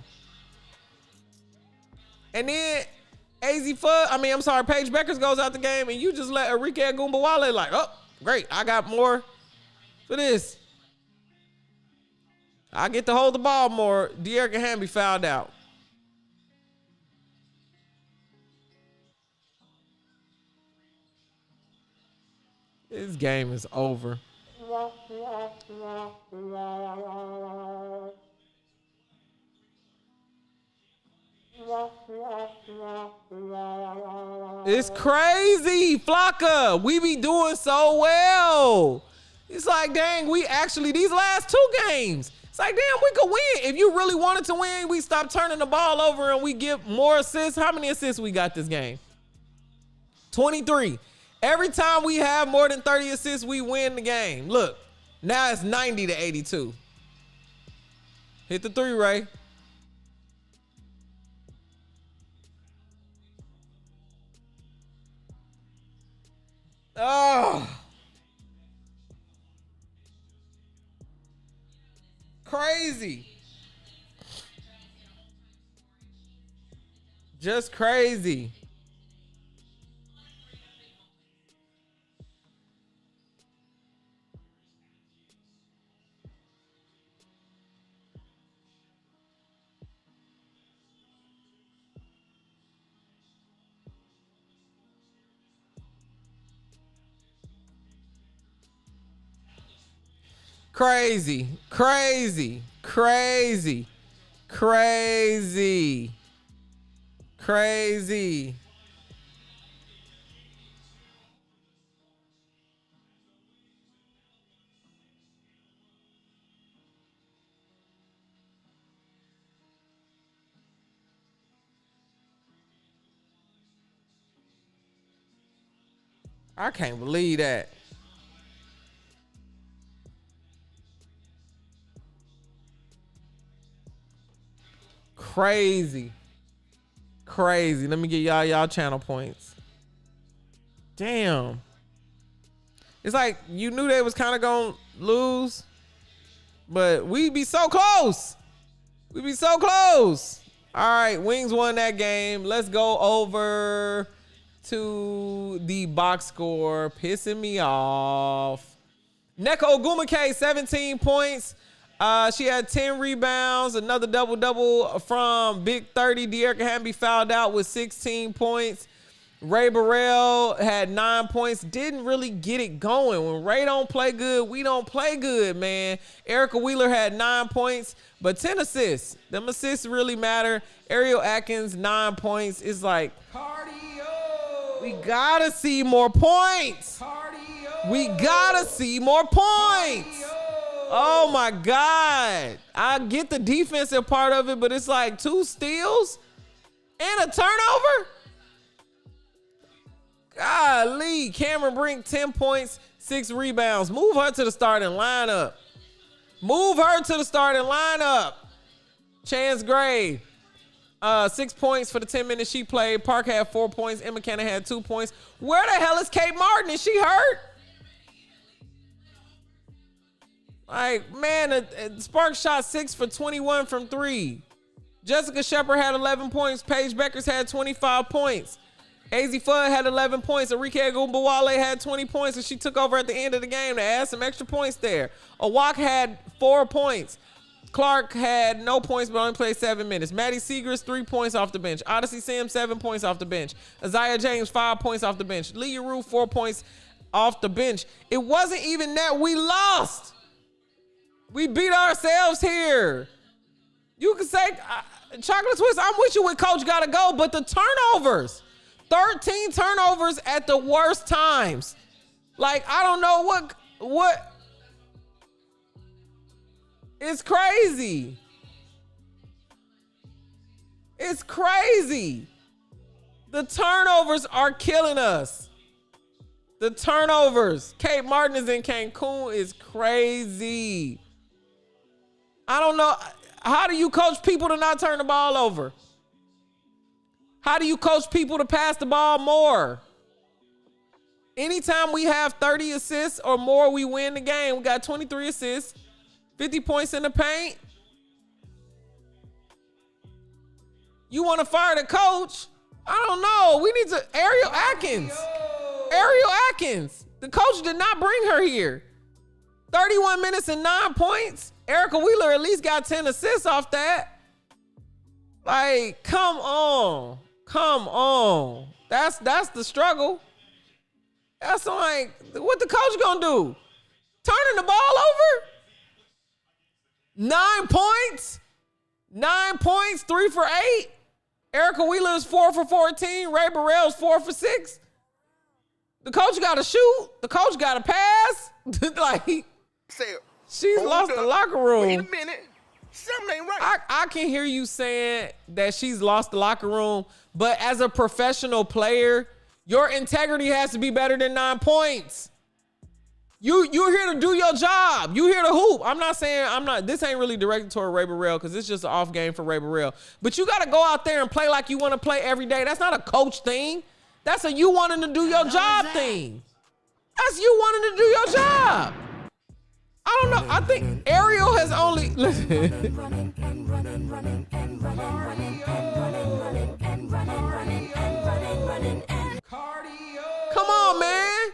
And then Paige Beckers goes out the game and you just let Arike Agumbawale like, oh, great, I got more for this. I get to hold the ball more. Dearica Hamby fouled out. This game is over. It's crazy, Flocka. We be doing so well. It's like, dang, these last two games, it's like, damn, we could win. If you really wanted to win, we stop turning the ball over and we get more assists. How many assists we got this game? 23. Every time we have more than 30 assists, we win the game. Look, now it's 90-82. Hit the three, Ray. Oh. Crazy. Just crazy. Crazy, crazy, crazy, crazy, crazy. I can't believe that. Crazy. Crazy. Let me get y'all channel points. Damn. It's like you knew they was kind of gonna lose, but we be so close. We be so close. All right, Wings won that game. Let's go over to the box score. Pissing me off. Nneka Ogwumike, 17 points. She had 10 rebounds, another double-double from Big 30. Dearica Hamby fouled out with 16 points. Ray Burrell had 9 points. Didn't really get it going. When Ray don't play good, we don't play good, man. Erica Wheeler had 9 points, but 10 assists. Them assists really matter. Ariel Atkins, 9 points. It's like, Cardio. we gotta see more points. Cardio. We gotta see more points. Oh my God. I get the defensive part of it, but it's like 2 steals and a turnover. Golly. Cameron Brink, 10 points, 6 rebounds. Move her to the starting lineup. Move her to the starting lineup. Chance Gray, 6 points for the 10 minutes she played. Park had 4 points. Emma Cannon had 2 points. Where the hell is Kate Martin? Is she hurt? Like, man, Sparks shot 6 for 21 from 3. Jessica Shepard had 11 points. Paige Beckers had 25 points. AZ Fudd had 11 points. Arike Agumbawale had 20 points, and she took over at the end of the game to add some extra points there. Awak had 4 points. Clark had no points, but only played 7 minutes. Maddie Segrist, 3 points off the bench. Odyssey Sims, 7 points off the bench. Isaiah James, 5 points off the bench. Lee Rue, 4 points off the bench. It wasn't even that we lost. We beat ourselves here. You can say, Chocolate Twist, I'm with you with Coach Gotta Go, but the turnovers, 13 turnovers at the worst times. Like, I don't know what. It's crazy. It's crazy. The turnovers are killing us. The turnovers. Kate Martin is in Cancun is crazy. I don't know. How do you coach people to not turn the ball over? How do you coach people to pass the ball more? Anytime we have 30 assists or more, we win the game. We got 23 assists, 50 points in the paint. You want to fire the coach? I don't know. We need to. Ariel Atkins. Ariel Atkins. The coach did not bring her here. 31 minutes and 9 points. Erica Wheeler at least got 10 assists off that. Like, come on. Come on. That's the struggle. That's like, what the coach gonna do? Turning the ball over? 9 points? 9 points, 3 for 8. Erica Wheeler is 4 for 14. Ray Burrell is 4 for 6. The coach gotta shoot. The coach gotta pass. Like, she's lost the locker room. Wait a minute. Something ain't right. I can hear you saying that she's lost the locker room, but as a professional player, your integrity has to be better than 9 points. You're here to do your job. You here to hoop. This ain't really directed toward Ray Burrell because it's just an off game for Ray Burrell. But you got to go out there and play like you want to play every day. That's not a coach thing. That's a you wanting to do your job thing. That's you wanting to do your job. I don't know. I think Ariel has only. Come on, man.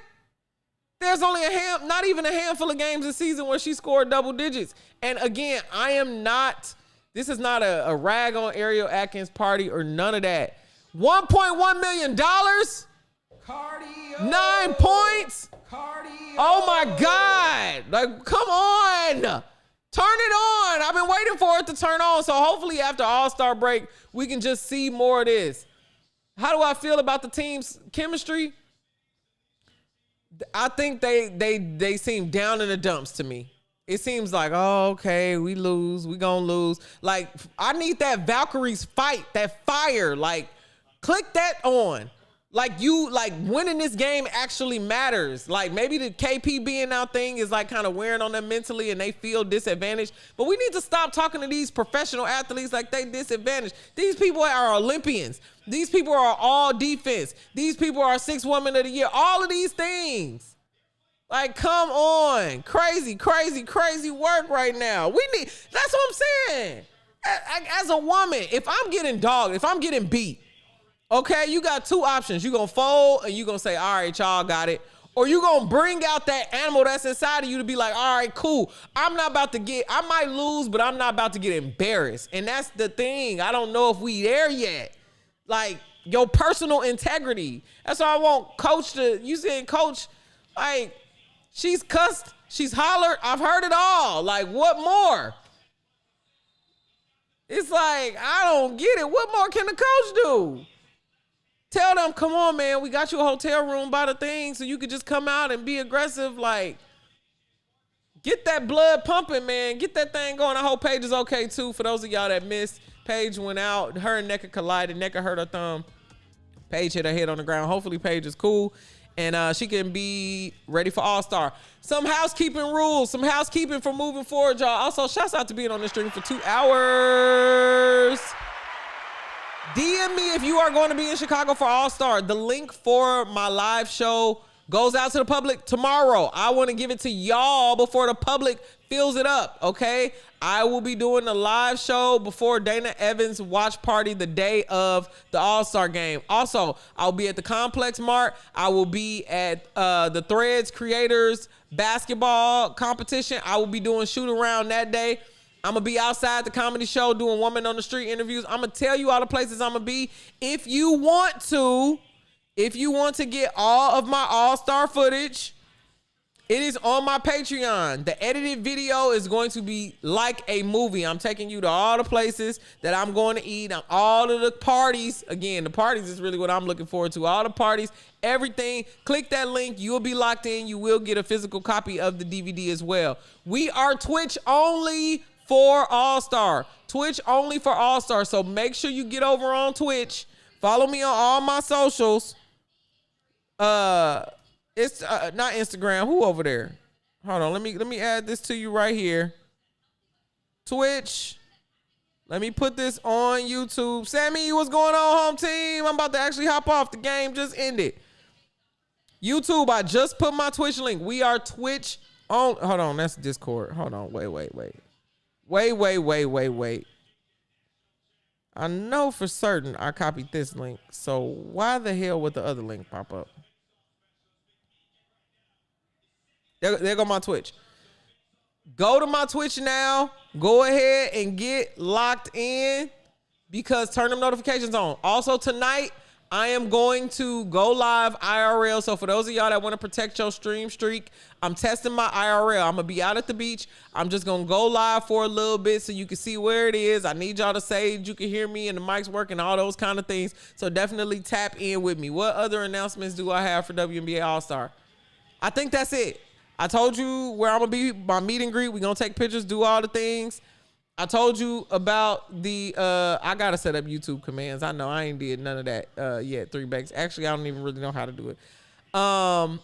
There's only not even a handful of games this season where she scored double digits. And again, this is not a rag on Ariel Atkins' party or none of that. $1.1 million? 9 points? Oh my God. Like, come on. Turn it on. I've been waiting for it to turn on. So hopefully after All-Star break, we can just see more of this. How do I feel about the team's chemistry? I think they seem down in the dumps to me. It seems like, oh, okay, we lose. We gonna lose. Like, I need that Valkyrie's fight, that fire. Like, click that on. Like, winning this game actually matters. Like, maybe the KP being out thing is like kind of wearing on them mentally and they feel disadvantaged. But we need to stop talking to these professional athletes like they disadvantaged. These people are Olympians. These people are all defense. These people are 6 Women of the Year. All of these things. Like, come on. Crazy, crazy, crazy work right now. That's what I'm saying. As a woman, if I'm getting dogged, if I'm getting beat, okay, you got 2 options. You're going to fold and you're going to say, all right, y'all got it. Or you gonna bring out that animal that's inside of you to be like, all right, cool. I might lose, but I'm not about to get embarrassed. And that's the thing. I don't know if we there yet. Like, your personal integrity. That's why I want Coach you saying Coach, like, she's cussed, she's hollered. I've heard it all. Like, what more? It's like, I don't get it. What more can the coach do? Tell them, come on, man, we got you a hotel room by the thing so you could just come out and be aggressive. Like, get that blood pumping, man. Get that thing going. I hope Paige is okay, too. For those of y'all that missed, Paige went out. Her and Nneka collided. Nneka hurt her thumb. Paige hit her head on the ground. Hopefully, Paige is cool. And she can be ready for Allstar. Some housekeeping rules. Some housekeeping for moving forward, y'all. Also, shouts out to being on the stream for 2 hours. DM me if you are going to be in Chicago for Allstar. The link for my live show goes out to the public tomorrow. I want to give it to y'all before the public fills it up, okay? I will be doing a live show before Dana Evans' watch party the day of the All-Star game. Also, I'll be at the Complex Mart. I will be at the Threads Creators basketball competition. I will be doing shoot around that day. I'm going to be outside the comedy show doing woman on the street interviews. I'm going to tell you all the places I'm going to be. If you want to get all of my All-Star footage, it is on my Patreon. The edited video is going to be like a movie. I'm taking you to all the places that I'm going to eat. All of the parties. Again, the parties is really what I'm looking forward to. All the parties, everything. Click that link. You'll be locked in. You will get a physical copy of the DVD as well. We are Twitch only for All-Star. Twitch only for All-Star. So make sure you get over on Twitch. Follow me on all my socials. It's not Instagram. Who over there? Hold on. Let me add this to you right here. Twitch. Let me put this on YouTube. Sammy, what's going on, home team? I'm about to actually hop off. The game just ended. YouTube, I just put my Twitch link. We are Twitch on. Hold on. That's Discord. Hold on. Wait. Wait. I know for certain I copied this link. So why the hell would the other link pop up? There go my Twitch. Go to my Twitch now. Go ahead and get locked in because turn them notifications on. Also tonight, I am going to go live IRL. So for those of y'all that want to protect your stream streak, I'm testing my IRL. I'm going to be out at the beach. I'm just going to go live for a little bit so you can see where it is. I need y'all to say you can hear me and the mic's working, all those kind of things. So definitely tap in with me. What other announcements do I have for WNBA All-Star? I think that's it. I told you where I'm going to be, my meet and greet. We're going to take pictures, do all the things. I told you about the, I got to set up YouTube commands. I know I ain't did none of that yet, 3 Bakes. Actually, I don't even really know how to do it. I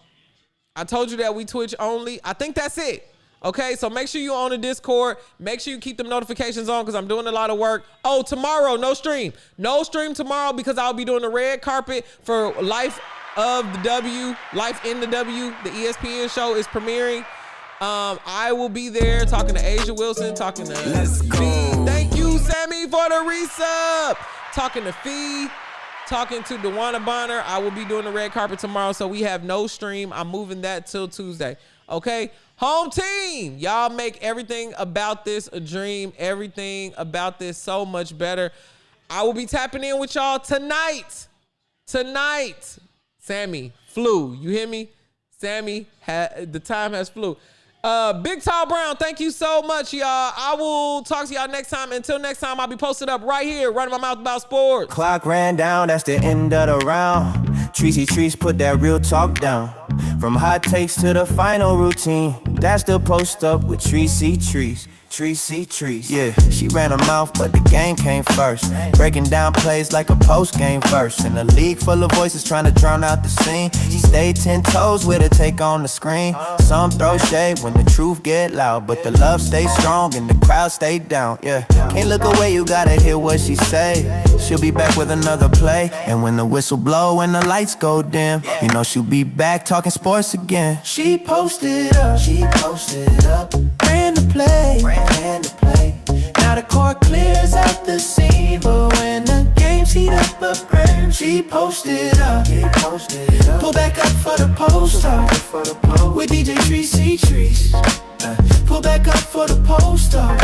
told you that we Twitch only. I think that's it. Okay, so make sure you on the Discord. Make sure you keep them notifications on because I'm doing a lot of work. Oh, tomorrow, no stream. No stream tomorrow because I'll be doing the red carpet for Life of the W, Life in the W. The ESPN show is premiering. I will be there talking to Asia Wilson, talking to Let's go. Fee. Thank you, Sammy, for the resub. Talking to Fee, talking to Dewana Bonner. I will be doing the red carpet tomorrow, so we have no stream. I'm moving that till Tuesday. Okay, home team, y'all make everything about this a dream. Everything about this so much better. I will be tapping in with y'all tonight. Sammy flew. You hear me? Sammy, the time has flew. Big Tall Brown, thank you so much, y'all. I will talk to y'all next time. Until next time, I'll be posted up right here, running my mouth about sports. Clock ran down, that's the end of the round. Trees put that real talk down. From hot takes to the final routine, that's the post up with Trees. Yeah, she ran her mouth, but the game came first. Breaking down plays like a post-game verse. In a league full of voices trying to drown out the scene. She stayed 10 toes with her take on the screen. Some throw shade when the truth get loud, but the love stays strong and the crowd stayed down. Yeah, can't look away, you gotta hear what she say. She'll be back with another play. And when the whistle blow and the lights go dim, you know she'll be back talking sports again. She posted up, ran the play. Now the court clears out the scene, but when the game grams, heat up a gram. She posted up. Pull back up for the poster. With DJ Trees. Pull back up for the poster.